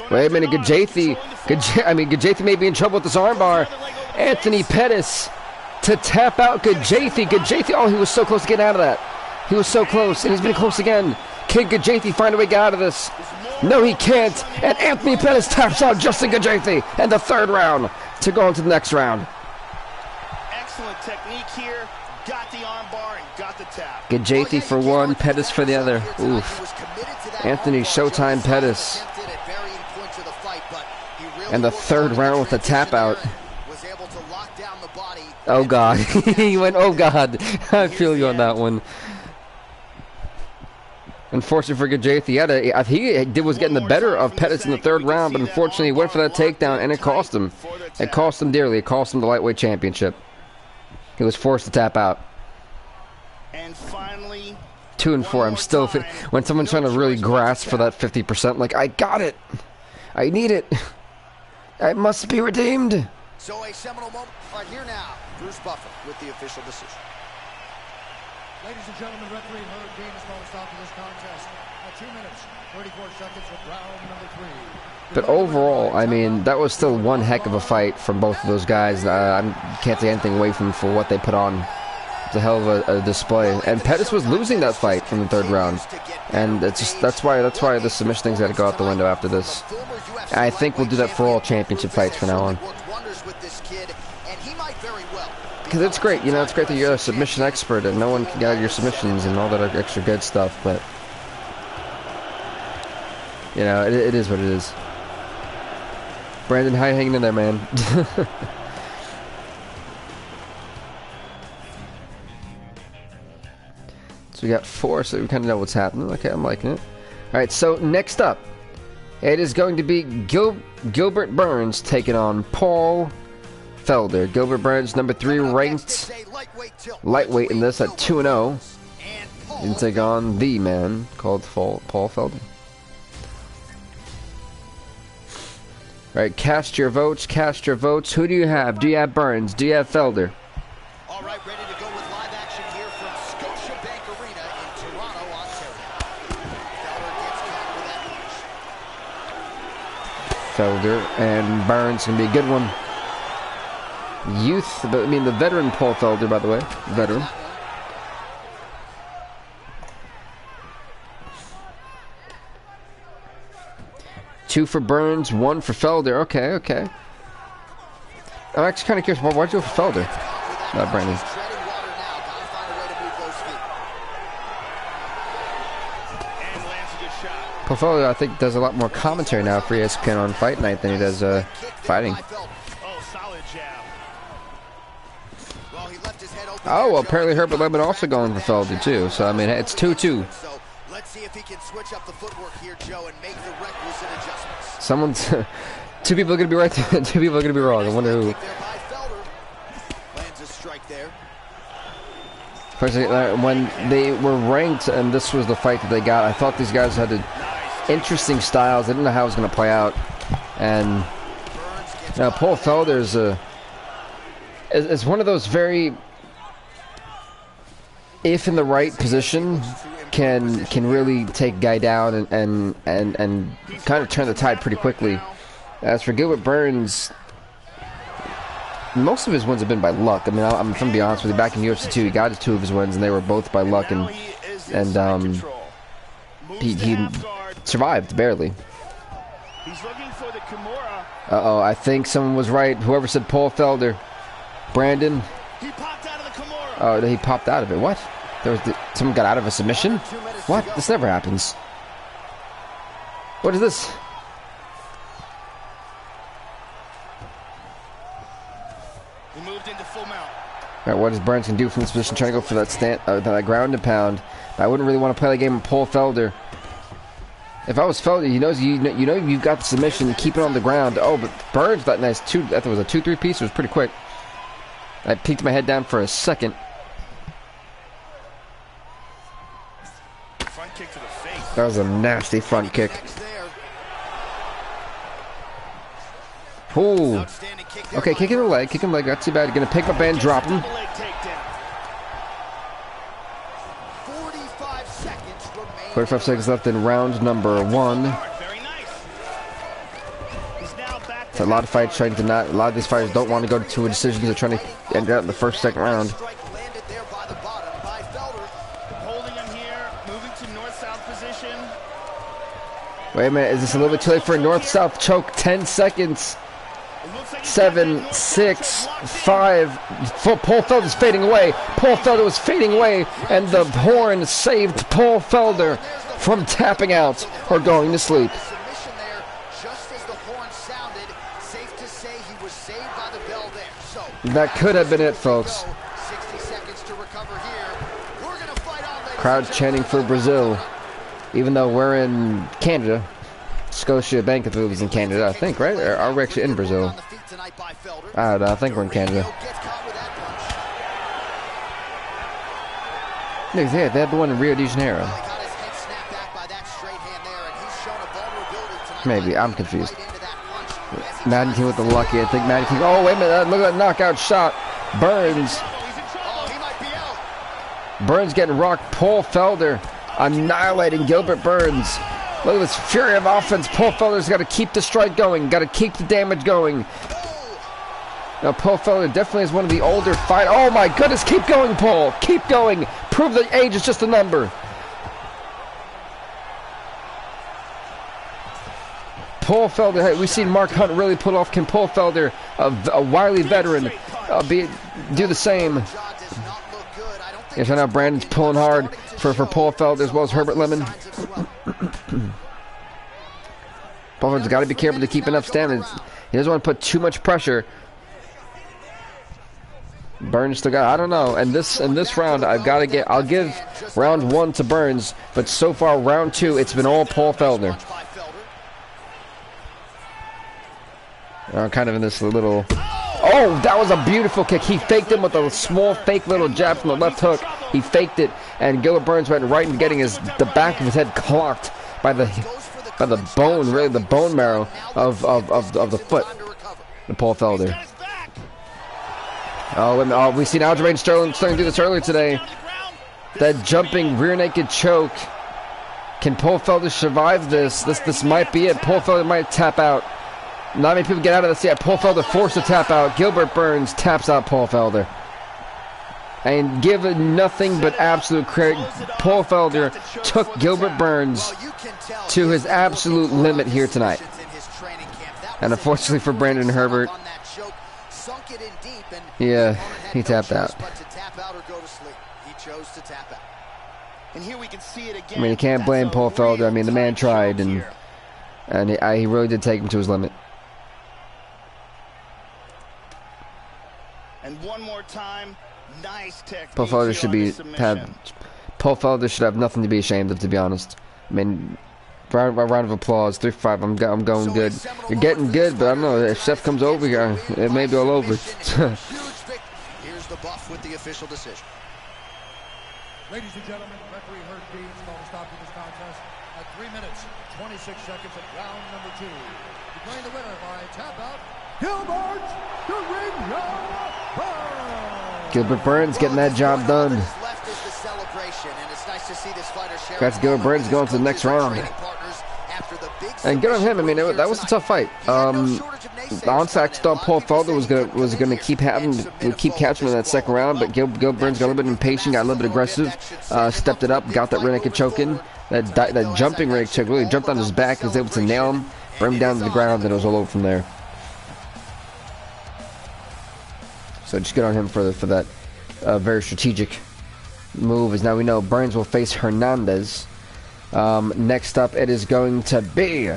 Wait a minute, Gajethi may be in trouble with this armbar. Anthony Pettis to tap out Gajethi. Oh, he was so close to getting out of that. He was so close, and he's been close again. Can Gajethi find a way to get out of this? No, he can't. And Anthony Pettis taps out Justin Gajethi in the 3rd round to go on to the next round. Excellent technique here. Got the armbar and got the tap. Gajethi for one, Pettis for the other. Oof. Anthony Showtime Pettis. And the 3rd round with the tap out. Oh God. He went, oh God. I feel you on that one. Unfortunately for Gajethi, he was getting the better of Pettis in the 3rd round, but unfortunately he went for that takedown and it cost him. It cost him dearly. It cost him the lightweight championship. He was forced to tap out. And finally, 2 and 4. I'm still when someone's trying to really grasp for that 50%, like I got it. I need it. I must be redeemed. So a seminal moment right here now. Bruce Buffer with the official decision. Ladies and gentlemen, referee Herb Dean has called a stop to this contest at 2 minutes, 34 seconds with round number 3. But overall, I mean, that was still one heck of a fight from both of those guys. I can't take anything away from them for what they put on. It's a hell of a display. And Pettis was losing that fight from the 3rd round, and it's just that's why the submission thing's got to go out the window after this. And I think we'll do that for all championship fights from now on. Because it's great, you know, it's great that you're a submission expert and no one can get out your submissions and all that extra good stuff, but you know, it is what it is. Brandon, how you hanging in there, man? So we got 4, so we kind of know what's happening. Okay, I'm liking it. Alright, so next up, it is going to be Gilbert Burns taking on Paul Felder. Gilbert Burns, number 3 ranked lightweight in this at 2-0. And take on the man called Paul Felder. Alright, cast your votes, cast your votes. Who do you have? Do you have Burns? Do you have Felder? Alright, ready to go with live action here from Scotiabank Arena in Toronto, Ontario. Felder and Burns can be a good one. Youth, but I mean the veteran Paul Felder, by the way, veteran. Two for Burns, 1 for Felder. Okay, okay. I'm actually kind of curious. Why'd you go for Felder? Not Brandon. Paul Felder, I think, does a lot more commentary now for ESPN on Fight Night than he does fighting. Oh, well, apparently Herbert Lemon also going for Felder too. So I mean, it's 2-2. Let's see if he can switch up the footwork here, Joe, and make the requisite adjustments. Someone's 2 people are gonna be right. 2 people are gonna be wrong. I wonder who. Lands a strike there. When they were ranked, and this was the fight that they got, I thought these guys had interesting styles. I didn't know how it was gonna play out, and now Paul Felder is one of those very, if in the right position, can really take a guy down and kind of turn the tide pretty quickly. As for Gilbert Burns, most of his wins have been by luck. I mean, I'm going to be honest with you. Back in UFC 2, he got 2 of his wins, and they were both by luck, and he survived barely. Uh-oh, I think someone was right. Whoever said Paul Felder, Brandon. Oh, he popped out of it. What? Someone got out of a submission? What? This never happens. What is this? He moved into full mount. Alright, what does Burns can do from this position? Trying to go for that ground and pound. I wouldn't really want to play the game with Paul Felder. If I was Felder, you know you've got the submission, keep it on the ground. Oh, but Burns, that nice I thought it was a 2-3 piece. It was pretty quick. I peeked my head down for a second. Front kick to the face. That was a nasty front kick. Ooh. Okay, kick him in the leg. Kick him in the leg. Not too bad. Gonna pick up and drop him. 45 seconds left in round number 1. It's a lot of fights trying to not. A lot of these fighters don't want to go to a decision. They're trying to end out in the first, second round. Wait a minute. Is this a little bit too late for a north-south choke? 10 seconds. 7, 6, 5. Paul Felder is fading away. Paul Felder was fading away, and the horn saved Paul Felder from tapping out or going to sleep. That could have been it, folks. Crowd chanting for Brazil, even though we're in Canada. Scotiabank is in Canada, I think, right? Or are we actually in Brazil? I don't know, I think we're in Canada. Yeah, they had the one in Rio de Janeiro. Maybe, I'm confused. Madden King with the lucky. I think Madden King. Oh, wait a minute. Look at that knockout shot. Burns. Burns getting rocked. Paul Felder annihilating Gilbert Burns. Look at this fury of offense. Paul Felder's got to keep the strike going. Got to keep the damage going. Now, Paul Felder definitely is one of the older fighters. Oh, my goodness. Keep going, Paul. Keep going. Prove that age is just a number. Paul Felder, hey, we've seen Mark Hunt really pull off. Can Paul Felder, a wily veteran, do the same? Yes, I know Brandon's pulling hard for Paul Felder as well as Herbert Lemon. Paul Felder's got to be careful to keep enough stamina. He doesn't want to put too much pressure. Burns still got, I don't know. And this round, I'll give round 1 to Burns, but so far round 2, it's been all Paul Felder. Kind of in this little... Oh, that was a beautiful kick. He faked him with a small fake little jab from the left hook. He faked it, and Gilbert Burns went right into getting the back of his head clocked by the bone, really the bone marrow of the foot. The Paul Felder. Oh, we've seen Aljamain Sterling do this earlier today. That jumping rear naked choke. Can Paul Felder survive this? This might be it. Paul Felder might tap out. Not many people get out of this yet. Paul Felder forced to tap out. Gilbert Burns taps out Paul Felder. And give it nothing but absolute credit. Paul Felder took Gilbert Burns to his absolute limit here tonight. And unfortunately for Brandon Herbert, yeah, he tapped out. I mean, you can't blame Paul Felder. I mean, the man tried, and he really did take him to his limit. And one more time, nice technique. Paul Felder should have nothing to be ashamed of, to be honest. I mean, round of applause, 3-5. I'm going good. You're getting good, but I don't know. If Seth comes over here, it may be all over. Here's the buff with the official decision. Ladies and gentlemen, referee Herb Dean's called a stop to this contest at 3 minutes, 26 seconds of round number 2. Declaring the winner by tap out, Gilbert the Ring Burns. Gilbert Burns getting that job done. Congrats to Gilbert Burns going to the next round. And good on him. I mean, that was a tough fight. Honestly, I thought Paul Felder was gonna keep catching him in that second round, but Gilbert Burns got a little bit impatient, got a little bit aggressive, stepped it up, got that rear naked choke in. That jumping rear naked choke really jumped on his back, was able to nail him, bring him down to the ground, and it was all over from there. So just good on him for that very strategic move. As now we know Burns will face Hernandez. Next up, it is going to be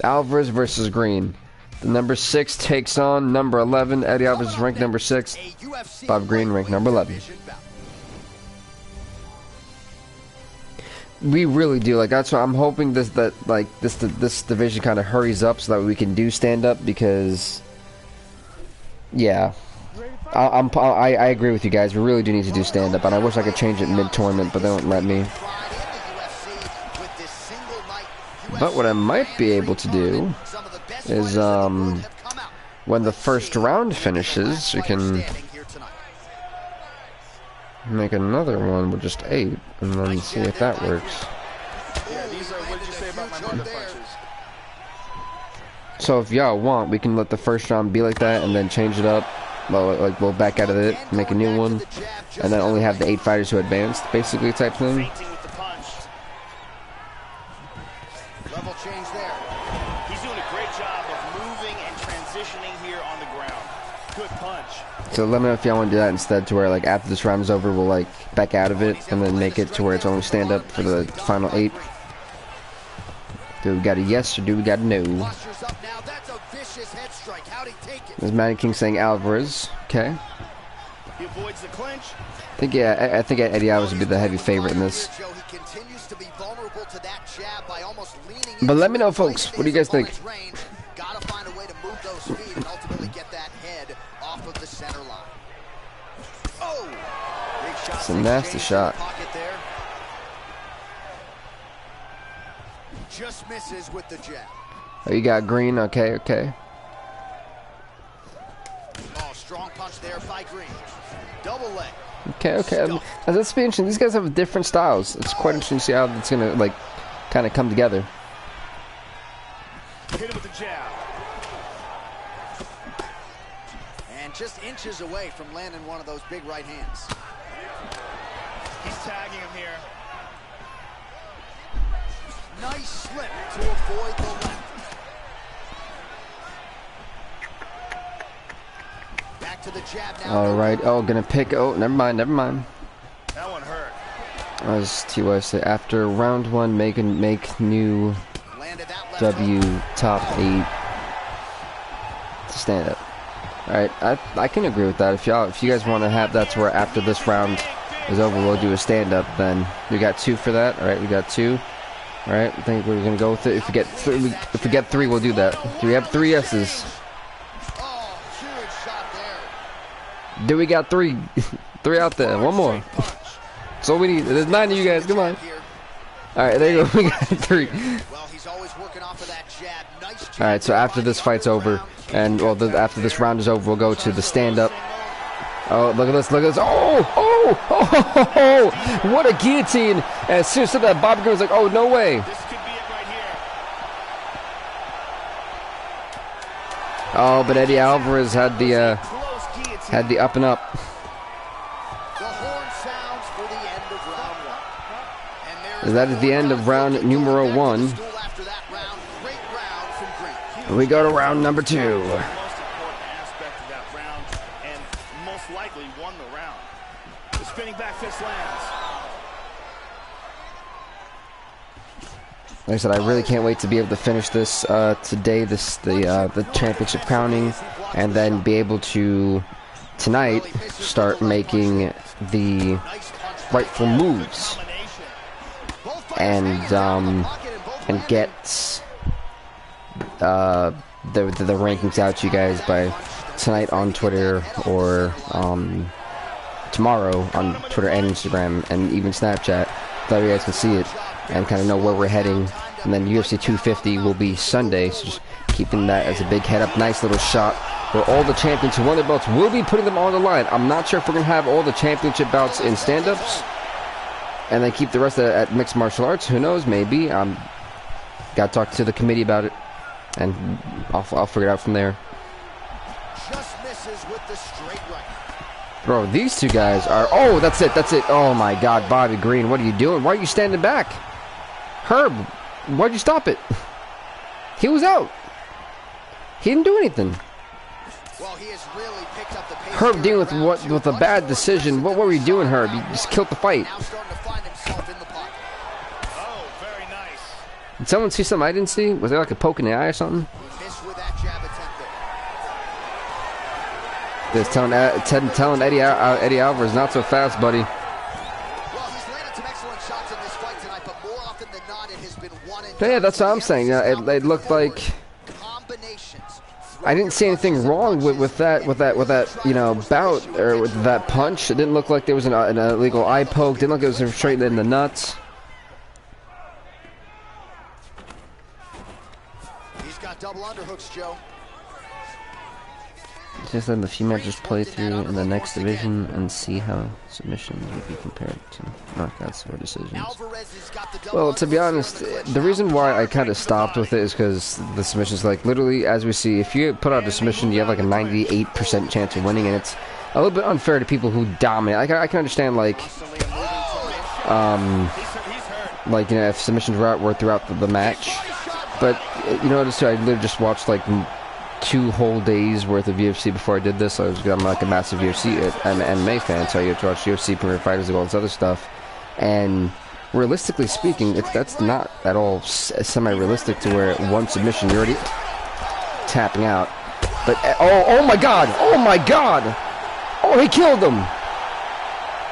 Alvarez versus Green. The number 6 takes on number 11. Eddie Alvarez is ranked number 6. Bob Green ranked number 11. We really do, like, that's why I'm hoping this division kind of hurries up so that we can do stand up, because yeah, I agree with you guys. We really do need to do stand up, and I wish I could change it mid tournament, but they don't let me. But what I might be able to do is, when the first round finishes, we can make another one with just 8, and then see if that works. So if y'all want, we can let the first round be like that, and then change it up. Like, we'll back out of it, make a new one, and then only have the 8 fighters who advanced, basically, type thing. Level change there. He's doing a great job of moving and transitioning here on the ground. Good punch. So let me know if y'all want to do that instead, to where, like, after this round is over, we'll, like, back out of it, and then make it to where it's only stand up for the final 8. Do we got a yes or do we got a no? There's Manny King saying Alvarez. Okay. He avoids the clinch. I think Eddie Alvarez would be the heavy favorite in this. But let me know, folks. What do you guys think? It's a nasty shot. Just misses with the jab. Oh, you got green. Okay, okay. Oh, strong punch there by Green. Double leg. Okay, okay. That's be interesting. These guys have different styles. It's quite interesting to see how it's gonna like kind of come together. Hit him with the jab. And just inches away from landing one of those big right hands. He's tagging him here. Nice slip to avoid the left. Back to the jab now. All right. Oh, gonna pick. Oh, never mind. Never mind. That one hurt. As Tue said, after round 1, make new W top 8 to stand up. All right, I can agree with that. If you guys want to have that's where after this round is over, we'll do a stand up. Then we got 2 for that. All right, we got 2. All right, I think we're gonna go with it. If we get 3, we'll do that. Do we have 3 yeses? Oh, huge shot there. Do we got 3? 3 out there. One more. That's all we need. There's 9 of you guys. Come on. All right, there you go. We got 3. Well, he's always working off of that jab. Nice jab. All right, so after this fight's over, and well, after this round is over, we'll go to the stand-up. Oh, look at this! Look at this! Oh, oh, oh, oh, oh! What a guillotine! And as soon as that, Bobby Green was like, "Oh, no way!" This could be it right here. Oh, but Eddie Alvarez had the up and up. The horn sounds for the end of round 1. That is the end of round numero 1. After that round, great round from Green. We go to round number 2. The most important aspect of that round, and most likely won the round. The spinning back fist lands. Like I said, I really can't wait to be able to finish this today, the championship crowning, and then be able to tonight start making the rightful moves and get the rankings out to you guys by tonight on Twitter or tomorrow on Twitter and Instagram and even Snapchat, so you guys can see it and kind of know where we're heading. And then UFC 250 will be Sunday, so just keeping that as a big head up. Nice little shot where all the champions who won their belts will be putting them on the line. I'm not sure if we're going to have all the championship bouts in stand-ups and then keep the rest of it at mixed martial arts. Who knows? Maybe. Got to talk to the committee about it, and I'll figure it out from there. Just misses with the straight right. Bro, these two guys are... Oh, that's it. That's it. Oh, my God. Bobby Green, what are you doing? Why are you standing back? Herb, why'd you stop it? He was out. He didn't do anything. Well, he has really picked up the pace. Herb dealing with a bad decision. What were you doing, Herb? You just killed the fight. Now starting to find himself in the pocket. Oh, very nice. Did someone see something I didn't see? Was there like a poke in the eye or something? He missed with that jab attempt there. Just telling Eddie Alvarez, not so fast, buddy. Well, he's landed some excellent shots in this fight tonight, but more often than not, it has been one and Yeah, that's what I'm saying. It looked like combinations. I didn't see anything wrong with that bout or with that punch. It didn't look like there was an illegal eye poke. Didn't look like it was straight in the nuts. He's got double underhooks, Joe. It's just that the female just play through in the next division and see how submissions would be compared to knockouts or decisions. Well, to be honest, the reason why I kind of stopped with it is because the submissions, like, literally, as we see, if you put out a submission, you have like a 98% chance of winning, and it's a little bit unfair to people who dominate. I can understand, like, if submissions were throughout the match, but you notice I literally just watched like 2 whole days worth of UFC before I did this. I'm like a massive UFC and MMA fan, so I get to watch UFC Premier Fighters and all this other stuff. And realistically speaking, that's not at all semi-realistic to where one submission you're already tapping out. But oh my God! Oh my God! Oh, he killed him!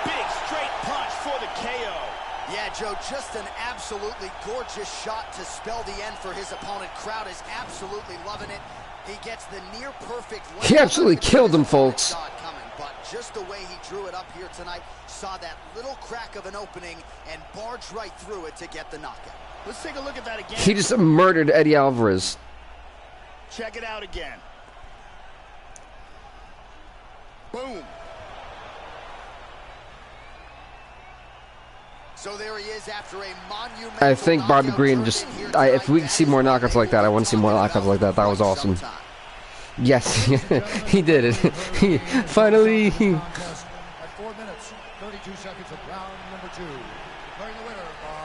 Big straight punch for the KO. Yeah, Joe, just an absolutely gorgeous shot to spell the end for his opponent. Crowd is absolutely loving it. He gets the near perfect. He absolutely killed him, folks. But just the way he drew it up here tonight, saw that little crack of an opening and barged right through it to get the knockout. Let's take a look at that again. He just murdered Eddie Alvarez. Check it out again. Boom. So there he is after a monumental I think Bobby Green just, if we see more knockouts like that, I want to see more knockouts like that. That was awesome. Yes, he did it. He finally. At 4 minutes, 32 seconds of round number 2. Declaring the winner by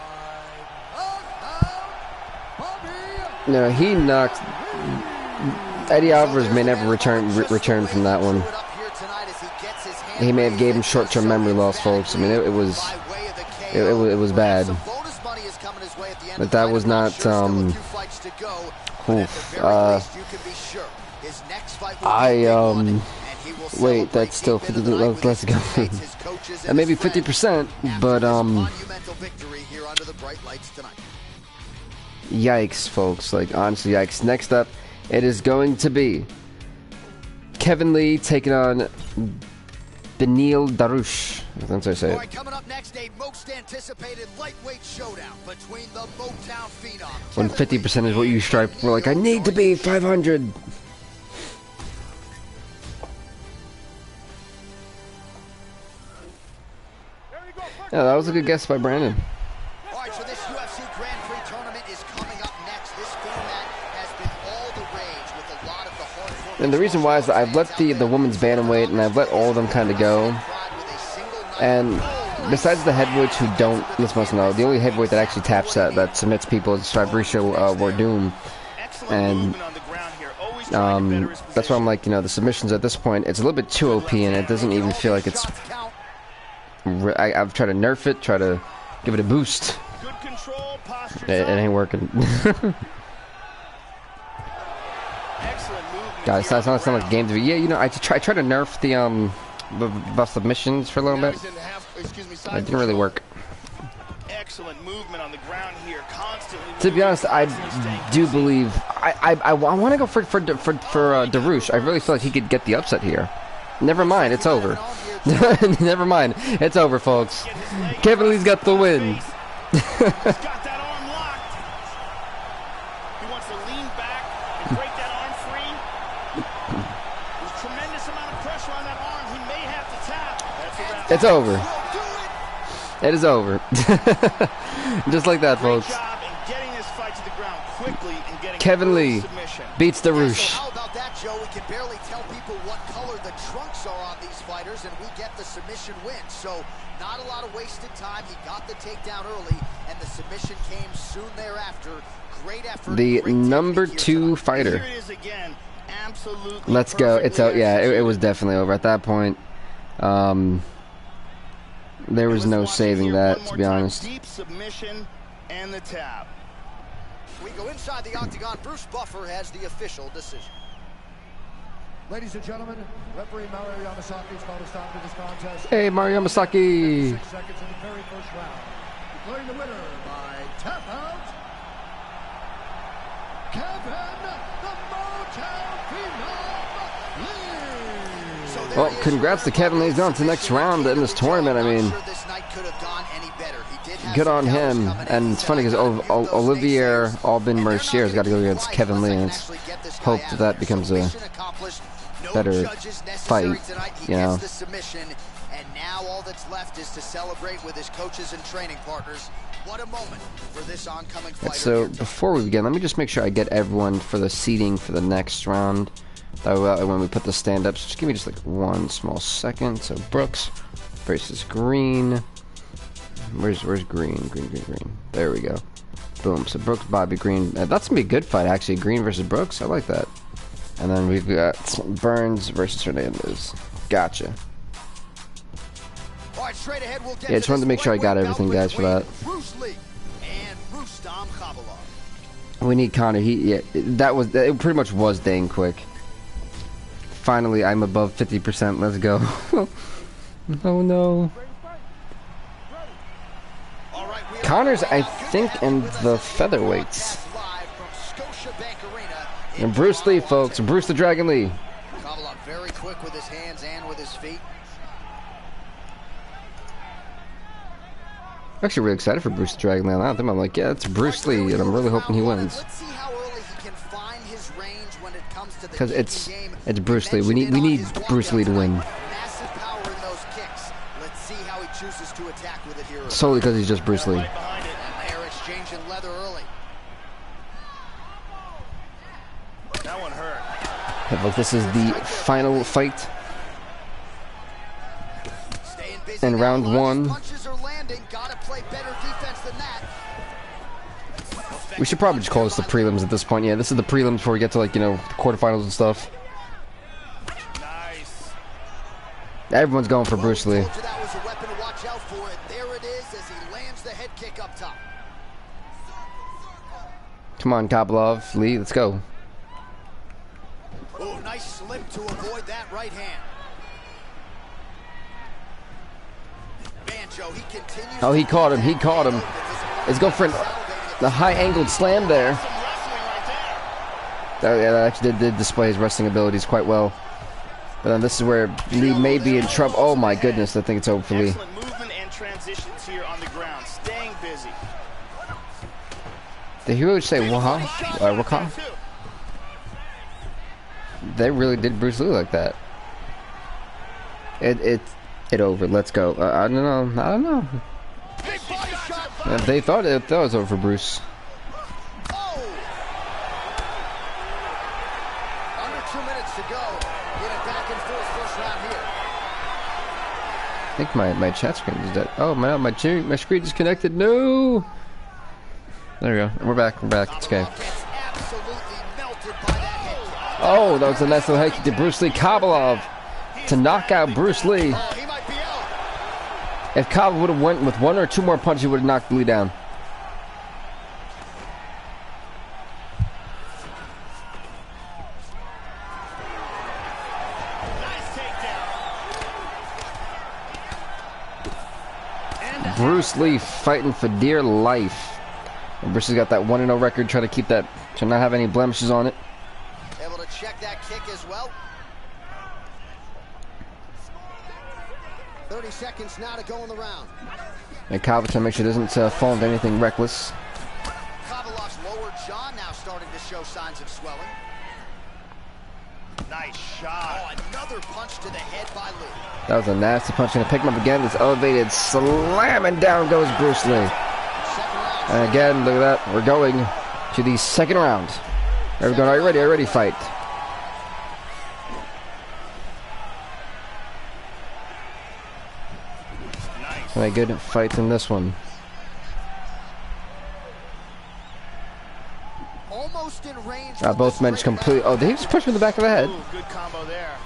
Bobby. No, he knocked. Eddie Alvarez may never return from that one. He may have gave him short-term memory loss, folks. I mean, it was bad. But that was not. Wait, that's still 50. Let's go. That may be 50%, but yikes, folks. Like, honestly, yikes. Next up, it is going to be Kevin Lee taking on Beneil Dariush. That's how I say it. Coming up next, a most anticipated lightweight showdown between the Motown phenom. When 50% is what you strive for, like, I need to be 500. Yeah, that was a good guess by Brandon. All right, so this UFC Grand Prix tournament is coming up next. This format has been all the rage with a lot of the hardcore. And the reason why is that I've let the women's bantamweight and I've let all of them kind of go. And besides the heavyweights who don't, this must know, the only heavyweight that actually taps that submits people is Fabricio Werdum. And that's why I'm like, you know, the submissions at this point, it's a little bit too OP and it doesn't even feel like it's. I've tried to nerf it, try to give it a boost. It ain't working. Guys, that's not like a game to be. Yeah, you know, I tried to nerf the submissions for a little bit. It didn't really work. Excellent movement on the ground here, constantly. To be honest, I do believe I want to go for Dariush. I really feel like he could get the upset here. Never mind, it's over. Never mind, it's over, folks. Kevin Lee's got the win. He's got that arm locked. He wants to lean back and break that arm free. There's a tremendous amount of pressure on that arm. He may have to tap. That's a wrap. It's over. It is over. Just like that, folks. Great job in getting this fight to the ground quickly and getting Kevin Lee beats Dariush. How about that, Joe? We can barely tell people what color the trunks are on these fighters, and we get the submission win. So, not a lot of wasted time. He got the takedown early, and the submission came soon thereafter. Great effort. The number 2 fighter. Here it is again. Absolutely. Let's go. It's out. Yeah, it was definitely over at that point. There was no saving that, to be honest. Deep submission and the tap. We go inside the octagon. Bruce Buffer has the official decision. Ladies and gentlemen, referee Mario Yamasaki has called a stop to this contest. Hey, Mario Yamasaki. 6 seconds in the very first round. Declaring the winner by tap out, Kevin the Motown Phenom Lee. Well, congrats to Kevin Lee. He's on to the next round in this tournament. I mean, good on him. And it's funny because Olivier Albin Mercier has got to go against Kevin Lee. And let's hope that becomes a better fight, you know. And now all that's left is to celebrate with his coaches and training partners. What a moment for this oncoming fighter. So before we begin, let me just make sure I get everyone for the seating for the next round. That way, when we put the stand-ups, just give me just like one small second. So Brooks versus Green. Where's Green? Green. There we go. Boom. So Brooks, Bobby Green. That's gonna be a good fight, actually. Green versus Brooks. I like that. And then we've got Burns versus Hernandez. Gotcha. All right, straight ahead, we'll get yeah, just wanted to make sure I got everything, guys, for that. We need Connor. It pretty much was dang quick. Finally, I'm above 50%. Let's go. Oh no. Connor's, I think, in the featherweights. And Bruce Lee, folks. Bruce the Dragon Lee. Very quick with his hands and with his feet. I'm actually really excited for Bruce the Dragon Lee. I'm like, yeah, it's Bruce Lee, and I'm really hoping he wins. Let's see how early he can find his range when it Because it's Bruce Lee. We need Bruce Lee to win. Massive power in those kicks. Let's see how he chooses to attack with it here. Solely because he's just Bruce Lee. And they're exchanging leather early. That one hurt. Yeah, look, this is the final fight. In round one. Punches are landing. Gotta play better defense than that. We should probably just call this the prelims at this point. Yeah, this is the prelims before we get to, like, you know, the quarterfinals and stuff. Nice. Everyone's going for Bruce Lee. That was a weapon to watch out for, and there it is as he lands the head kick up top. Come on, Kopylov, Lee, let's go. Oh, nice slip to avoid that right hand. Banjo, he continues. Oh, he caught him. He caught him. Let's go for the high-angled slam there. Yeah, that actually did display his wrestling abilities quite well. But then this is where Lee may be in trouble. Oh my goodness, I think it's over for Lee. Excellent movement and transitions here on the ground, staying busy. Did he really say waha? Waka? They really did Bruce Lee like that. It over. Let's go. I don't know. They thought it was over for Bruce. Oh! Under 2 minutes to go. In a back and forth first round here. I think my chat screen is dead. Oh my screen is connected. No. There we go. We're back. It's okay. Oh, that was a nice little head kick to Bruce Lee. Kopylov to knock out Bruce Lee. If Kopylov would have went with 1 or 2 more punches, he would have knocked Lee down. Bruce Lee fighting for dear life. And Bruce has got that 1-0 record, trying to keep that, to not have any blemishes on it. Able to check that kick as well. 30 seconds now to go in the round. And Kopylov to make sure he doesn't fall into anything reckless. Kovylov's lower jaw now starting to show signs of swelling. Nice shot. Oh, another punch to the head by Lee. That was a nasty punch. Gonna pick him up again. This elevated slam, and down goes Bruce Lee. And again, look at that. We're going to the second round. There we go. Are you ready? Are you ready? Fight. Nice. Very good fight in this one. Almost in range. Both men just complete. Oh, they just pushed him in the back of the head. Ooh, good combo there.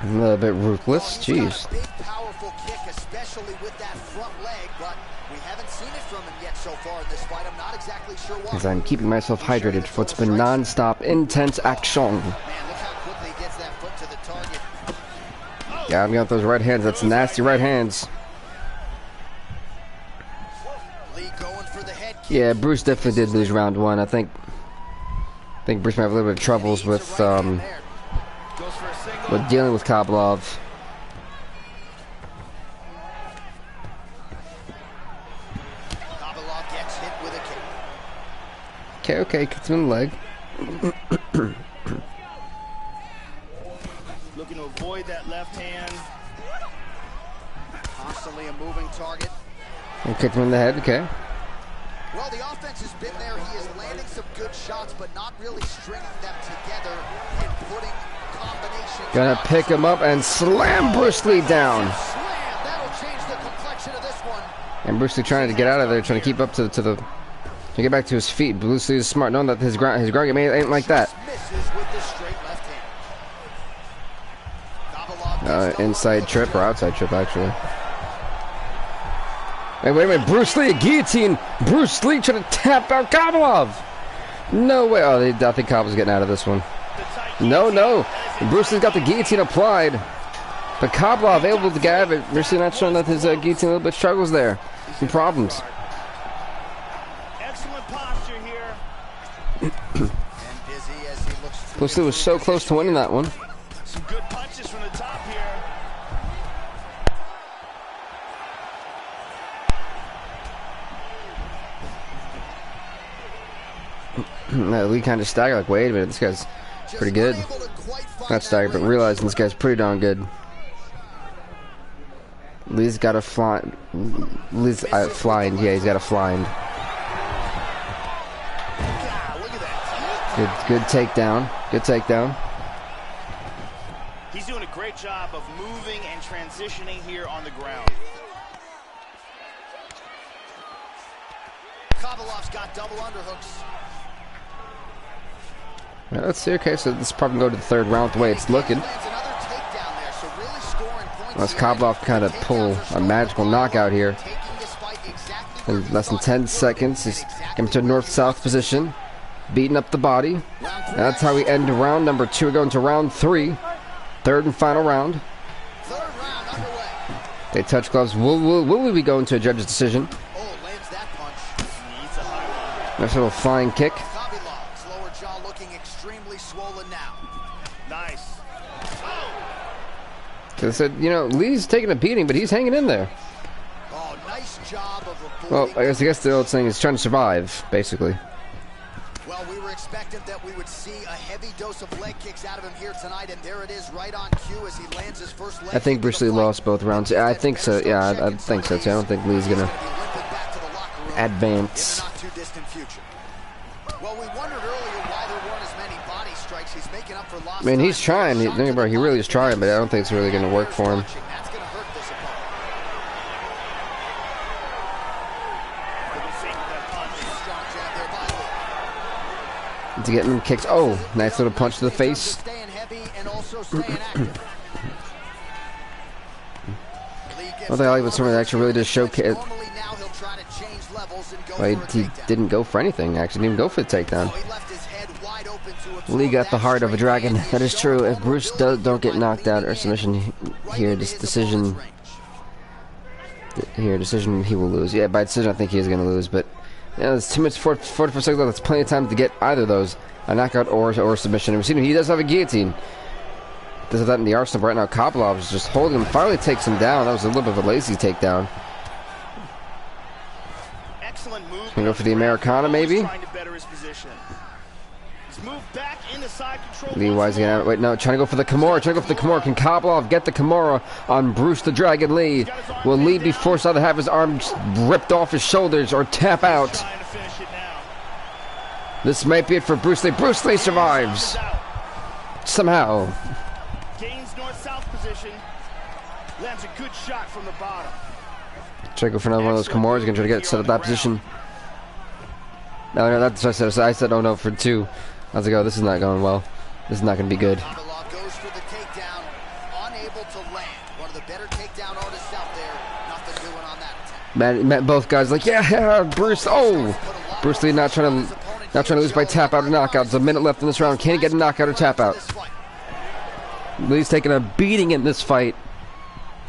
A little bit ruthless. Jeez. Big, powerful kick, especially with that front leg, but we haven't seen it from him yet so far in this fight. I'm not exactly sure why. As I'm keeping myself hydrated for what's been non-stop, intense action. Man, look how quickly he gets that foot to the target. Yeah, I'm got those right hands. That's nasty right hands. Lee going for the head kick. Yeah, Bruce definitely did lose round one. I think Bruce might have a little bit of troubles with dealing with Kopylov. Kopylov gets hit with a kick. Okay, kicks him in the leg. Looking to avoid that left hand. Constantly a moving target. And kicked him in the head. Okay. Well, the offense has been there. He is landing some good shots, but not really stringing them together and putting combinations. Gonna pick him up and slam Bruce Lee down. Slam. That'll change the complexion of this one. And Bruce Lee trying to get out of there, trying to keep up to get back to his feet. Bruce Lee is smart, knowing that his ground game ain't like that. Misses with the straight left hand. Inside trip or outside trip, actually. Hey, wait a minute, Bruce Lee, a guillotine. Bruce Lee trying to tap out Kopylov. No way. Oh, I think Kopylov's getting out of this one. No. Bruce Lee's got the guillotine applied. But Kopylov able to get out of it. Bruce Lee not showing that his guillotine a little bit struggles there. Some problems. Excellent posture here. And busy as he looks. Bruce Lee was so close to winning that one. Some good punches from the top here. Lee kind of staggered, like, wait a minute, this guy's Pretty good. Not staggered, but realizing this guy's pretty darn good. Lee's got a flying. Lee's flying. Yeah, he's got a flying. Good takedown. Good takedown. He's doing a great job of moving and transitioning here on the ground. Kovalov's got double underhooks. Right, let's see. Okay, so this is probably going to go to the third round the way it's looking. Unless Kovalov kind of pull a magical knockout here. In less than 10 seconds, he's getting to a north-south position, beating up the body. And that's how we end round number 2. We're going to round 3, third and final round. They touch gloves. Will we be going to a judge's decision? Nice little flying kick. Lower jaw looking extremely swollen now. Nice. So I said, you know, Lee's taking a beating, but he's hanging in there. Oh, nice job of avoiding. Well, I guess the old saying is trying to survive, basically. Well, we were expectant that we would see a heavy dose of leg kicks out of him here tonight, and there it is, right on cue as he lands his first leg. I think Bruce Lee lost both rounds. I think so. Yeah, I think so too. I don't think Lee's gonna advance. Well, we wondered earlier why there weren't as many body strikes. He's making up for lost. I mean, he's trying. He really is trying, but I don't think it's really going to work for him. That's going to hurt this opponent. To get him kicks. Oh, nice little punch to the face. Staying heavy and also staying active. Well, I like when someone actually really does showcase. Well, he didn't go for anything, actually. Didn't even go for the takedown. Lee got the heart of a dragon. That is true. If Bruce don't get knocked out or submission here, decision he will lose. Yeah, by decision I think he is going to lose, but yeah, there's 2 minutes 44 seconds left. That's plenty of time to get either of those, a knockout or submission. And we've seen him. He does have a guillotine. Does have that in the arsenal right now. Kopylov is just holding him. Finally takes him down. That was a little bit of a lazy takedown. Gonna go for the Americana, maybe? Lee Wise again. Wait, no, trying to go for the Kimura. Trying to go for the Kimura. Can Kopylov get the Kimura on Bruce the Dragon Lee? Will Lee be forced out to have his arms ripped off his shoulders or tap out? This might be it for Bruce Lee. Bruce Lee survives. Somehow. Gains north-south position. Lands a good shot from the bottom. Try to go for another one of those Kimuras. Gonna try to get set up that position. No, that's what I said. I said, oh no, for 2. How's it go? This is not going well. This is not going to be good. Goes for the takedown, unable to land. One of the better takedown artists out there. Nothing doing on that attempt. Met both guys like, yeah, Bruce. Oh, Bruce Lee not trying to lose by tap out or knockout. There's a minute left in this round. Can he get a knockout or tap out? Lee's taking a beating in this fight.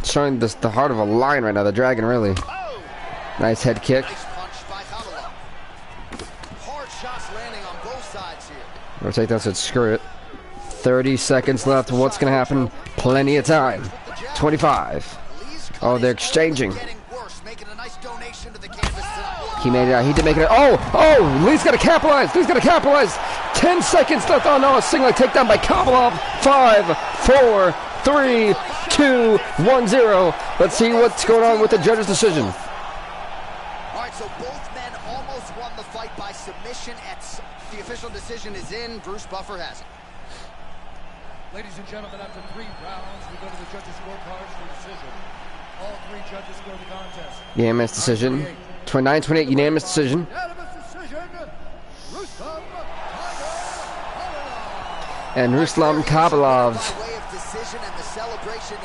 Showing the heart of a lion right now. The dragon, really. Nice head kick. Or takedown said screw it. 30 seconds left. What's going to happen? Plenty of time. 25. Oh, they're exchanging. He made it out. He did make it out. Oh, Lee's got to capitalize. Lee's got to capitalize. 10 seconds left. Oh, no, a single takedown by Kopylov. 5, 4, 3, 2, 1, 0. Let's see what's going on with the judge's decision. All right, so both men almost won the fight by submission. The official decision is in. Bruce Buffer has it. Ladies and gentlemen, after 3 rounds, we go to the judges' scorecards for decision. All 3 judges score the contest. Unanimous decision. 29-28 unanimous decision. And Ruslan Kopylov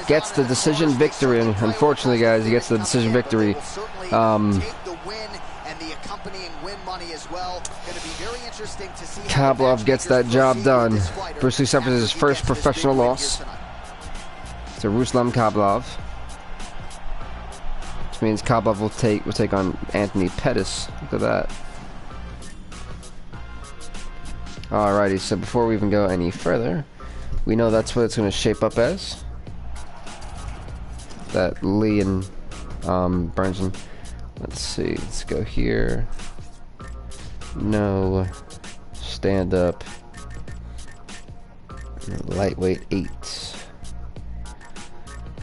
gets the decision victory. And unfortunately, guys, he gets the decision victory. Kopylov gets that job done. Bruce Lee suffers his first professional loss to Ruslan Kopylov, which means Kopylov will take on Anthony Pettis. Look at that. Alrighty, so before we even go any further, we know that's what it's going to shape up as. That Lee and Burnson. Let's see. Let's go here. No. Stand up. Lightweight 8.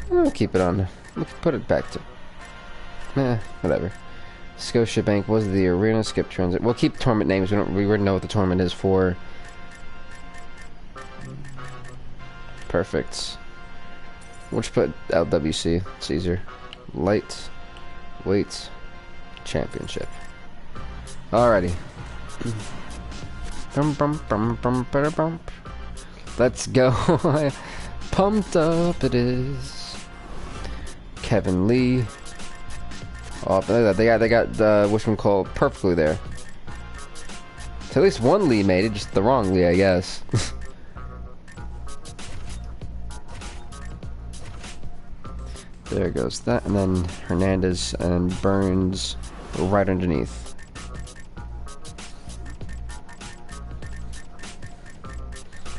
We'll keep it on. We'll put it back to. Whatever. Scotiabank was the arena. Skip transit. We'll keep tournament names. We already know what the tournament is for. Perfect. We'll just put LWC. It's easier. Lightweight championship. Alrighty. Let's go. Pumped up it is. Kevin Lee. Oh, look at that. They got which one called perfectly there. So at least one Lee made it, just the wrong Lee, I guess. There goes that, and then Hernandez and Burns right underneath.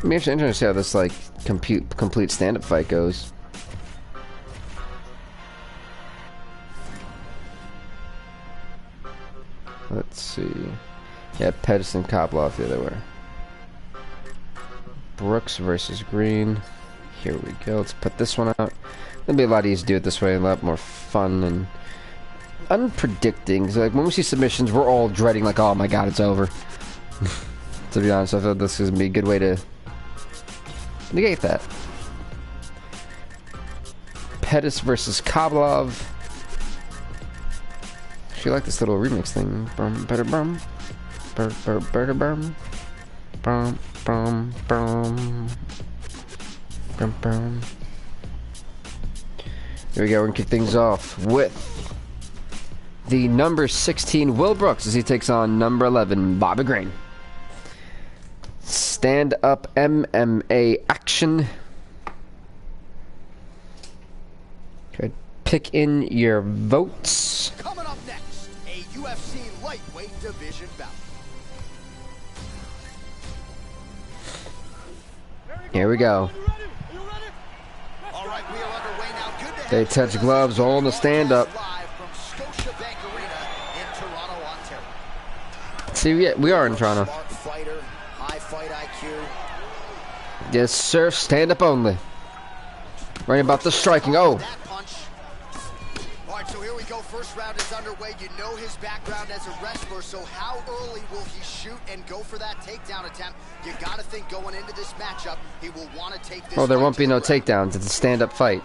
I mean, it's interesting to see how this like complete stand-up fight goes. Let's see. Yeah, Pettis and Koblov the other way. Brooks versus Green. Here we go. Let's put this one out. It'll be a lot easier to do it this way, a lot more fun and unpredicting. Cause like when we see submissions, we're all dreading like, oh my god, it's over. To be honest, I thought this is gonna be a good way to negate that. Pettis versus Koblov. Actually, I like this little remix thing. Bum, bada, bum. Bada, bum. Bum, bum, bum. Bum, bum. Here we go. We're gonna kick things off with the number 16 Will Brooks as he takes on number 11 Bobby Green. Stand up MMA action. Okay, pick in your votes. Coming up next, a UFC lightweight division bout. Here we go. All right, we are underway now. Good to They touch gloves all in the stand up. live from Scotiabank Arena in Toronto, Ontario. See, we are in Toronto. Smart fighter, high fight IQ. Yes, sir. Stand up only. Right about the striking. Oh. That punch. All right, so here we go. First round is underway. You know his background as a wrestler, so how early will he shoot and go for that takedown attempt? You got to think going into this matchup, he will want to take this. Oh, there fight won't be to no the ground. takedowns. It's a stand-up fight.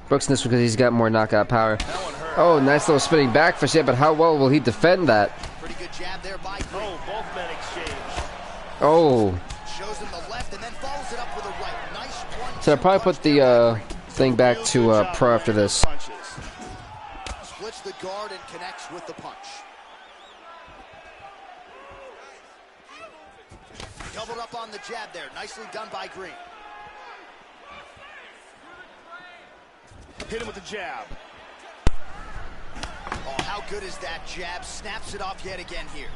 Brooks in this because he's got more knockout power. Oh, nice little spinning back for shit, but how well will he defend that? Pretty good jab there by Green. Oh, both men exchange. Oh. Shows him the left and then follows it up with a right. Nice one. So I'll probably put the thing back to pro after this. Punches. Splits the guard and connects with the punch. Doubled up on the jab there. Nicely done by Green. Hit him with the jab. Oh, how good is that jab? Snaps it off yet again here.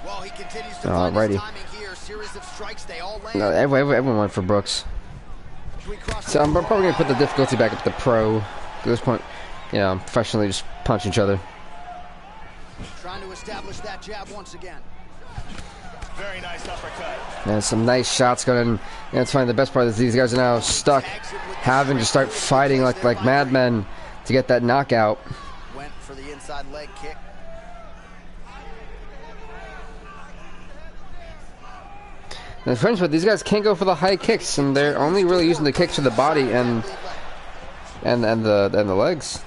Well, he continues to Alrighty. find his timing here. Series of strikes, they all land. No, everyone went for Brooks. So I'm probably going to put the difficulty back up to pro. At this point, you know, professionally just punch each other. Trying to establish that jab once again. Very nice uppercut. And some nice shots going in. And it's funny, the best part is these guys are now stuck having to start fighting like madmen to get that knockout. Went for the inside leg kick. And the French, but these guys can't go for the high kicks, and they're only really using the kicks to the body and the legs.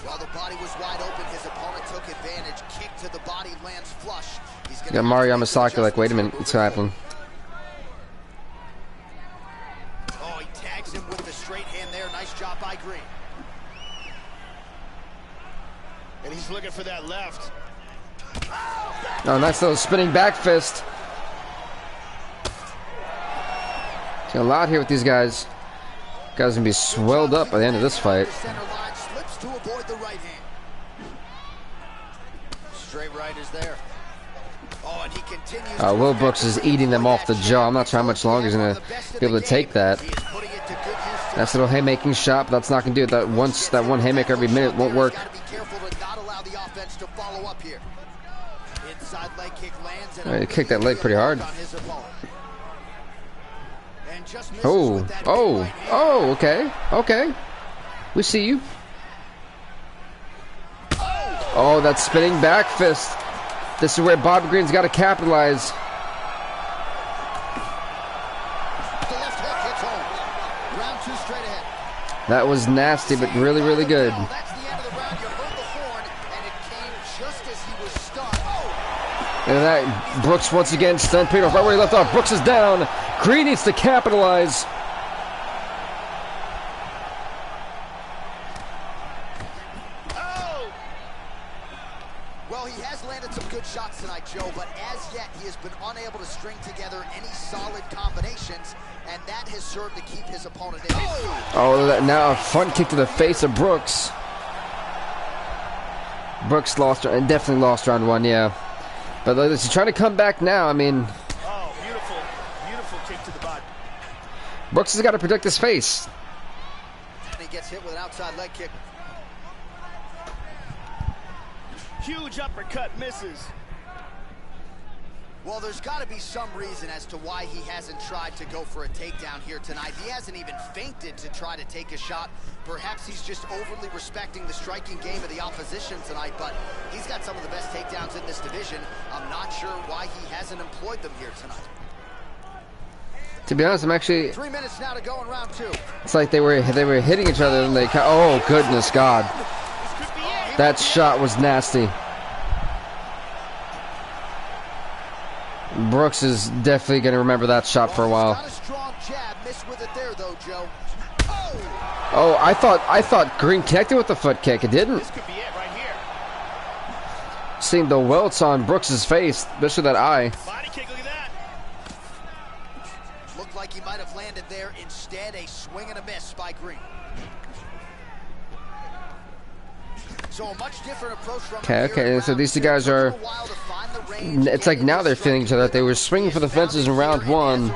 While the body was wide open, his opponent took advantage. Kick to the body lands flush. He's gonna Got Mario Yamasaki like, wait a minute, what's happening? Oh, he tags him with the straight hand there. Nice job by Green. And he's looking for that left. Oh, nice little spinning back fist. See a lot here with these guys. Guys gonna be swelled up by the end of this fight. Center line slips to avoid the right hand. Straight right is there. Oh, and he continues. Will Brooks is eating them off the jaw. I'm not sure how much longer he's gonna be able to take that. He is putting it to good use. Nice little haymaking shot, but that's not gonna do it. That one haymaker every minute won't work. Got to be careful to not allow the offense to follow up here. Inside leg kick lands and He kicked that leg pretty hard. on his opponent. And just misses Oh, with that oh, big right hand. oh, okay, okay. We see you. Oh, that spinning back fist. This is where Bob Green's got to capitalize. The left hook hits home. Round 2 straight ahead. That was nasty, but really, really good. That's the end of the round. You heard the horn, and it came just as he was stunned. Oh! And that Brooks once again stunned Peter right where he left off. Brooks is down. Green needs to capitalize. Well, he has landed some good shots tonight, Joe, but as yet he has been unable to string together any solid combinations, and that has served to keep his opponent in. Oh, now a front kick to the face of Brooks. Brooks lost, and definitely lost round 1, yeah. But he's trying to come back now. I mean, Oh, beautiful, beautiful kick to the body. Brooks has got to protect his face. And he gets hit with an outside leg kick. Huge uppercut misses. Well, there's got to be some reason as to why he hasn't tried to go for a takedown here tonight. He hasn't even feinted to try to take a shot. Perhaps he's just overly respecting the striking game of the opposition tonight, but he's got some of the best takedowns in this division. I'm not sure why he hasn't employed them here tonight. To be honest, I'm actually... 3 minutes now to go in round 2. It's like they were hitting each other, and they... Oh, goodness God. This could be it. That shot was nasty. Brooks is definitely going to remember that shot for a while. Got a strong jab, missed with it there though, Joe. Oh! Oh, I thought Green connected with the foot kick. It didn't. This could be it right here. Seeing the welts on Brooks's face, especially that eye. Body kick, look at that. Looked like he might have landed there. Instead, a swing and a miss by Green. So a much different approach from Okay, so these two guys are... It's like now they're feeling each other. They were swinging for the fences in round 1.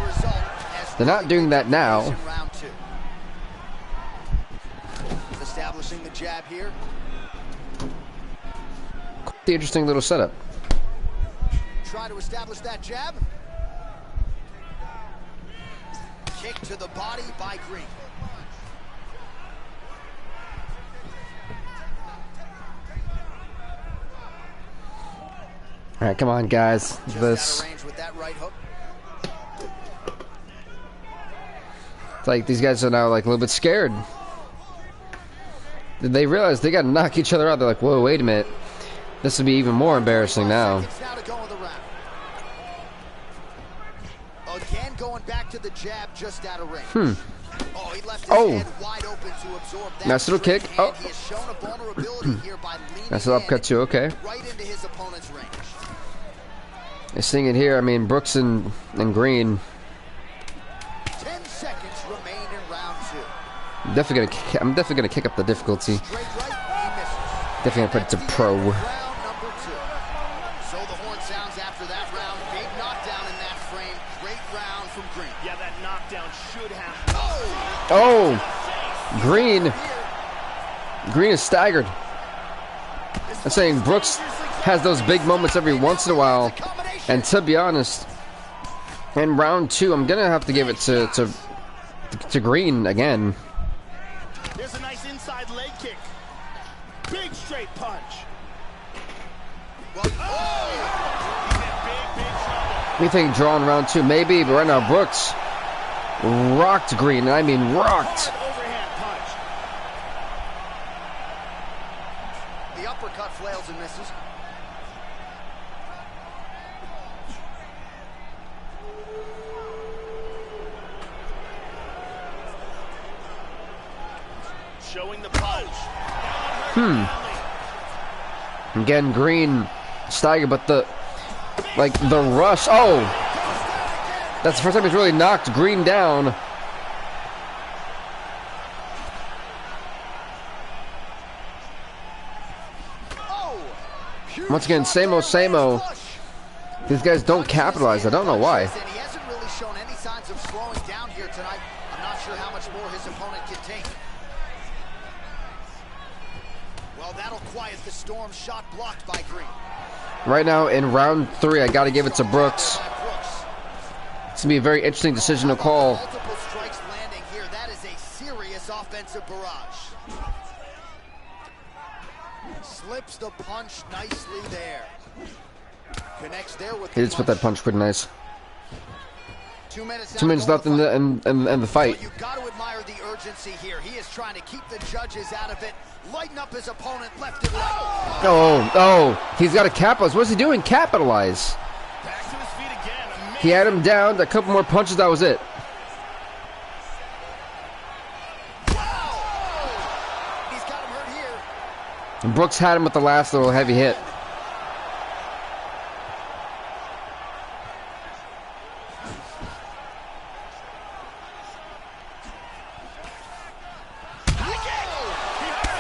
They're not doing that now. Establishing the jab here. The interesting little setup. Try to establish that jab. Kick to the body by Green. All right, come on, guys. This. It's like these guys are now like a little bit scared. Did they realize they got to knock each other out? They're like, whoa, wait a minute. This would be even more embarrassing now. Again, going back to the jab just out of range. Oh, he left his head wide open to absorb that. Nice little kick. Oh. He has shown a vulnerability here by leaning nice little upcut too. Okay. Right into his opponent's range. You're seeing it here. I mean, Brooks and Green. 10 seconds remain in round 2. I'm definitely gonna kick up the difficulty. Straight right, he misses. Definitely gonna put it to pro. Round number 2. So the horn sounds after that round. Big knockdown in that frame. Great round from Green. Yeah, that knockdown should have. Oh, Green is staggered. I'm saying Brooks has those big moments every once in a while, and to be honest, in round 2, I'm gonna have to give it to Green again. There's a nice inside leg kick. Big straight punch. Well, He's in big trouble. We think draw in round 2, maybe, but right now Brooks rocked Green, and I mean rocked. Hard overhand punch. the uppercut flails and misses. Showing the punch. Again, Green staggered, but the rush. Oh, that's the first time he's really knocked Green down. Once again, same-o. These guys don't capitalize. I don't know why. He hasn't really shown any signs of slowing down here tonight. I'm not sure how much more his opponent can take. Well, that'll quiet the storm. Shot blocked by Green. Right now in round 3, I got to give it to Brooks. It's going to be a very interesting decision to call. Multiple strikes landing here. That is a serious offensive barrage. Slips the punch nicely there. Connects there with He just put that punch pretty nice. 2 minutes, 2 minutes left in the fight. Well, you got to admire the urgency here. He is trying to keep the judges out of it, lighten up his opponent left and right. Oh, he's got to capitalize. What's he doing? Capitalize. Back to his feet again. Amazing. He had him down. A couple more punches. That was it. Wow! He's got him hurt here. And Brooks had him with the last little heavy hit.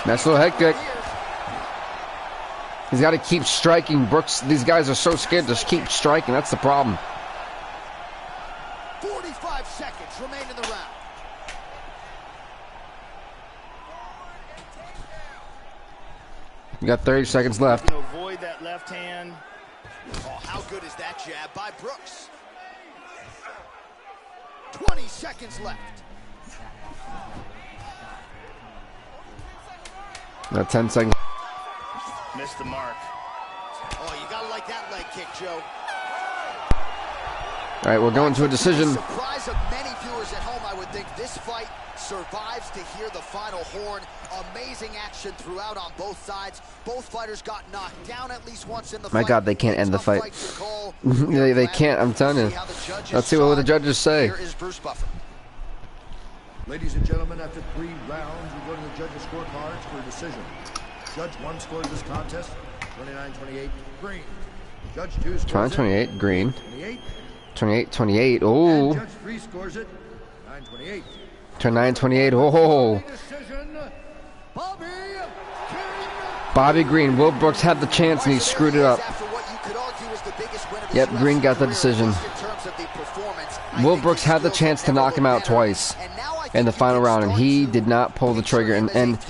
Nice little head kick. He's got to keep striking. Brooks, these guys are so scared to just keep striking. That's the problem. 45 seconds remain in the round. You got 30 seconds left. To avoid that left hand. Oh, how good is that jab by Brooks? 20 seconds left. Got 10 seconds. Missed the mark. Oh, you gotta like that leg kick, Joe. All right, we're going to a decision. Surprise of many viewers at home, I would think. This fight survives to hear the final horn. Amazing action throughout on both sides. Both fighters got knocked down at least once in the fight. My God, they can't end the fight. They can't, I'm telling you. Let's see what the judges say. Here is Bruce Buffer. Ladies and gentlemen, after 3 rounds, we go to the judges' scorecards for a decision. Judge 1 scored this contest, 29-28, green. Judge 2 scores 29-28, green. 28. 28-28, oh. Judge 3 scores it, 9-28. 29-28, oh. Decision, Bobby Green. Will Brooks had the chance and he screwed it up. Yep, Green got the decision. Will Brooks had the chance to knock him out twice in the final round, and he did not pull the trigger. And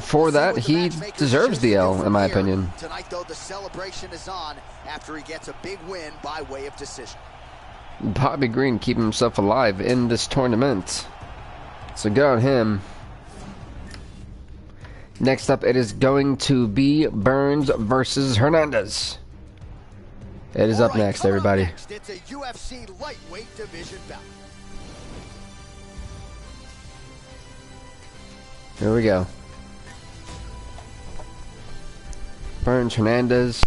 for that, he deserves the L, in my opinion. Tonight, though, the celebration is on after he gets a big win by way of decision. Bobby Green keeping himself alive in this tournament. So good on him. Next up, it is going to be Burns versus Hernandez. It is up next, everybody. It's a UFC lightweight division bout. Here we go. Burns, Hernandez.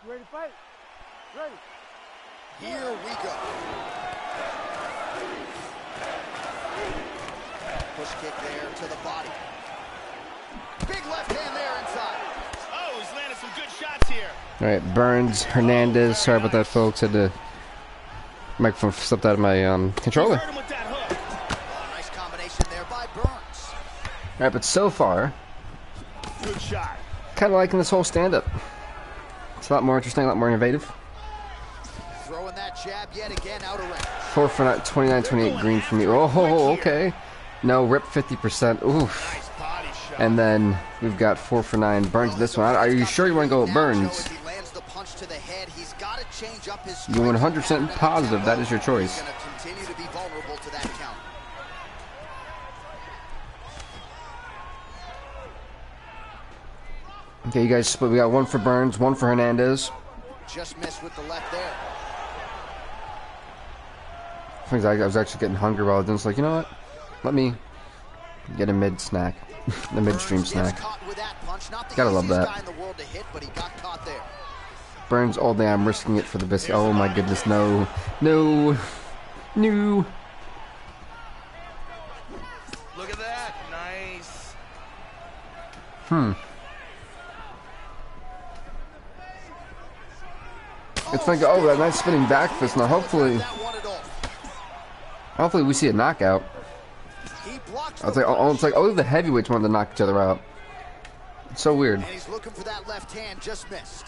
Ready to fight? Ready. Here we go. Push kick there to the body. Big left hand there inside. Oh, he's landed some good shots here. All right, Burns, Hernandez. Sorry about that, folks. Had the microphone slipped out of my controller. Hurt him with that hook. Oh, nice combination there by Burns. All right, but so far, Good shot. kind of liking this whole stand-up. It's a lot more interesting, a lot more innovative. Throwing that jab yet again out of range. 4 for 29-28 green for me. Oh, okay. No, rip 50%. Oof. Nice body shot. And then we've got 4 for 9. Burns this one. Are you sure you want to go with Burns? If he lands the punch to the head, he's got to change up his You're 100% positive that is your choice. He's going to continue to be vulnerable to that count. Okay, you guys split. We got 1 for Burns, 1 for Hernandez. Just missed with the left there. I was actually getting hungry while I was doing this. Like, you know what? Let me get a mid-snack. The midstream snack. Gotta love that. Burns all day. I'm risking it for the biscuit. Oh my goodness, no. No. No. Look at that. Nice. It's like, oh, that nice spinning back fist. Now, hopefully we see a knockout. It's like, oh, the heavyweights wanted to knock each other out. It's so weird. And he's looking for that left hand, just missed.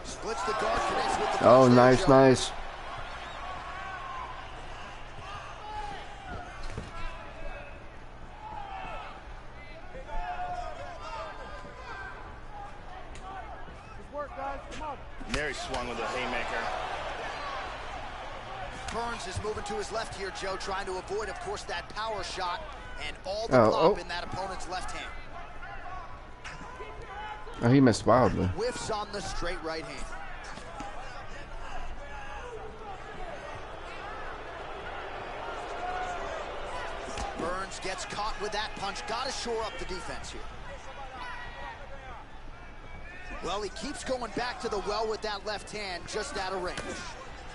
Splits the guard, connects with the Oh, nice, nice. There he swung with a haymaker. Burns is moving to his left here, Joe, trying to avoid, of course, that power shot and all the pop in that opponent's left hand. Oh, he missed wildly. Whiffs on the straight right hand. Burns gets caught with that punch. Got to shore up the defense here. Well, he keeps going back to the well with that left hand, just out of range.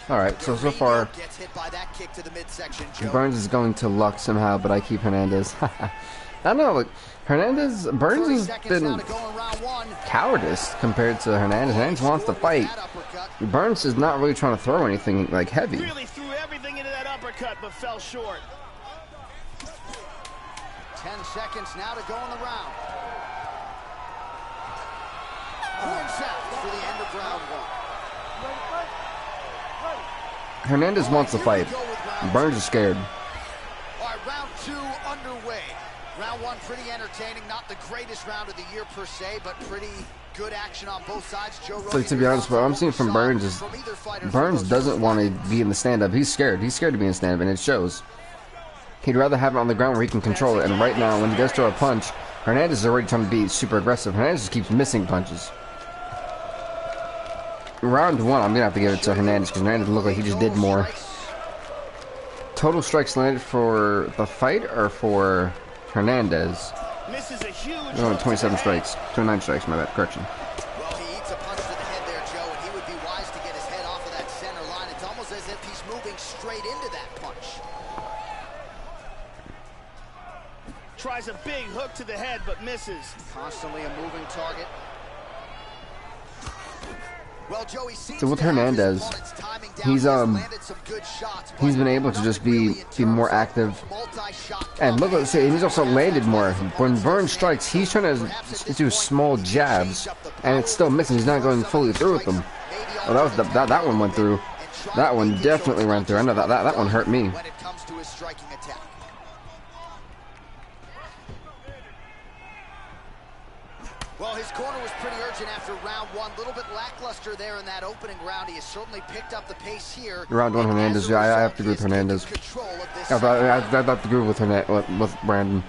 All right, so far, gets hit by that kick to the midsection, Joe. Burns is going to luck somehow, but I keep Hernandez. I don't know, like, Burns has been cowardice compared to Hernandez. Hernandez wants to fight. Burns is not really trying to throw anything, like, heavy. Really threw everything into that uppercut, but fell short. 10 seconds now to go in the round. Points out for the end of round one. Hernandez wants to fight. Burns is scared. All right, round two underway. Round one pretty entertaining. Not the greatest round of the year per se, but pretty good action on both sides. Joe, so to be honest, what I'm seeing from Burns is Burns doesn't want to be in the stand-up. He's scared. He's scared to be in stand-up, and it shows. He'd rather have it on the ground where he can control it. And right now, when he does throw a punch, Hernandez is already trying to be super aggressive. Hernandez just keeps missing punches. Round one, I'm going to have to give it to Hernandez because Hernandez looked like he just did more. Total strikes landed for the fight or for Hernandez? Misses a huge 27 strikes. 29 strikes, my bad. Correction. Well, he eats a punch to the head there, Joe, and he would be wise to get his head off of that center line. It's almost as if he's moving straight into that punch. Tries a big hook to the head, but misses. Constantly a moving target. Well, Joe, so with Hernandez, he's been able to just be more active, and look at he's also landed more. When Burns strikes, he's trying to do small jabs, and it's still missing. He's not going fully through with them. Oh, that was that one went through. That one definitely went through. I know that one hurt me. When it comes to his striking attack. Well, his corner was pretty urgent after round one. A little bit lackluster there in that opening round. He has certainly picked up the pace here. Round one, Hernandez. Yeah, I have to agree with Hernandez. I'd have to agree with Brandon.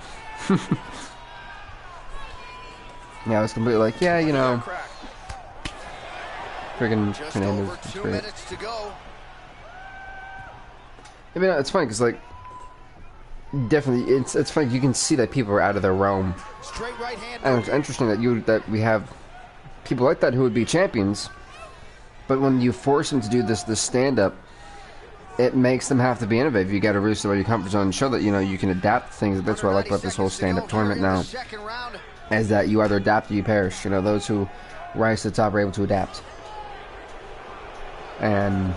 Yeah, I was completely like, yeah, you know. Friggin' Hernandez. Just over 2 minutes to go. I mean, it's funny because, like, definitely, it's funny. You can see that people are out of their realm. Straight right hand. And it's interesting that we have people like that who would be champions, but when you force them to do this stand-up, it makes them have to be innovative. You got to really step out of your comfort zone and show that, you know, you can adapt things. That's what I like about this whole stand-up tournament now, is that you either adapt or you perish. You know, those who rise to the top are able to adapt. And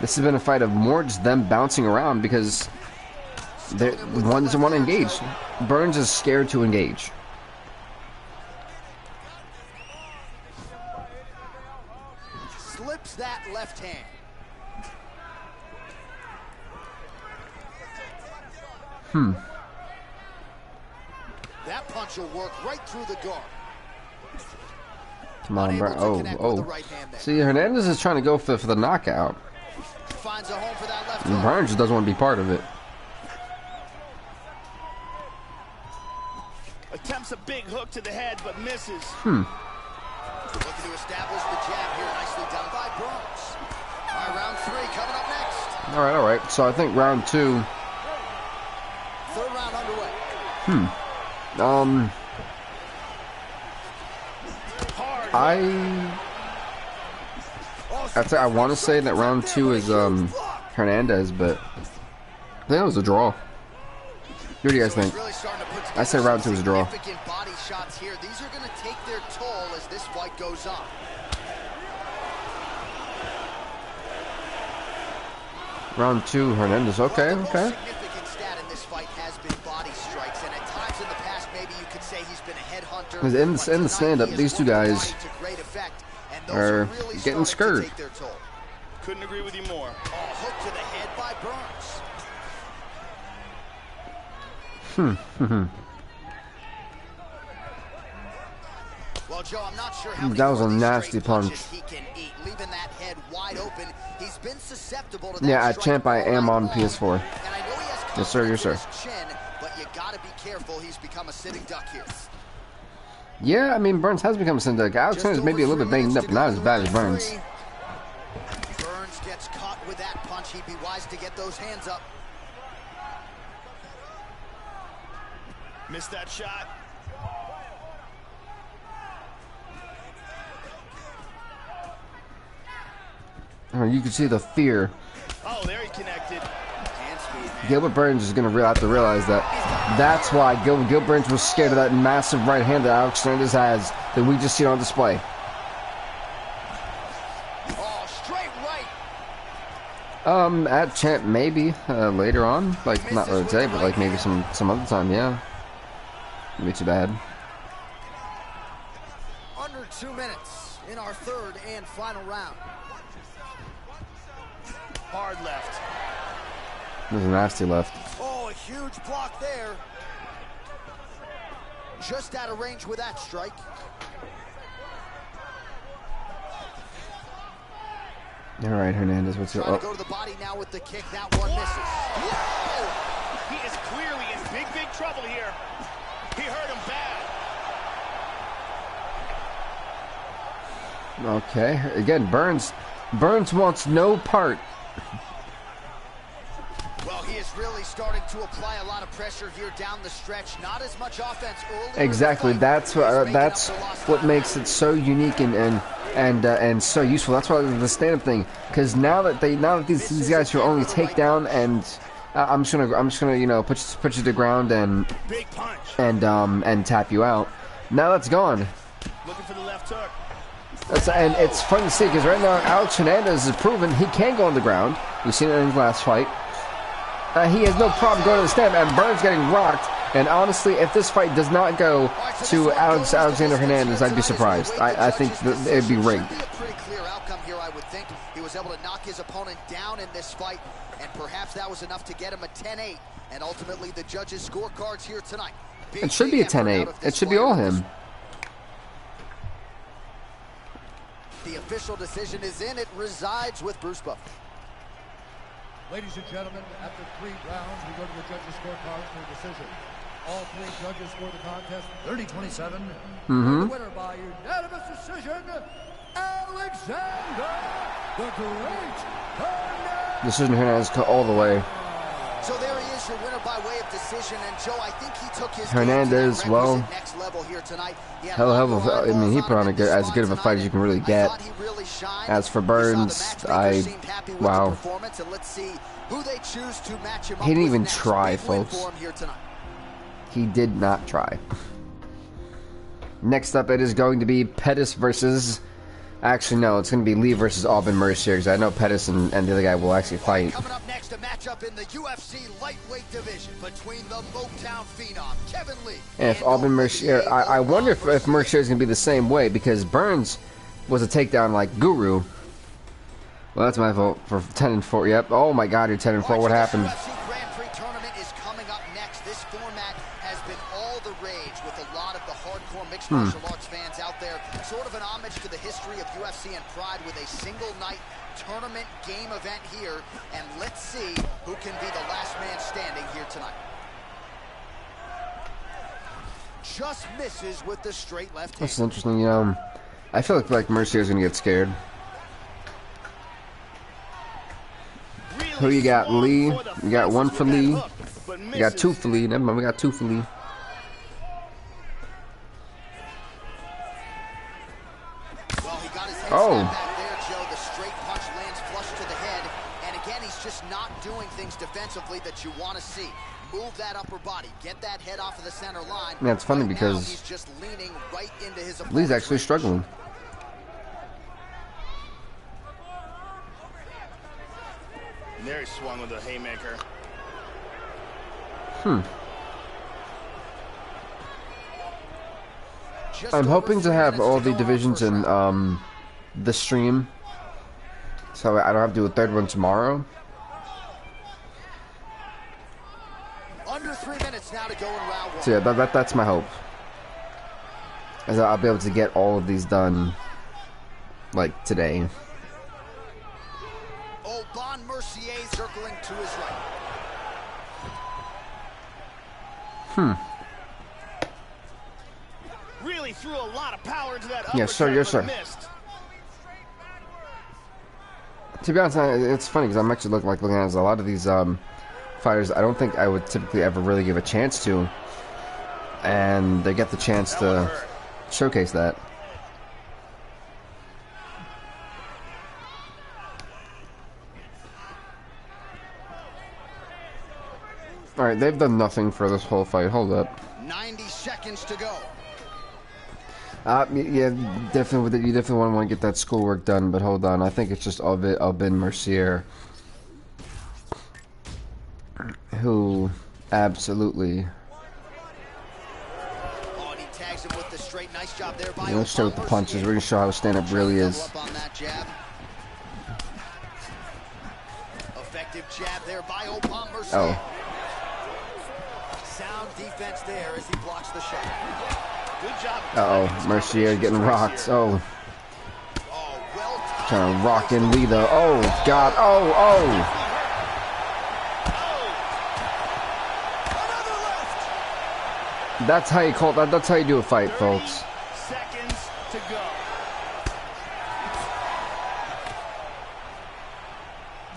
this has been a fight of more just them bouncing around because one doesn't want to engage. Burns is scared to engage. Slips that left hand. That punch will work right through the guard. Come on, bro. See, Hernandez is trying to go for the knockout. Finds a home for that left and Burns just doesn't want to be part of it. Attempts a big hook to the head, but misses. Looking to establish the jab here. Nicely done by Burns. All right, round three coming up next. All right. So I think round two. Third round underway. I want to say that round two is Hernandez, but I think it was a draw. What do you guys think? I say round two is a draw. Body shots here. These are going to take their toll as this fight goes on. Round two, Hernandez. Okay. Significant stat in this fight has been body strikes, and at times in the past, maybe you could say he's been a headhunter. In the stand-up, these two guys are getting scared. Couldn't agree with you more. Hook to the head by Burns. Well, Well, Joe, I'm not sure how that was a nasty punch. he can eat, leaving that head wide open. He's been susceptible to that. Yeah, at Champ I am on PS4. And I know he has Yes, sir. Yes, sir. chin, but you gotta be careful. He's become a sitting duck here. Yeah, I mean, Burns has become a sitting duck. Alexander's maybe a little bit banged up, but not as bad as Burns. Burns gets caught with that punch. He'd be wise to get those hands up. Missed that shot. Oh, you can see the fear. Oh, there he connected. Hand speed, man. Gilbert Burns is going to have to realize that. That's why Gilbert Burns was scared of that massive right hand that Alexander has that we just seen on display. Oh, straight right. At Champ maybe later on, like not really today, but like maybe some other time. Yeah, wouldn't be too bad. Under 2 minutes in our third and final round. Hard left. There's a nasty left. Oh, a huge block there. Just out of range with that strike. All right, Hernandez, what's your... Trying to go to the body now with the kick. That one misses. Whoa! He is clearly in big, big trouble here. He hurt him bad. Okay, again, Burns wants no part. Well, he is really starting to apply a lot of pressure here down the stretch. Not as much offense early. Exactly, that's what makes it so unique and so useful. That's why the stand-up thing, because now that these guys who only take down and I'm just gonna you know put you to the ground and Big punch. and tap you out. Now that's gone. Looking for the left hook. And it's fun to see because right now Alex Hernandez has proven he can go on the ground. We've seen it in his last fight. He has no problem going to the stand, and Burns getting rocked. And honestly, if this fight does not go to Alexander Hernandez, I'd be surprised. I think it'd be rigged. A pretty clear outcome here, I would think. He was able to knock his opponent down in this fight, and perhaps that was enough to get him a 10-8. And ultimately, the judges' scorecards here tonight. It should be a 10-8. It should be all him. The official decision is in. It resides with Bruce Buffer. Ladies and gentlemen, after 3 rounds, we go to the judges' scorecards for a decision. All 3 judges score the contest 30-27. The winner by unanimous decision, Alexander the Great Hernandez. Decision Hernandez all the way. So there he is, your winner by way of decision. And Joe, I think he took his Hernandez, well, next level here tonight. I mean, he put on as good of a fight as you can really get. As for Burns, wow. He didn't even try, folks. He did not try. Next up, it is going to be Pettis versus... Actually, no, it's going to be Lee versus Aubin Mercier, because I know Pettis and the other guy will actually fight. Coming up next, a matchup in the UFC lightweight division between the Motown phenom, Kevin Lee. And if Aubin Mercier... I wonder if Mercier is going to be the same way, because Burns was a takedown like Guru. Well, that's my vote for 10-4. Yep. Oh my God, you're 10-4. What happened? UFC Grand Prix tournament is coming up next. This format has been all the rage with a lot of the hardcore mixed martial arts fans out there. Sort of an homage to the history of UFC and Pride with a single night tournament game event here. And let's see who can be the last man standing here tonight. Just misses with the straight left hand. This is interesting. You know, I feel like Mercier's going to get scared. Who you got? Lee. You got 1 for Lee. You got 2 for Lee. Never mind, we got 2 for Lee. Oh. Back there, Joe. The straight punch lands flush to the head. And again, he's just not doing things defensively that you want to see. Move that upper body. Get that head off of the center line. Yeah, it's funny because he's just leaning right into his Lee's actually struggling. And there he swung with a haymaker. I'm hoping to have all the divisions in the stream, so I don't have to do a 3rd one tomorrow. Under 3 minutes now to go in round 1. So yeah, that's my hope. As I'll be able to get all of these done, like, today. Bon Mercier circling to his right. Really threw a lot of power into that. Yes, sir. Yes, sir. To be honest, it's funny because I'm actually looking at a lot of these fighters I don't think I would typically ever really give a chance to, and they get the chance to showcase that. Alright, they've done nothing for this whole fight. Hold up. 90 seconds to go. Yeah, definitely. You definitely want to get that schoolwork done, but hold on. I think it's just Albin Mercier, who absolutely. Oh, and he tags him with the straight. Nice job there by Let's show with the punches. We're gonna show how stand-up really is. Effective jab there by Mercier. Oh. Sound defense there as he blocks the shot. Good job. Uh-oh, Mercier getting rocked. Oh. Oh, well trying to rock in Lita. Oh, God. Oh, oh. That's how you call that. That's how you do a fight, folks. Seconds to go.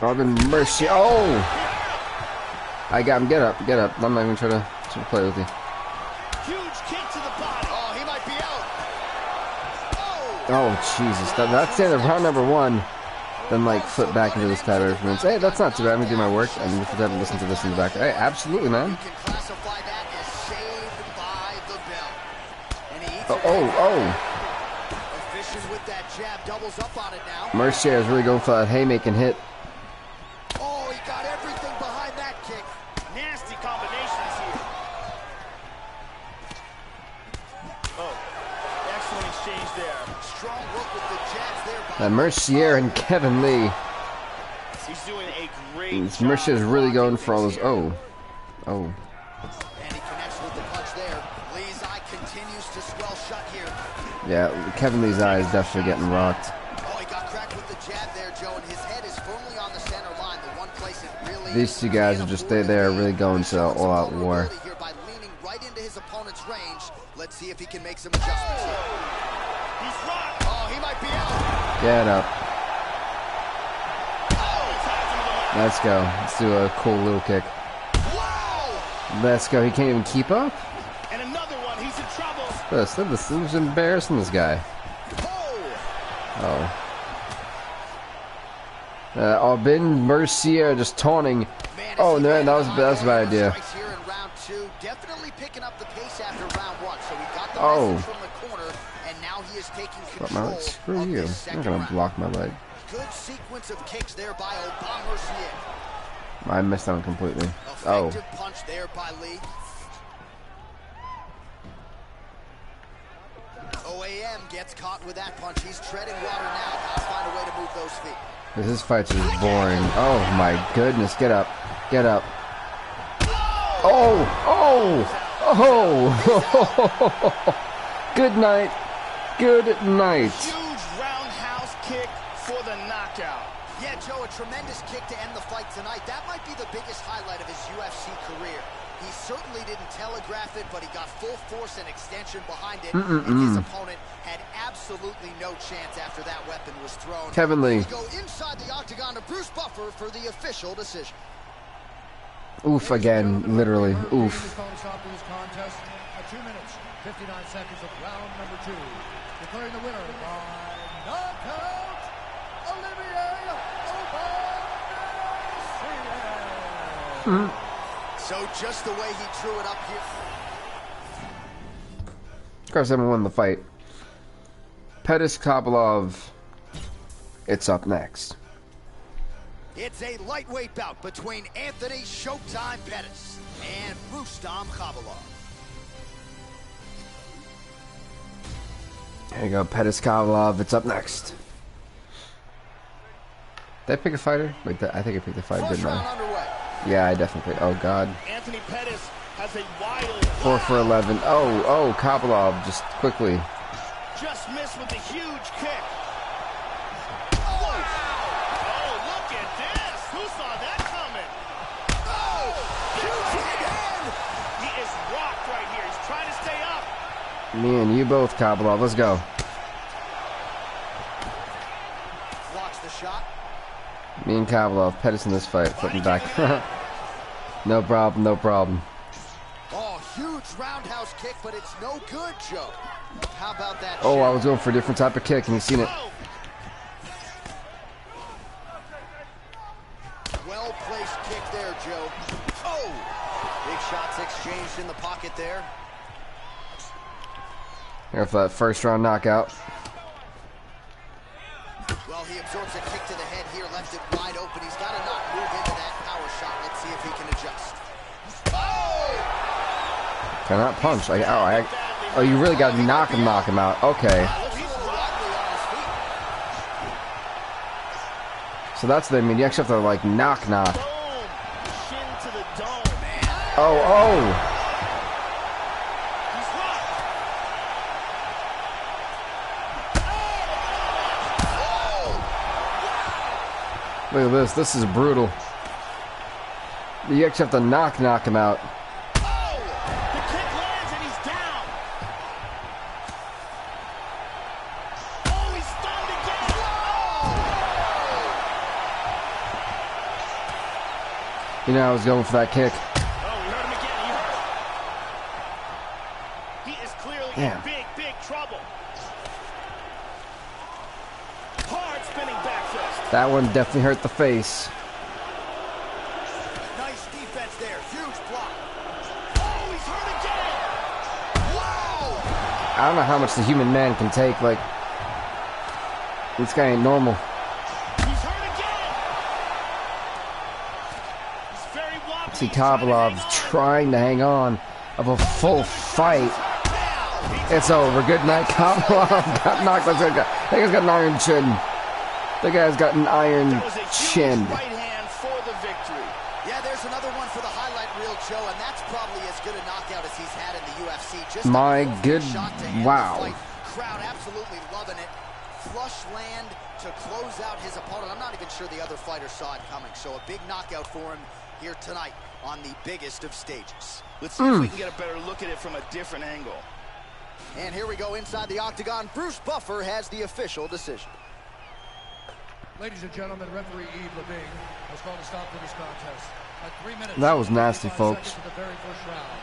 Garvin Mercier. Oh. I got him. Get up. Get up. I'm not even trying to play with you. Huge kick to the body. Oh, he might be out. Oh, Jesus. That's the end of round number 1. Then, like, flip back into this title and say, hey, that's not too bad. I'm going to do my work. And if you haven't listened to this in the back. Hey, absolutely, man. You can classify that as saved by the bell. And he eats Efficient with that jab. Doubles up on it now. Mercier is really going for that haymaking hit. Oh, he got everything behind that kick. Nasty combinations here. Oh, excellent exchange there. Strong work with the jabs there by Mercier and Kevin Lee. He's doing a great job. Mercier's really going for all those. Oh. Oh. And he connects with the punch there. Lee's eye continues to swell shut here. Yeah, Kevin Lee's eye is definitely getting rocked. Oh, he got cracked with the jab there, Joe, and his head is firmly on the center line. The one place it really These two guys are just, they're really going to all-out war. Here by leaning right into his opponent's range. Let's see if he can make some adjustments here. He's rocked. Oh, he might be out. Get up. Let's go. Let's do a cool little kick. Whoa! Let's go. He can't even keep up. And another one. He's in trouble. This is embarrassing, this guy. Oh. Albin Mercier just taunting. Man, Oh, no, that was a bad idea. Right here in round 2, definitely picking up the pace after round 1. So he got the Oh. message from the corner, and now he is taking control Screw of you. this I'm not second gonna round. block my leg. Good sequence of kicks there by Mercier. I missed that one completely. Oh. Effective punch there by Lee. OAM gets caught with that punch. He's treading water now. Got to find a way to move those feet. This fight's just boring. Oh my goodness. Get up. Get up. Oh! Oh! Oh! Good night. Good night. Huge roundhouse kick for the knockout. Yeah, Joe, a tremendous kick to end the fight tonight. That might be the biggest highlight of his UFC career. He certainly didn't telegraph it, but he got full force and extension behind it. And his opponent had absolutely no chance after that weapon was thrown. Kevin Lee. We go inside the octagon to Bruce Buffer for the official decision. Oof again, literally. Oof. This contest at 2 minutes, 59 seconds of round number 2. Declaring the winner by knockout, Olivier. So just the way he drew it up here. Of course, everyone won the fight. Pettis Kovalov. It's up next. It's a lightweight bout between Anthony Showtime Pettis and Rustam Khabilov. There you go, Pettis Kovalov. It's up next. Did I pick a fighter? Wait, I think I picked a fighter, First didn't round I? underway. Yeah, I definitely. Oh God. Anthony Pettis has a wild 4 for 11. Oh, Kopylov just quickly. just missed with a huge kick. Wow! Oh, look at this. Who saw that coming? Oh, huge hand. He is rocked right here. He's trying to stay up. Me and you both, Kopylov. Let's go. Blocks the shot. Me and Kopylov, Pettis in this fight. Flipping back. No problem, no problem. Oh, huge roundhouse kick, but it's no good, Joe. How about that? Oh, I was going for a different type of kick, and you seen it. Well-placed kick there, Joe. Oh! Big shots exchanged in the pocket there. Here for that first round knockout. Well, he absorbs a kick to the head here, left it wide open. He's got to not move into that power shot. Let's see if he can adjust. Oh! Cannot punch. Oh, you really got to knock him out. Okay. Looks a little wobbly on his feet. So that's the, I mean, you actually have to, like, knock. Boom! Shin to the dome. Man. Oh. He's rocked. Look at this. This is brutal. You actually have to knock him out. Oh! The kick lands and he's down. Oh, he's stunned again. You know, I was going for that kick. Oh, we heard him again. He hurt. He is clearly Damn. in big trouble. Hard spinning back fist. That one definitely hurt the face. Nice defense there. Huge block. Oh, he's hurt again. Wow! I don't know how much the human man can take. Like, this guy ain't normal. He's hurt again. He's very wobbly. See, He's trying to Kopylov's hang on. trying to hang on of a full fight. It's over. Good night, Kopylov. Got knocked. That guy's got an iron chin. That guy's got an iron That was a huge chin. right hand for the victory. Yeah, there's another one for the highlight reel, Joe, and that's probably as good a knockout as he's had in the UFC. Just My a perfect good, shot to end the wow. fight. Crowd absolutely loving it. Flush land to close out his opponent. I'm not even sure the other fighter saw it coming. So a big knockout for him here tonight on the biggest of stages. Let's see if we can get a better look at it from a different angle. And here we go inside the octagon. Bruce Buffer has the official decision. Ladies and gentlemen, referee Yves Levine has called a stop to this contest at 3 minutes. That was nasty, 25 folks. seconds of the very first round.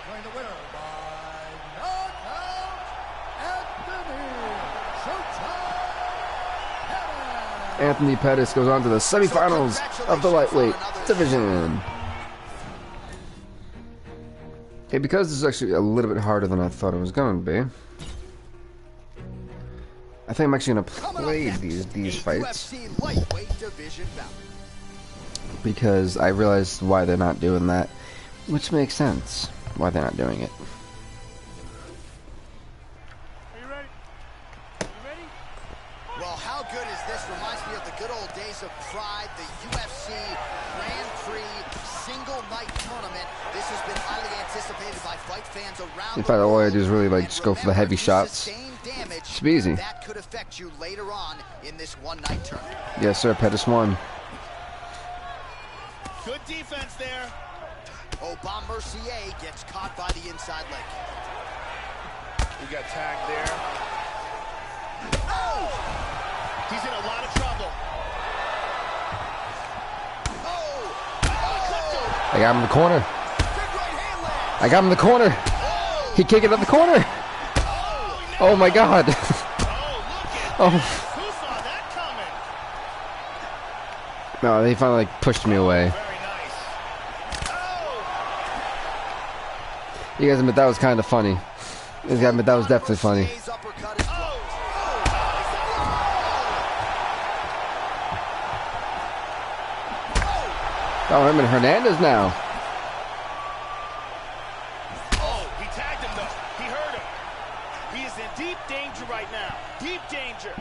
Declaring the winner by knockout Anthony Pettis goes on to the semifinals of the lightweight division. Okay, because this is actually a little bit harder than I thought it was going to be, I think I'm actually going to play these fights UFC lightweight division bout. because I realized why they're not doing that, which makes sense why they're not doing it. Are you ready? You ready? Well, how good is this? Reminds me of the good old days of Pride, the UFC Grand Prix single night tournament. This has been highly anticipated by fight fans around In the fact, all I world. do is really like And just go for the remember, heavy you shots. sustain damage, Should be easy. that could affect you later on in this one-night tournament. Yes, sir. Pettis won. Good defense there. Aubin Mercier gets caught by the inside leg. We got tagged there. Oh! He's in a lot of trouble. Oh! I got him in the corner. Big right hand land. I got him in the corner. He kicked it up the corner. Oh my God. Oh, look at Oh. this. Who saw that coming? No, they finally like pushed me away. Very nice. Oh! You guys admit that was kind of funny. You guys gotta admit that was definitely funny. Mercier's uppercut is blocked. Oh, I'm in Hernandez now. Oh, he tagged him though. He hurt him. He is in deep danger right now. Deep danger.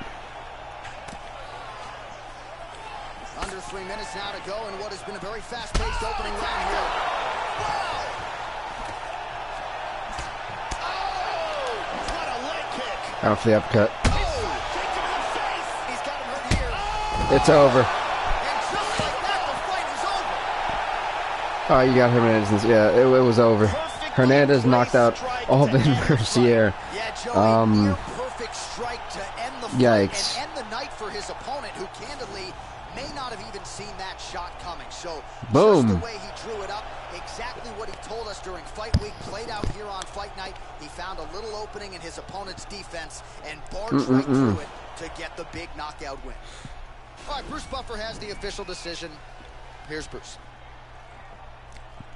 Under 3 minutes now to go in what has been a very fast-paced opening round here. Wow! Out for the uppercut. Oh! Kick to the face! He's got him hurt here. It's over. And just like that, the fight is over. Oh, you got Hernandez. Yeah, it was over. Hernandez knocked out Alvin Mercier. Yeah, Joey, near perfect strike to end the fight Yikes. and end the night for his opponent, who candidly may not have even seen that shot coming. So, Boom. just the way he drew it up, exactly what he told us during fight week, played out here on fight night. He found a little opening in his opponent's defense and barged right through it to get the big knockout win. All right, Bruce Buffer has the official decision. Here's Bruce.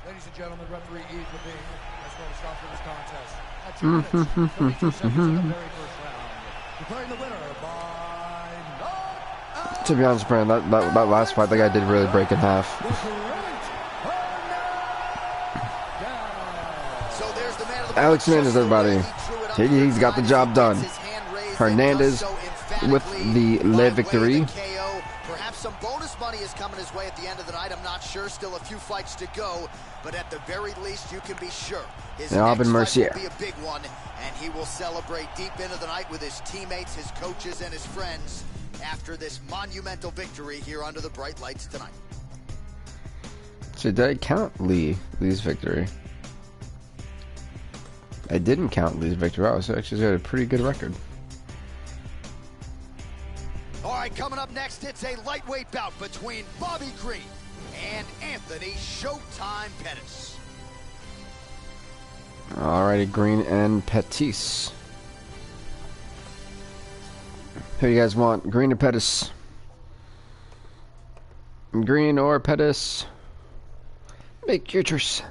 Ladies and gentlemen, referee Yves Levine has called a stop to this contest at 2 minutes, 32 seconds in the very first round. Declaring the winner by knockout. To be honest, Brandon, that last fight, that guy did really break in half. So there's the man of the Alex Hernandez, everybody. He's got the job done. Hernandez with the lead victory. Perhaps some bonus money is coming his way at the end of the night. I'm not sure. Still a few fights to go, but at the very least, you can be sure his next fight will be a big one, and he will celebrate deep into the night with his teammates, his coaches, and his friends after this monumental victory here under the bright lights tonight. So did I count Lee's victory? I didn't count Lee's victory. Wow, so actually got a pretty good record. All right, coming up next, it's a lightweight bout between Bobby Green and Anthony Showtime Pettis. Alrighty, Green and Pettis. Who do you guys want? Green or Pettis? Green or Pettis? Make your choice.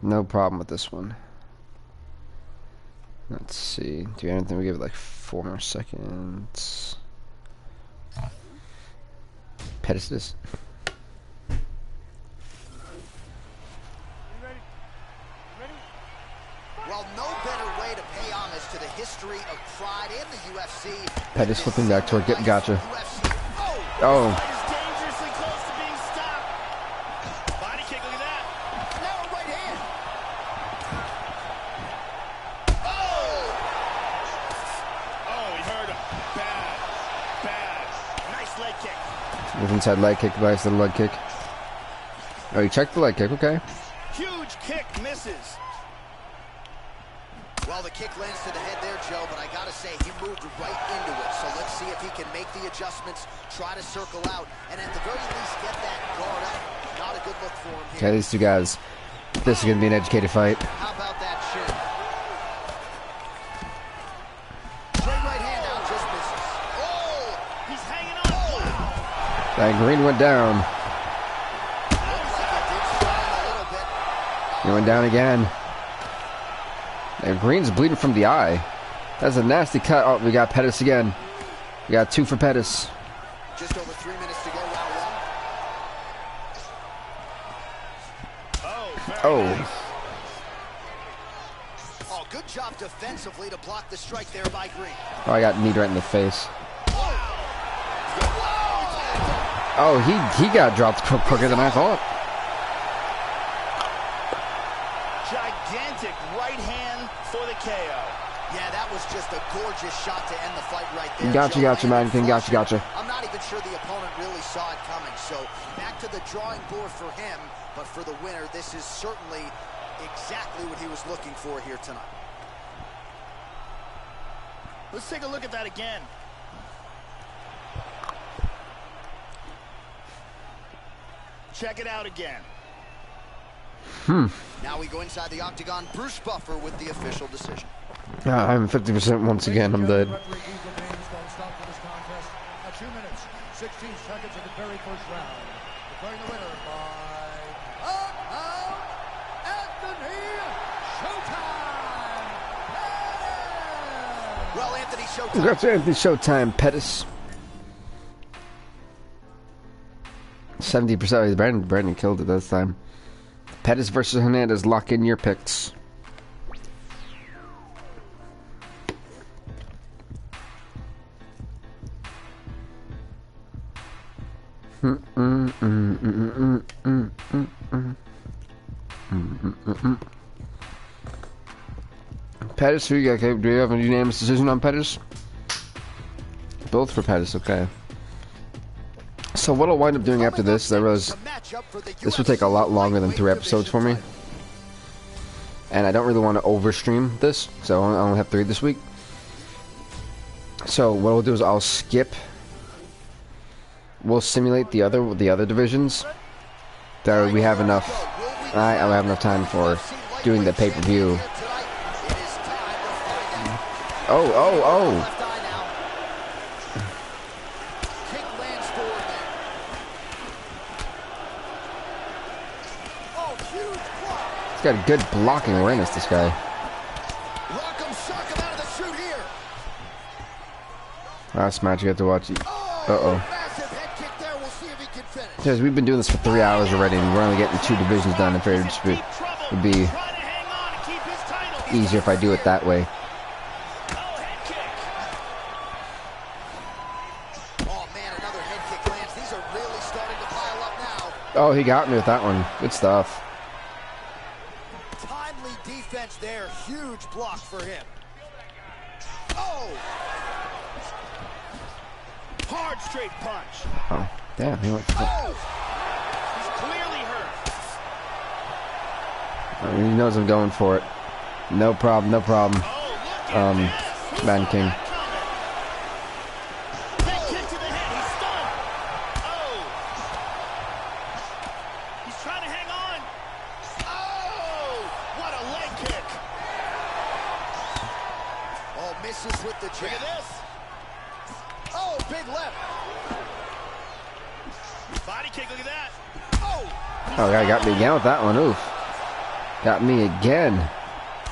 No problem with this one. Let's see. Do we have anything? We give it like 4 more seconds. Pettis this. You ready? Ready? Well, no better way to pay homage to the history of pride in the UFC. Pettis flipping back toward Gotcha. UFC. Oh. Fight is dangerously close to being stopped. Body kick, look at that. Now a right hand. Oh, he hurt him. Bad. Nice leg kick. With inside leg kick, nice little leg kick. Oh, you checked the leg kick, okay. Huge kick, misses. Well, the kick lands to the head there, Joe, but I gotta say, he moved right into it. So let's see if he can make the adjustments, try to circle out, and at the very least get that guard up. Not a good look for him here. Okay, these two guys. This is going to be an educated fight. How about that shin? Straight right hand out, just misses. Oh! He's hanging on. Wow. That Green went down. Looks like it did shine a little bit. He went down again. And Green's bleeding from the eye. That's a nasty cut. Oh, we got Pettis again. We got 2 for Pettis. Just over 3 minutes to go, round one. Oh. Nice. Oh, good job defensively to block the strike there by Green. Oh, I got kneed right in the face. Oh, he got dropped quicker than I thought. Gigantic right hand for the KO. Yeah, that was just a gorgeous shot to end the fight right there. Gotcha, Magnus. Gotcha. I'm not even sure the opponent really saw it coming. So back to the drawing board for him. But for the winner, this is certainly exactly what he was looking for here tonight. Let's take a look at that again. Check it out again. Now we go inside the octagon. Bruce Buffer with the official decision. I'm 50% once again. I'm dead. Referee Yves Levine has called a stop to this contest at 2 minutes, 16 seconds of the very first round. Declaring the winner by knockout, Anthony Showtime Pettis. Well, Anthony Showtime. Congrats to Anthony Showtime Pettis. 70%. Brandon killed it this time. Pettis versus Hernandez. Lock in your picks. Pettis, who you got? Okay, do you have a unanimous decision on Pettis? Both for Pettis, okay. So what I'll wind up doing after this, I realize this will take a lot longer than 3 episodes for me. And I don't really want to overstream this, so I only have 3 this week. So what I'll do is I'll skip. We'll simulate the other divisions. That we have enough. I'll have enough time for doing the pay-per-view. Oh. He's got good blocking awareness, this guy. Last match you have to watch. Because we've been doing this for 3 hours already, and we're only getting 2 divisions done. I figured it would be easier if I do it that way. Oh, he got me with that one. Good stuff. Timely defense there. Huge block for him. Oh! Hard straight punch. Oh, damn. He went for it. He's clearly hurt. He knows I'm going for it. No problem, no problem. Man King. Oh, guy got me again with that one. Oof. Got me again.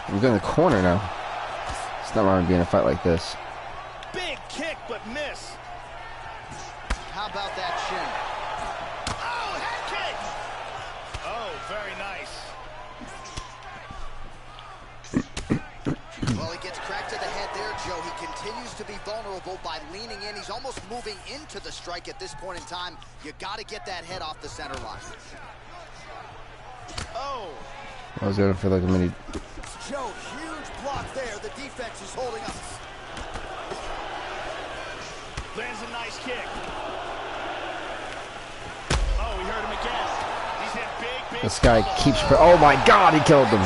I'm going to the corner now. It's not wrong to be in a fight like this. Big kick, but miss. How about that shin? Oh, head kick. Oh, very nice. Well, he gets cracked to the head there, Joe. He continues to be vulnerable by leaning in. He's almost moving into the strike at this point in time. You got to get that head off the center line. Oh. I was going for like a mini. Joe, huge block there. The defense is holding up. Lands a nice kick. Oh, he hurt him again. He's hit big. This guy keeps. Oh my God, he killed him.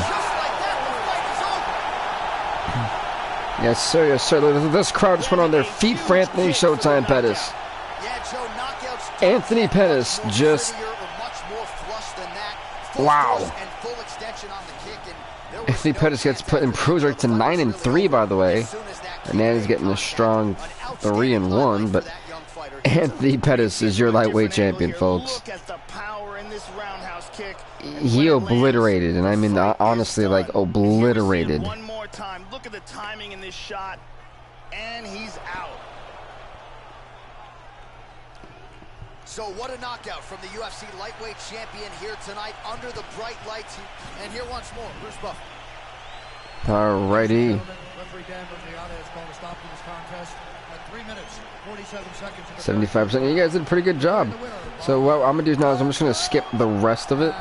Yes, sir. Yes, sir. This crowd just went on their feet for Anthony Showtime Pettis. Anthony Pettis just. Wow. Anthony Pettis gets put improves right to 9-3, by the way. And then he's getting a strong 3-1, but Anthony Pettis is your lightweight champion, folks. He obliterated, and I mean honestly, like obliterated. One more time. Look at the timing in this shot, and he's out. So what a knockout from the UFC lightweight champion here tonight under the bright lights. And here once more, Bruce Buff. Alrighty. 75%. You guys did a pretty good job. So what I'm gonna do now is I'm just gonna skip the rest of it,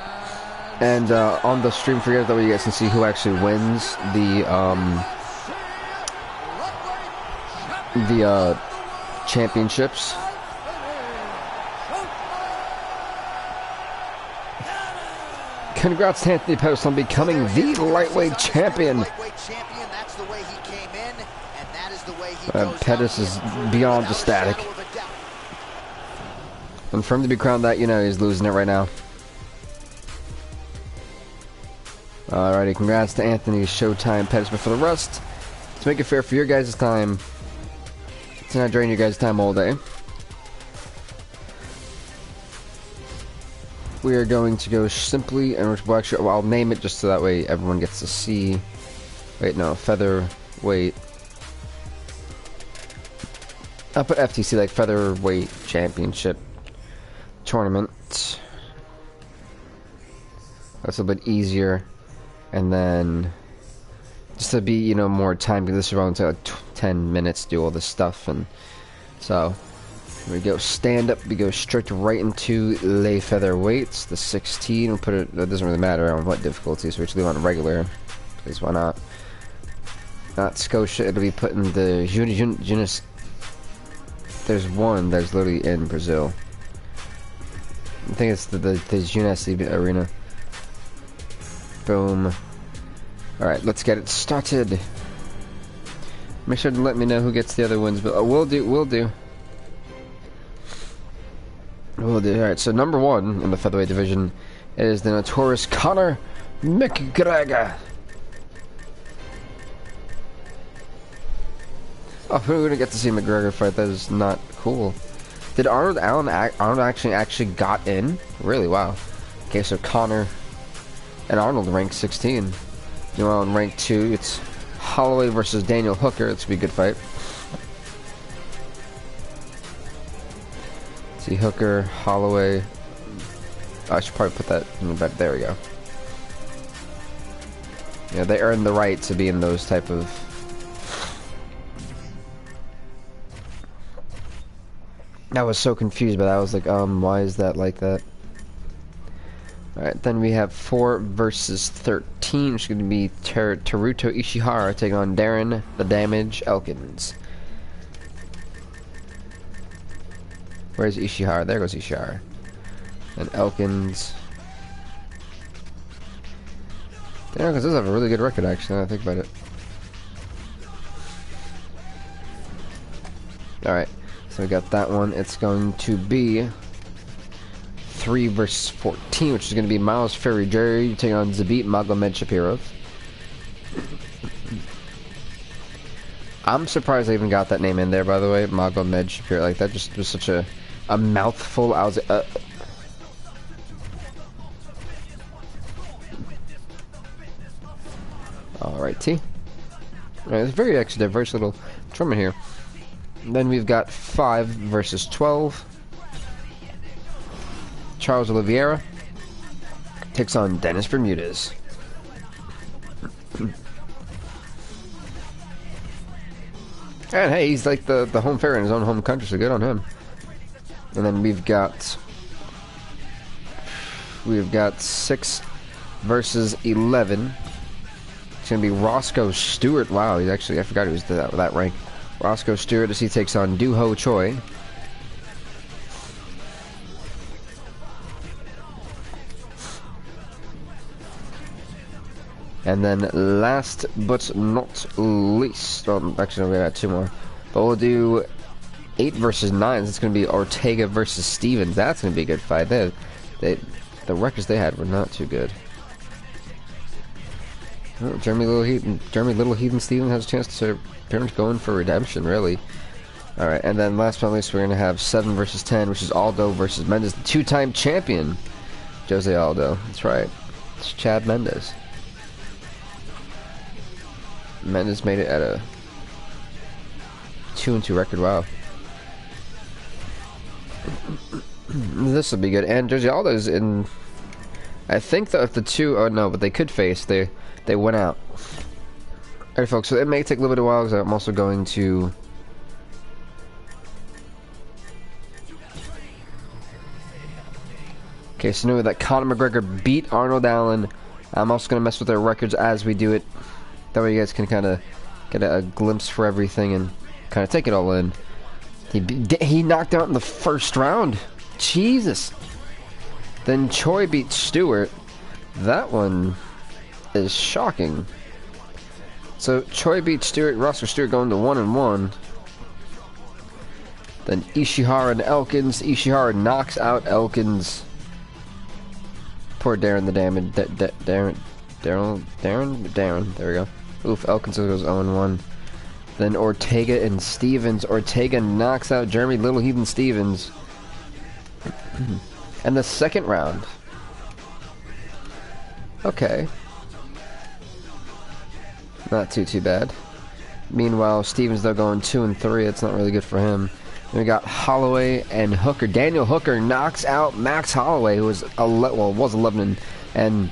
and on the stream for you guys, that way you guys can see who actually wins the championships. Congrats to Anthony Pettis on becoming the lightweight champion. Pettis is beyond ecstatic. And for him to be crowned that, you know, he's losing it right now. Alrighty, congrats to Anthony Showtime Pettis. But for the rest, to make it fair for your guys' time, to not drain your guys' time all day, we are going to go simply, and we'll actually, well, I'll name it just so that way everyone gets to see. Wait, no, featherweight. I'll put FTC, like featherweight championship tournament. That's a little bit easier, and then just to be, you know, more time, because this is only take like 10 minutes to do all this stuff, and so. We go stand up, we go straight right into lay featherweights, the 16. We'll put it, that doesn't really matter on what difficulty, so we just leave on regular. Please, why not? not Scotia. It'll be put in the Junis. There's one that's literally in Brazil. I think it's the Junis arena. Boom. Alright, let's get it started. Make sure to let me know who gets the other wins, but we'll do. Alright, so number 1 in the featherweight division is the notorious Conor McGregor. Oh, we're gonna get to see McGregor fight. That is not cool. Did Arnold actually got in? Really? Wow. Okay, so Conor and Arnold ranked 16. Meanwhile, in rank 2, it's Holloway versus Daniel Hooker. It's gonna be a good fight. See, Hooker, Holloway. I should probably put that in the back. There we go. Yeah, they earned the right to be in those type of. I was so confused, but I was like, why is that like that? Alright, then we have 4 versus 13, which is going to be Teruto Ishihara taking on Darren the Damage Elkins. Where's Ishihara? There goes Ishihara. And Elkins. Damn, because does have a really good record, actually, now that I think about it. Alright, so we got that one. It's going to be 3 versus 14, which is going to be Miles Ferry Jerry taking on Zabit Magomed Shapirov. I'm surprised I even got that name in there, by the way. Magomed Shapirov. Like, that just was such a mouthful. I was Alrighty. Alright, it's very actually diverse little tournament here. And then we've got 5 versus 12. Charles Oliveira takes on Dennis Bermudez. And hey, he's like the home favorite in his own home country, so good on him. And then we've got 6 versus 11. It's gonna be Roscoe Stewart. Wow, he's actually, I forgot he was that rank. Roscoe Stewart as he takes on Doo-Ho Choi. And then last but not least, well, actually no, we got 2 more, but we'll do 8 versus 9. It's going to be Ortega versus Stevens. That's going to be a good fight. The records they had were not too good. Oh, Jeremy Little Heathen Stevens has a chance to pretty much go in for redemption, really. All right, and then last but not least, we're going to have 7 versus 10, which is Aldo versus Mendes, the 2-time champion, Jose Aldo. That's right, it's Chad Mendes. Mendes made it at a 2-2 record. Wow. This will be good. And Jose Aldo's in. I think that if the two, oh no, but they could face. They went out. Alright, folks. So it may take a little bit of a while because I'm also going to. Okay, so know that Conor McGregor beat Arnold Allen. I'm also going to mess with their records as we do it. That way you guys can kind of get a glimpse for everything and kind of take it all in. He knocked out in the first round. Jesus. Then Choi beat Stewart. That one is shocking. So Choi beat Stewart. Roscoe Stewart going to 1-1. Then Ishihara and Elkins. Ishihara knocks out Elkins. Poor Darren the Damage. Darren. There we go. Oof, Elkins goes 0-1. Then Ortega and Stevens. Ortega knocks out Jeremy Little Heathen Stevens. And the second round. Okay. Not too bad. Meanwhile, Stevens though going 2-3. It's not really good for him. Then we got Holloway and Hooker. Daniel Hooker knocks out Max Holloway, who was 11 and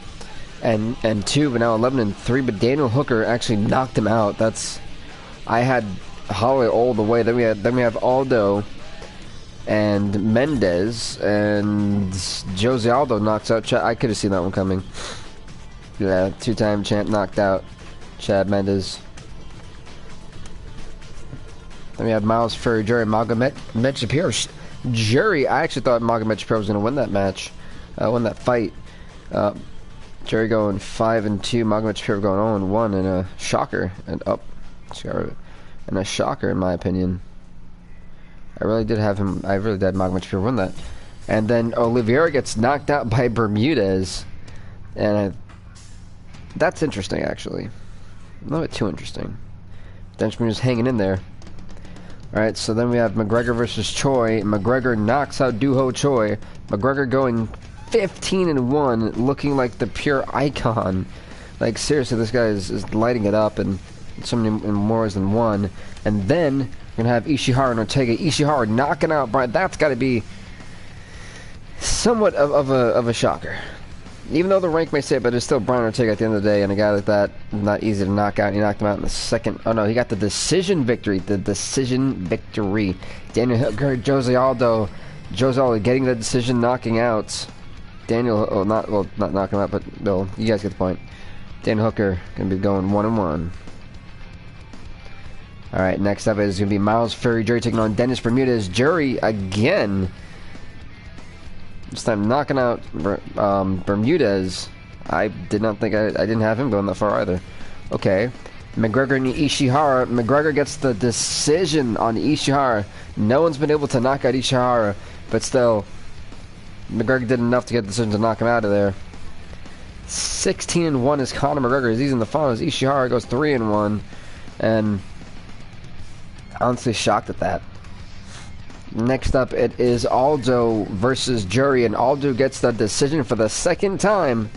2, but now 11-3. But Daniel Hooker actually knocked him out. I had Holloway all the way. Then we have Aldo and Mendes, and Jose Aldo knocks out Chad. I could have seen that one coming. Yeah, 2-time champ knocked out Chad Mendes. Then we have Miles Fury, Jiri, Magomed Shapiro. Jiri, I actually thought Magomed Shapiro was going to win that match, win that fight. Jiri going 5-2, Magomed Shapiro going 0-1 in a shocker, and a shocker in my opinion. I really did have Magomed Shapiro win that. And then Oliveira gets knocked out by Bermudez, and that's interesting actually. A little bit too interesting. Bermudez hanging in there. Alright, so then we have McGregor versus Choi. McGregor knocks out Doo-Ho Choi. McGregor going 15-1, looking like the pure icon. Like, seriously, this guy is lighting it up, and so many more than one. And then we're going to have Ishihara and Ortega. Ishihara knocking out Brian. That's got to be somewhat of a shocker. Even though the rank may say it, but it's still Brian Ortega at the end of the day, and a guy like that, not easy to knock out. He knocked him out in the second. Oh no, he got the decision victory. Daniel Hooker, Jose Aldo getting the decision, knocking out Daniel. Not knocking him out, but no, you guys get the point. Daniel Hooker gonna be going 1-1. All right, next up is gonna be Miles Fury, Jiri taking on Dennis Bermudez. Jiri again. This time knocking out Bermudez. I did not think I didn't have him going that far either. Okay. McGregor and Ishihara. McGregor gets the decision on Ishihara. No one's been able to knock out Ishihara, but still, McGregor did enough to get the decision to knock him out of there. 16-1 is Conor McGregor. He's in the finals. Ishihara goes 3-1, and honestly shocked at that. Next up, it is Aldo versus Jiri, and Aldo gets the decision for the second time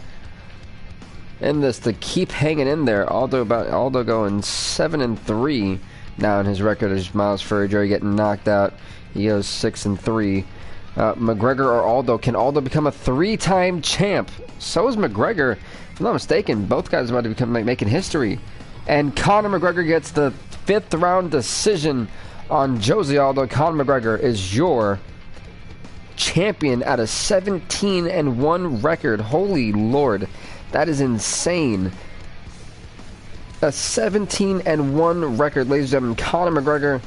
in this to keep hanging in there. Aldo going 7-3 now in his record as Miles Fury. Jiri getting knocked out. He goes 6-3. McGregor or Aldo? Can Aldo become a 3-time champ? So is McGregor. If I'm not mistaken, both guys are about to become making history. And Conor McGregor gets the 5th round decision on Jose Aldo. Conor McGregor is your champion at a 17-1 record. Holy Lord, that is insane. A 17-1 record, ladies and gentlemen. Conor McGregor,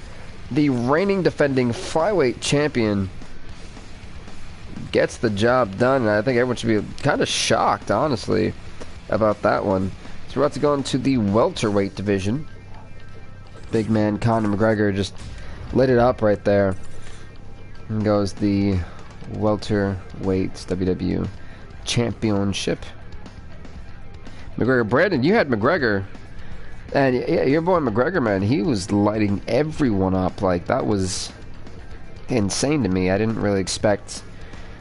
the reigning defending flyweight champion, gets the job done. And I think everyone should be kind of shocked, honestly, about that one. So we're about to go into the welterweight division. Big man Conor McGregor just lit it up right there. And goes the welterweight WWE championship. McGregor, Brandon, you had McGregor, and yeah, your boy McGregor, man, he was lighting everyone up. Like, that was insane to me. I didn't really expect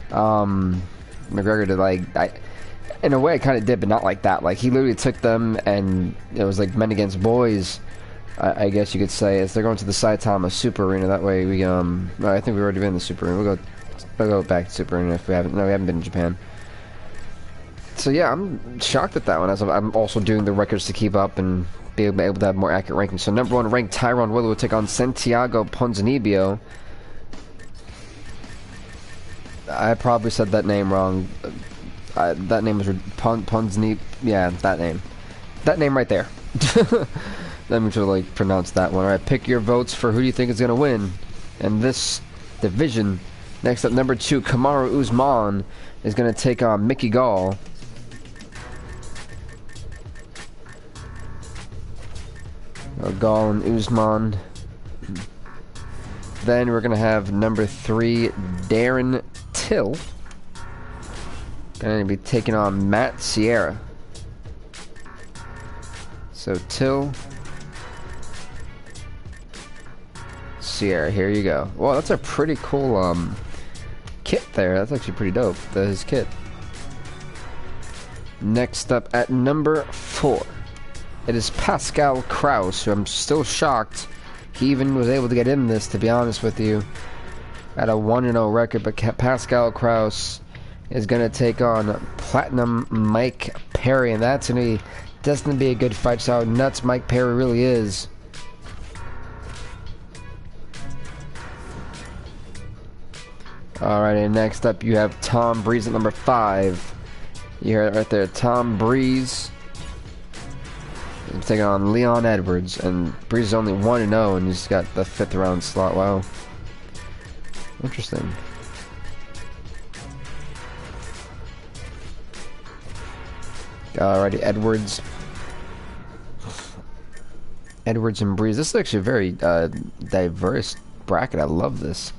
McGregor to, like, in a way I kind of did, but not like that. Like, he literally took them, and it was like men against boys, I guess you could say, as they're going to the Saitama Super Arena. That way we, I think we've already been in the Super Arena. We'll go back to Super Arena if we haven't. No, we haven't been in Japan. So yeah, I'm shocked at that one, as I'm also doing the records to keep up and be able to have more accurate rankings. So number 1 ranked Tyron Woodley will take on Santiago Ponzinibbio. I probably said that name wrong. That name was Ponzinibbio. Yeah, that name. That name right there. Let me try to, like, pronounce that one. Alright, pick your votes for who do you think is going to win in this division. Next up, number 2, Kamaru Usman is going to take on Mickey Gall. Gall and Usman. Then we're going to have number 3, Darren Till. Going to be taking on Matt Sierra. So Till, Sierra, here you go. Well, that's a pretty cool kit there. That's actually pretty dope, his kit. Next up at number 4, it is Pascal Kraus, who I'm still shocked he even was able to get in this, to be honest with you, at a 1-0 record. But Pascal Kraus is going to take on Platinum Mike Perry, and that's going to be destined to be a good fight. So how nuts Mike Perry really is. Alright, and next up you have Tom Breeze at number 5. You hear it right there. Tom Breeze taking on Leon Edwards, and Breeze is only 1-0, and he's got the 5th round slot. Wow. Interesting. Alrighty, Edwards and Breeze. This is actually a very diverse bracket. I love this.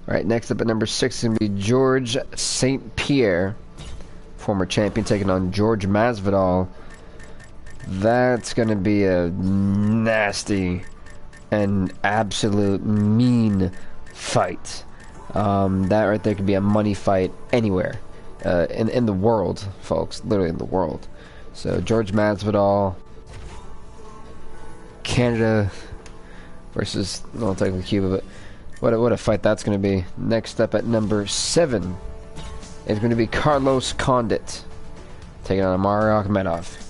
Alright, next up at number 6 is going to be George St. Pierre, former champion, taking on George Masvidal. That's going to be a nasty and absolute mean fight. That right there could be a money fight anywhere in the world, folks. Literally in the world. So George Masvidal, Canada versus, well, technically Cuba, but what a fight that's going to be. Next up at number 7 is going to be Carlos Condit, taking on Amari Akhmedov.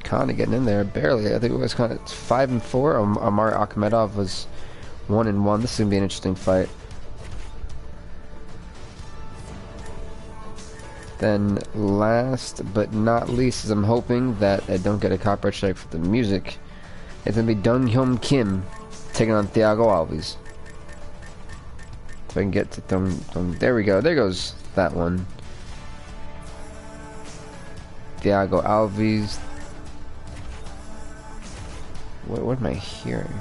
Condit getting in there barely. I think it was kind of 5-4. Amari Akhmedov was 1-1. This is going to be an interesting fight. Then last but not least, as I'm hoping that I don't get a copyright strike for the music, it's going to be Dong Hyun Kim taking on Thiago Alves. If I can get to Dong, there we go. There goes that one. Thiago Alves. What am I hearing?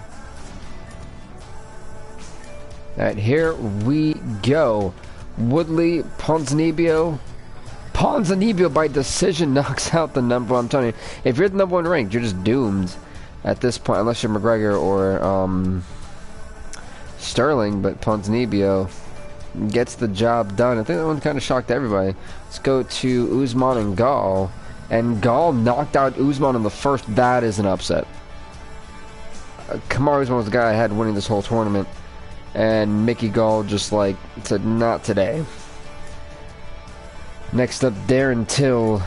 Alright, here we go. Woodley Ponzinibbio. Ponzinibbio by decision knocks out the number one. I'm telling you, if you're the number 1 ranked, you're just doomed at this point, unless you're McGregor or Sterling. But Ponzinibbio gets the job done. I think that one kind of shocked everybody. Let's go to Usman and Gall. And Gall knocked out Usman in the first. That is an upset. Kamaru Usman was the guy I had winning this whole tournament. And Mickey Gall just like said, not today. Next up, Darren Till.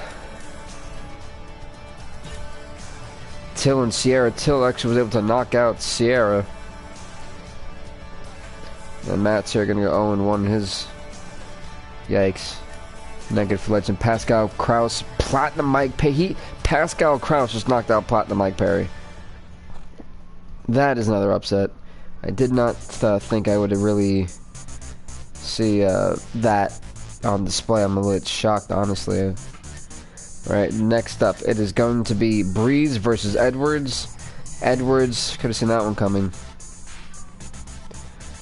Till and Sierra. Till actually was able to knock out Sierra. And Matt's here going to go 0-1 his. Yikes. Negative for legend. Pascal Kraus. Platinum Mike Perry. Pascal Kraus just knocked out Platinum Mike Perry. That is another upset. I did not think I would really see that on display. I'm a little shocked, honestly. Alright, next up, it is going to be Breeze versus Edwards. Edwards, could have seen that one coming.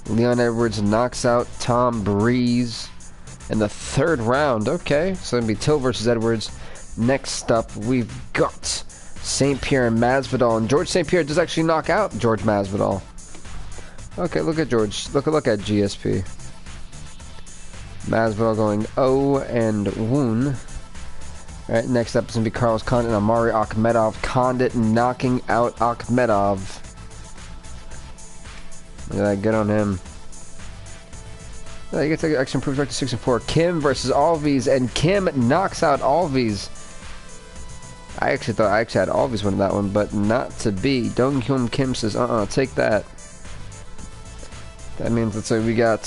Leon Edwards knocks out Tom Breeze in the 3rd round. Okay, so it's going to be Till versus Edwards. Next up, we've got St. Pierre and Masvidal. And George St. Pierre does actually knock out George Masvidal. Okay, look at George. Look at GSP. Masvidal going 0-1. Alright, next up is going to be Carlos Condit and Amari Akhmedov. Condit knocking out Akhmedov. Look at that, good on him. Yeah, you get to actually improve back to 6-4. Kim versus Alves, and Kim knocks out Alves. I actually thought I had Alves win that one, but not to be. Dong Hyun Kim says, take that. That means let's say we got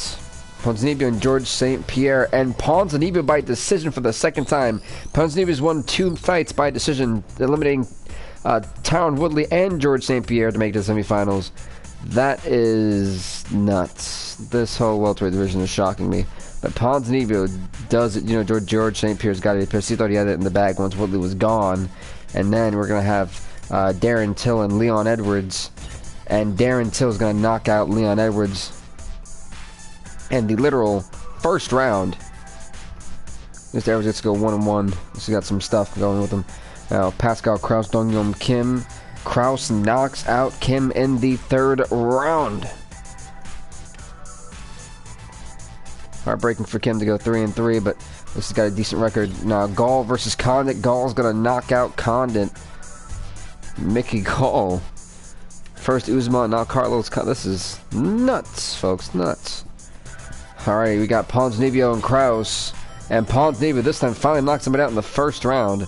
Ponzinibbio and George St. Pierre, and Ponzinibbio by decision for the 2nd time. Ponzinibbio's won 2 fights by decision, eliminating Tyron Woodley and George St. Pierre to make the semifinals. That is nuts. This whole welterweight division is shocking me. But Ponzinibbio does it. You know, George St. Pierre's got it pissed. He thought he had it in the bag once Woodley was gone. And then we're going to have Darren Till and Leon Edwards. And Darren Till's going to knock out Leon Edwards in the literal 1st round. Mr. Edwards gets to go 1-1. He's got some stuff going with him. Now, Pascal Kraus, Dong Hyun Kim. Kraus knocks out Kim in the 3rd round. Heartbreaking for Kim to go 3-3, but this has got a decent record. Now, Gall versus Condit. Gall's going to knock out Condit. Mickey Gall. First Usman, now Carlos Condit. This is nuts, folks. Nuts. Alright, we got Ponzinibbio and Kraus. And Ponzinibbio this time finally knocks somebody out in the 1st round.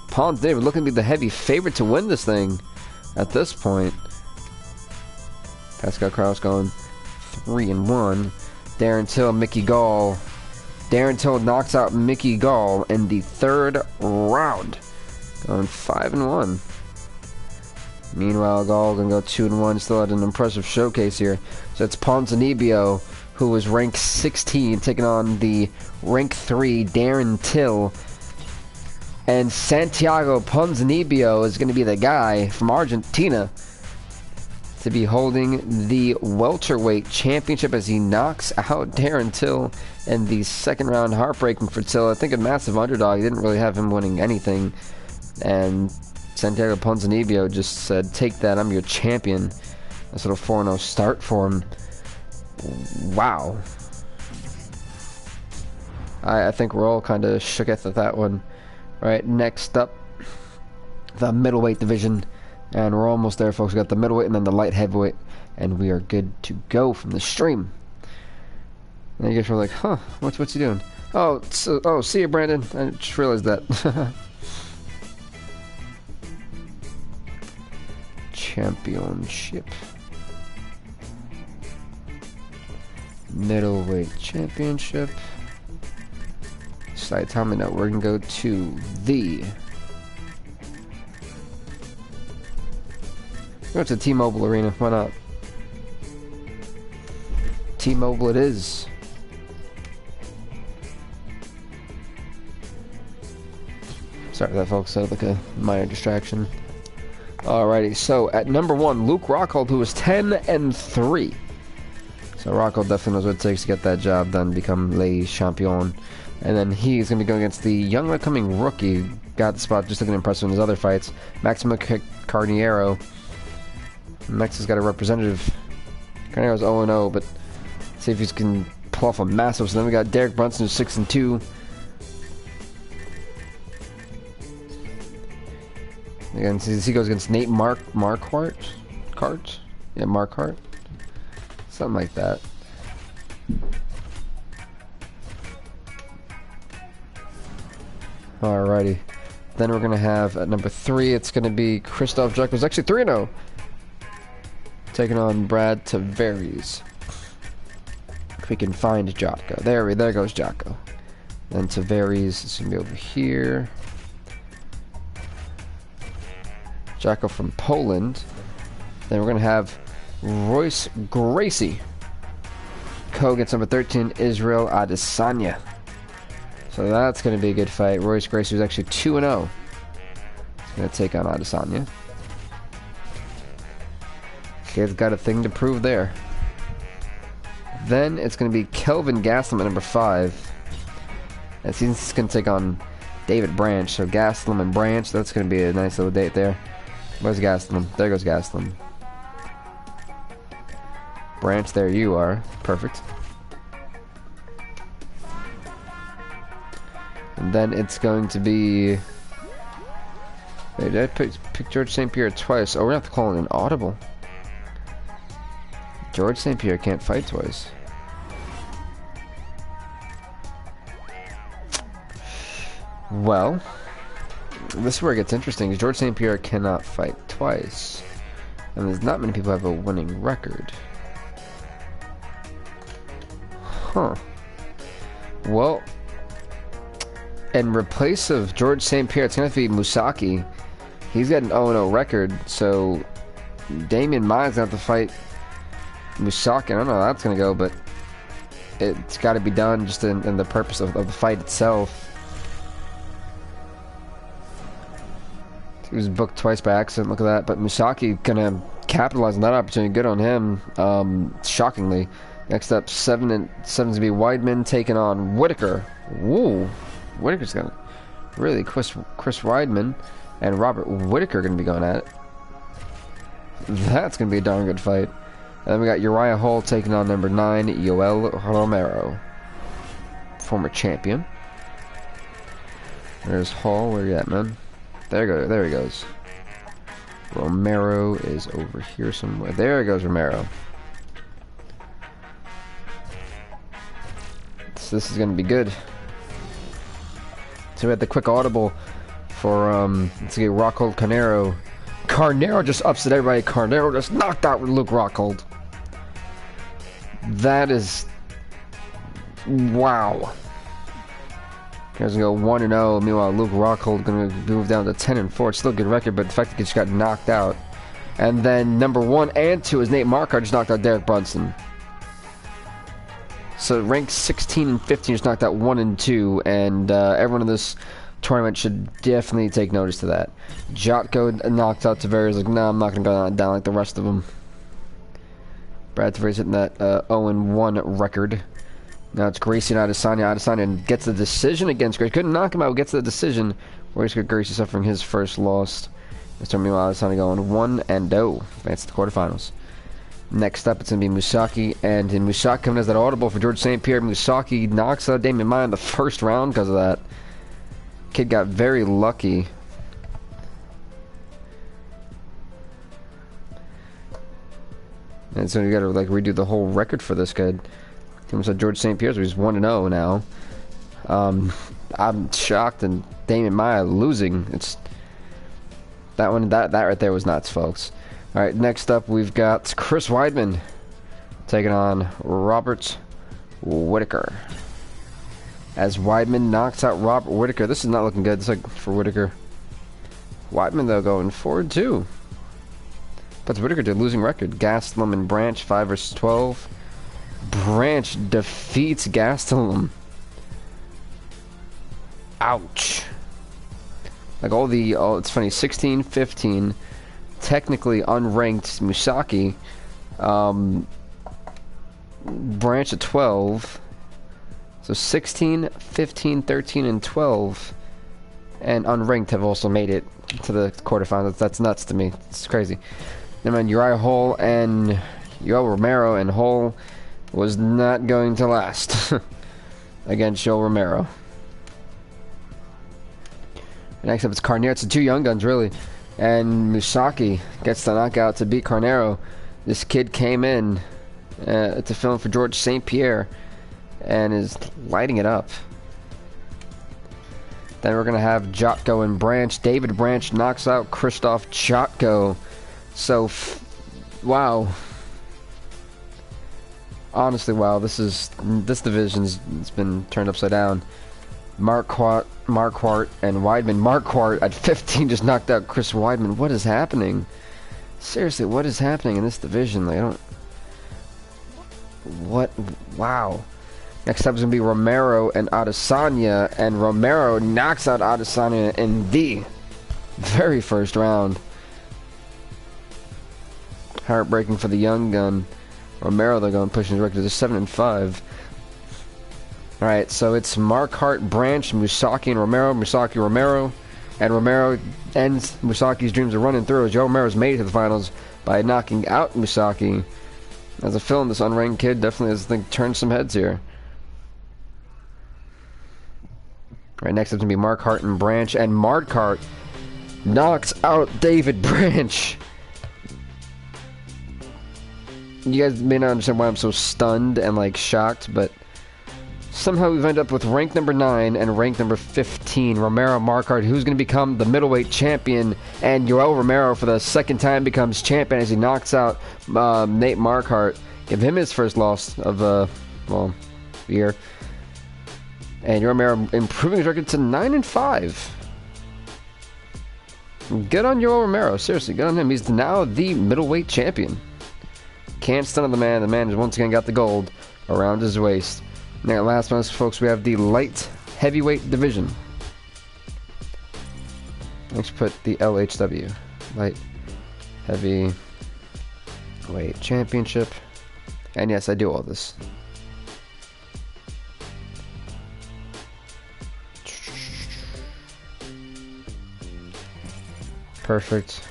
Ponzinibbio looking to be the heavy favorite to win this thing at this point. Pascal Kraus going 3-1. Darren Till, Mickey Gall. Darren Till knocks out Mickey Gall in the 3rd round. On 5-1. Meanwhile, Gall gonna go 2-1. Still had an impressive showcase here. So it's Ponzinibbio, who was ranked 16, taking on the rank 3 Darren Till. And Santiago Ponzinibbio is going to be the guy from Argentina to be holding the welterweight championship as he knocks out Darren Till in the second round. Heartbreaking for Till. I think a massive underdog. He didn't really have him winning anything. And Santiago Ponzinibbio just said, take that, I'm your champion. Nice little 4-0 start for him. Wow. I think we're all kind of shook at that one. Alright, next up, the middleweight division. And we're almost there, folks. We got the middleweight and then the light heavyweight. And we are good to go from the stream. And you guys were like, huh, what's he doing? Oh, see you, Brandon. I just realized that. Championship. Middleweight championship. Side time and now we're gonna go to the go to T-Mobile Arena. Why not? T-Mobile it is. Sorry for that, folks. That was like a minor distraction. Alrighty, so at number 1, Luke Rockhold, who is 10-3. So Rockhold definitely knows what it takes to get that job done, become Le Champion. And then he's going to be going against the young upcoming rookie. Got the spot, just looking impressive in his other fights. Maximo Carniero. Max has got a representative. Carniero's 0-0, but see if he can pull off a massive. So then we got Derek Brunson, who's 6-2. Again, he goes against Nate Marquardt? Yeah, Marquardt? Something like that. Alrighty. Then we're going to have at number 3, it's going to be Christoph Jocko's actually 3-0. Taking on Brad Tavares. If we can find Jocko. There goes Jocko. Then Tavares is going to be over here. Jocko from Poland. Then we're going to have Royce Gracie. Gets number 13, Israel Adesanya. So that's going to be a good fight. Royce Gracie was actually 2-0. He's going to take on Adesanya. Kid's got a thing to prove there. Then it's going to be Kelvin Gastelum at number 5. And he's going to take on David Branch. So Gastelum and Branch, that's going to be a nice little date there. Where's Gastelum? There goes Gastelum. Branch, there you are. Perfect. And then it's going to be... Wait, did I pick George St. Pierre twice? Oh, we're going to have to call in an audible. George St. Pierre can't fight twice. Well, this is where it gets interesting. George St. Pierre cannot fight twice. And there's not many people who have a winning record. Huh. Well, in replace of George St. Pierre, it's going to have to be Musaki. He's got an 0-0 record, so Damian Mai's going to have to fight Musaki. I don't know how that's going to go, but it's got to be done just in the purpose of the fight itself. He was booked twice by accident, look at that. But Musaki gonna capitalize on that opportunity. Good on him. Shockingly. Next up, 7's gonna be Weidman taking on Whitaker. Woo! Whitaker's gonna really Chris Weidman and Robert Whitaker gonna be going at it. That's gonna be a darn good fight. And then we got Uriah Hall taking on number 9, Yoel Romero, former champion. There's Hall. Where you at, man? There he goes. Romero is over here somewhere. There goes Romero. So this is going to be good. So we had the quick audible for, let's get Rockhold Carnero. Carnero just upset everybody. Carnero just knocked out Luke Rockhold. That is... Wow. Guys gonna go 1-0. Meanwhile, Luke Rockhold gonna move down to 10-4. It's still a good record, but the fact that he just got knocked out. And then number 1 and 2 is Nate Marquardt just knocked out Derek Brunson. So ranked 16 and 15 just knocked out 1 and 2, and everyone in this tournament should definitely take notice to that. Jotko knocked out Tavares, like, no, I'm not gonna go down like the rest of them. Brad Tavares hitting that 0-1 record. Now it's Gracie and Adesanya. Adesanya gets the decision against Gracie. Couldn't knock him out, gets the decision. Where's Gracie suffering his first loss. This time, meanwhile, Adesanya going 1-0. Advance to the quarterfinals. Next up, it's going to be Musaki. And in Musaki coming as that audible for George St. Pierre. Musaki knocks out Damian Maia in the first round because of that. Kid got very lucky. And so you got to like redo the whole record for this kid. He almost had George St. Pierre, so he's 1-0 now. I'm shocked, and Damian Maia losing. It's that one. That right there was nuts, folks. All right, next up we've got Chris Weidman taking on Robert Whittaker. As Weidman knocks out Robert Whittaker. This is not looking good. It's like for Whittaker. Weidman though going 4-2. But Whittaker did losing record. Gastelum and Branch 5 versus 12. Branch defeats Gastelum. Ouch. Like it's funny, 16, 15, technically unranked Musaki. Branch at 12. So 16, 15, 13, and 12. And unranked have also made it to the quarterfinals. That's nuts to me. It's crazy. And then Uriah Hall and Yoel Romero, and Hall was not going to last against Yoel Romero. Next up, it's Carnero. It's the two young guns, really. And Musaki gets the knockout to beat Carnero. This kid came in to film for George St. Pierre and is lighting it up. Then we're going to have Jotko and Branch. David Branch knocks out Krzysztof Jotko. So, wow. Honestly, wow. This division's it's been turned upside down. Marquardt and Weidman. Marquardt at 15 just knocked out Chris Weidman. What is happening? Seriously, what is happening in this division? Like, I don't... What? Wow. Next up is going to be Romero and Adesanya, and Romero knocks out Adesanya in the very first round. Heartbreaking for the young gun. Romero, they're going pushing his record to 7-5. Alright, so it's Marquardt, Branch, Musaki, and Romero. Musaki, Romero. And Romero ends Musaki's dreams of running through as Joe Romero's made it to the finals by knocking out Musaki. As a film, this unranked kid definitely has, I think, turned some heads here. Alright, next up is going to be Marquardt and Branch. And Marquardt knocks out David Branch. You guys may not understand why I'm so stunned and, like, shocked, but somehow we've ended up with rank number 9 and rank number 15. Romero Marquardt, who's going to become the middleweight champion, and Yoel Romero for the second time becomes champion as he knocks out Nate Marquardt. Give him his first loss of the year. And Romero improving his record to 9-5. Good on Yoel Romero, seriously, good on him. He's now the middleweight champion. Can't stun the man. The man has once again got the gold around his waist. Now, last one, folks, we have the light heavyweight division. Let's put the LHW, light heavyweight championship. And yes, I do all this. Perfect.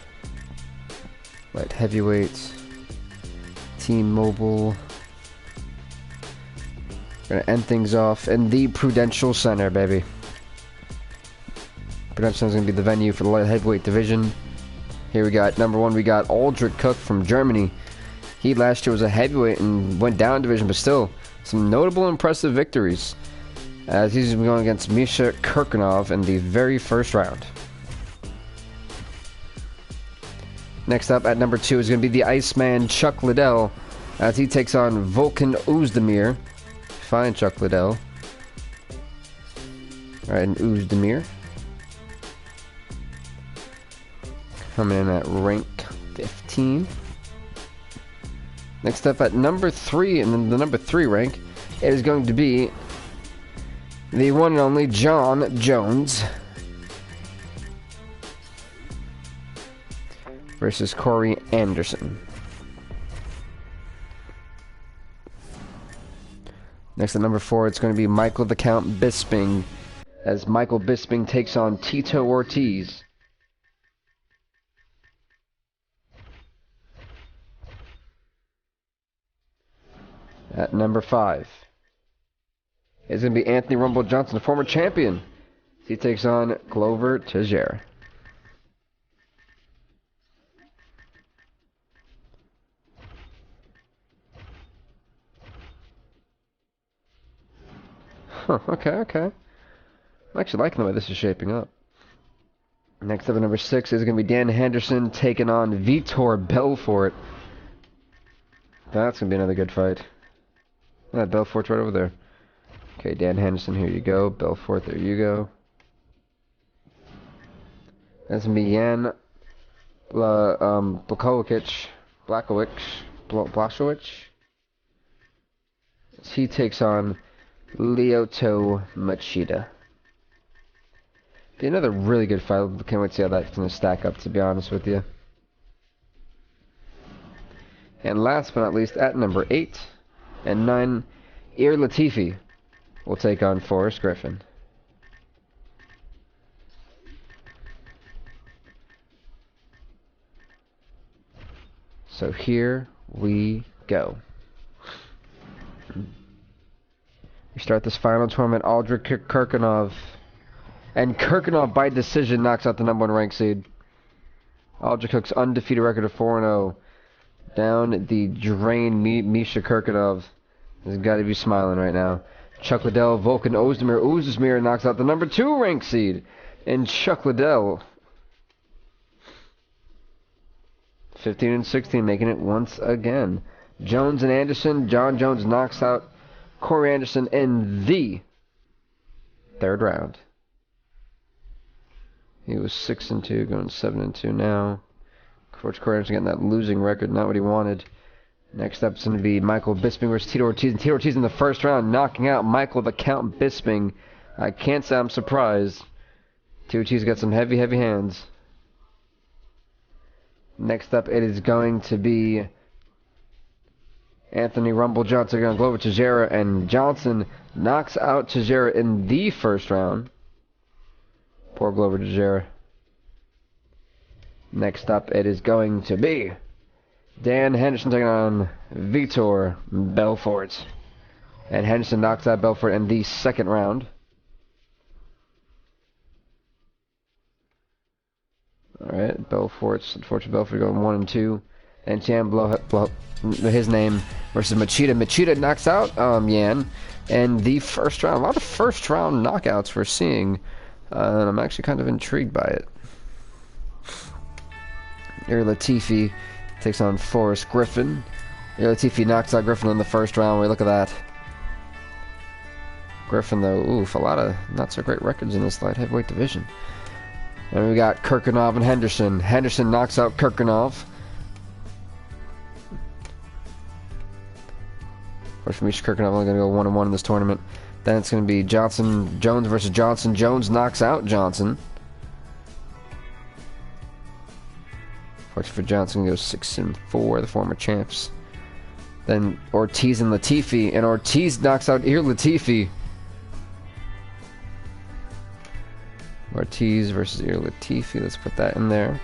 Light heavyweight. Team Mobile. We're gonna end things off in the Prudential Center, baby. Prudential Center is gonna be the venue for the light heavyweight division. Here we got number 1. We got Aldrich Cook from Germany. He last year was a heavyweight and went down division, but still some notable, impressive victories. As he's going against Misha Kirkunov in the very first round. Next up at number 2 is going to be the Iceman Chuck Liddell as he takes on Volkan Oezdemir. Fine, Chuck Liddell. Alright, and Ozdemir. Coming in at rank 15. Next up at number 3, and then the number 3 rank, it is going to be the one and only Jon Jones versus Corey Anderson. Next at number 4, it's going to be Michael the Count Bisping, as Michael Bisping takes on Tito Ortiz. At number 5, it's going to be Anthony Rumble Johnson, the former champion. He takes on Glover Teixeira. Huh, okay. I'm actually liking the way this is shaping up. Next up at number 6 is going to be Dan Henderson taking on Vitor Belfort. That's going to be another good fight. Belfort's right over there. Okay, Dan Henderson, here you go. Belfort, there you go. That's going to be Jan Blachowicz. He takes on Lyoto Machida. Be another really good fight. Can't wait to see how that's going to stack up, to be honest with you. And last but not least, at number 8 and 9, Iuri Latifi will take on Forrest Griffin. So here we go. We start this final tournament. Aldrich Kirkunov. And Kirkunov by decision knocks out the number 1 ranked seed. Aldrich Cook's undefeated record of 4-0. Down the drain, Misha Kirkunov has got to be smiling right now. Chuck Liddell, Volkan Ozdemir. Ozdemir knocks out the number 2 ranked seed. And Chuck Liddell, 15 and 16, making it once again. Jones and Anderson. Jon Jones knocks out Corey Anderson in the 3rd round. He was 6-2, going 7-2 now. Corey Anderson getting that losing record, not what he wanted. Next up is going to be Michael Bisping versus Tito Ortiz. And Tito Ortiz in the 1st round, knocking out Michael the Count Bisping. I can't say I'm surprised. Tito Ortiz got some heavy hands. Next up, it is going to be Anthony Rumble Johnson against Glover Teixeira, and Johnson knocks out Teixeira in the 1st round. Poor Glover Teixeira. Next up, it is going to be Dan Henderson taking on Vitor Belfort. And Henderson knocks out Belfort in the 2nd round. Alright, unfortunately Belfort going 1-2. And Chan his name versus Machida. Machida knocks out Yan in the 1st round. A lot of 1st round knockouts we're seeing. And I'm actually kind of intrigued by it. Iuri Latifi takes on Forrest Griffin. Iuri Latifi knocks out Griffin in the 1st round. Look at that. Griffin, though, a lot of not so great records in this light heavyweight division. And we got Kirkunov and Henderson. Henderson knocks out Kirkunov. Of course, Misha Kirkunov only going to go 1-1 in this tournament. Then it's going to be Jones versus Johnson. Jones knocks out Johnson. Fortunately for Johnson, goes 6-4, the former champs. Then Ortiz and Latifi, and Ortiz knocks out Iuri Latifi. Ortiz versus Iuri Latifi, let's put that in there.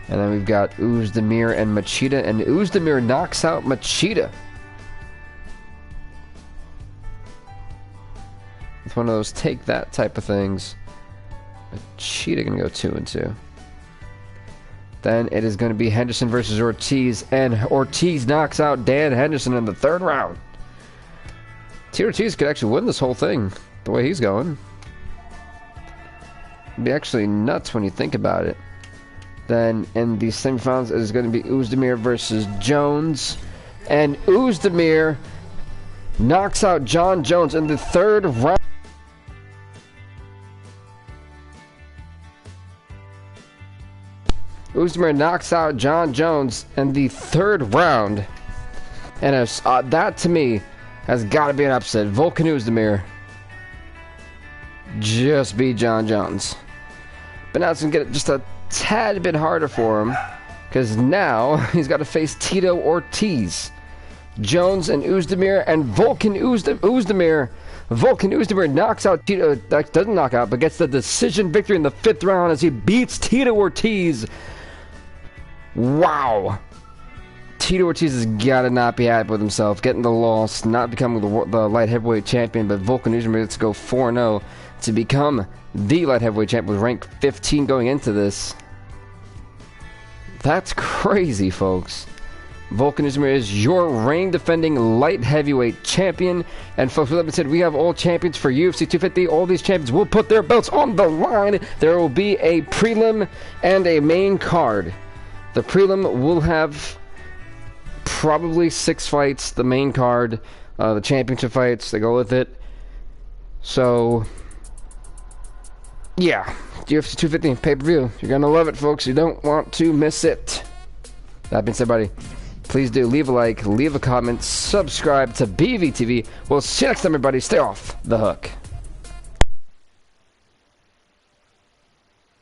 And then we've got Ozdemir and Machida, and Ozdemir knocks out Machida. It's one of those take that type of things. Machida gonna go 2-2. Then it is going to be Henderson versus Ortiz, and Ortiz knocks out Dan Henderson in the 3rd round. Tito Ortiz could actually win this whole thing, the way he's going. It'd be actually nuts when you think about it. Then in the semifinals, it is going to be Ozdemir versus Jones, and Ozdemir knocks out Jon Jones in the 3rd round. Ozdemir knocks out Jon Jones in the 3rd round. And that, to me, has got to be an upset. Volkan Ozdemir just beat Jon Jones. But now it's going to get just a tad bit harder for him, because now he's got to face Tito Ortiz. Jones and Ozdemir and Volkan Ozdemir. Volkan Ozdemir knocks out Tito, doesn't knock out, but gets the decision victory in the 5th round as he beats Tito Ortiz. Wow. Tito Ortiz has got to not be happy with himself, getting the loss, not becoming the light heavyweight champion, but Volkan Ozdemir gets to go 4-0 to become the light heavyweight champion with rank 15 going into this. That's crazy, folks. Volkan Ozdemir is your reigning defending light heavyweight champion. And folks, with that being said, we have all champions for UFC 250. All these champions will put their belts on the line. There will be a prelim and a main card. The prelim will have probably 6 fights. The main card, the championship fights, they go with it. So, yeah, UFC 250 pay-per-view. You're going to love it, folks. You don't want to miss it. That being said, buddy, please do leave a like, leave a comment, subscribe to BVTV. We'll see you next time, everybody. Stay off the hook.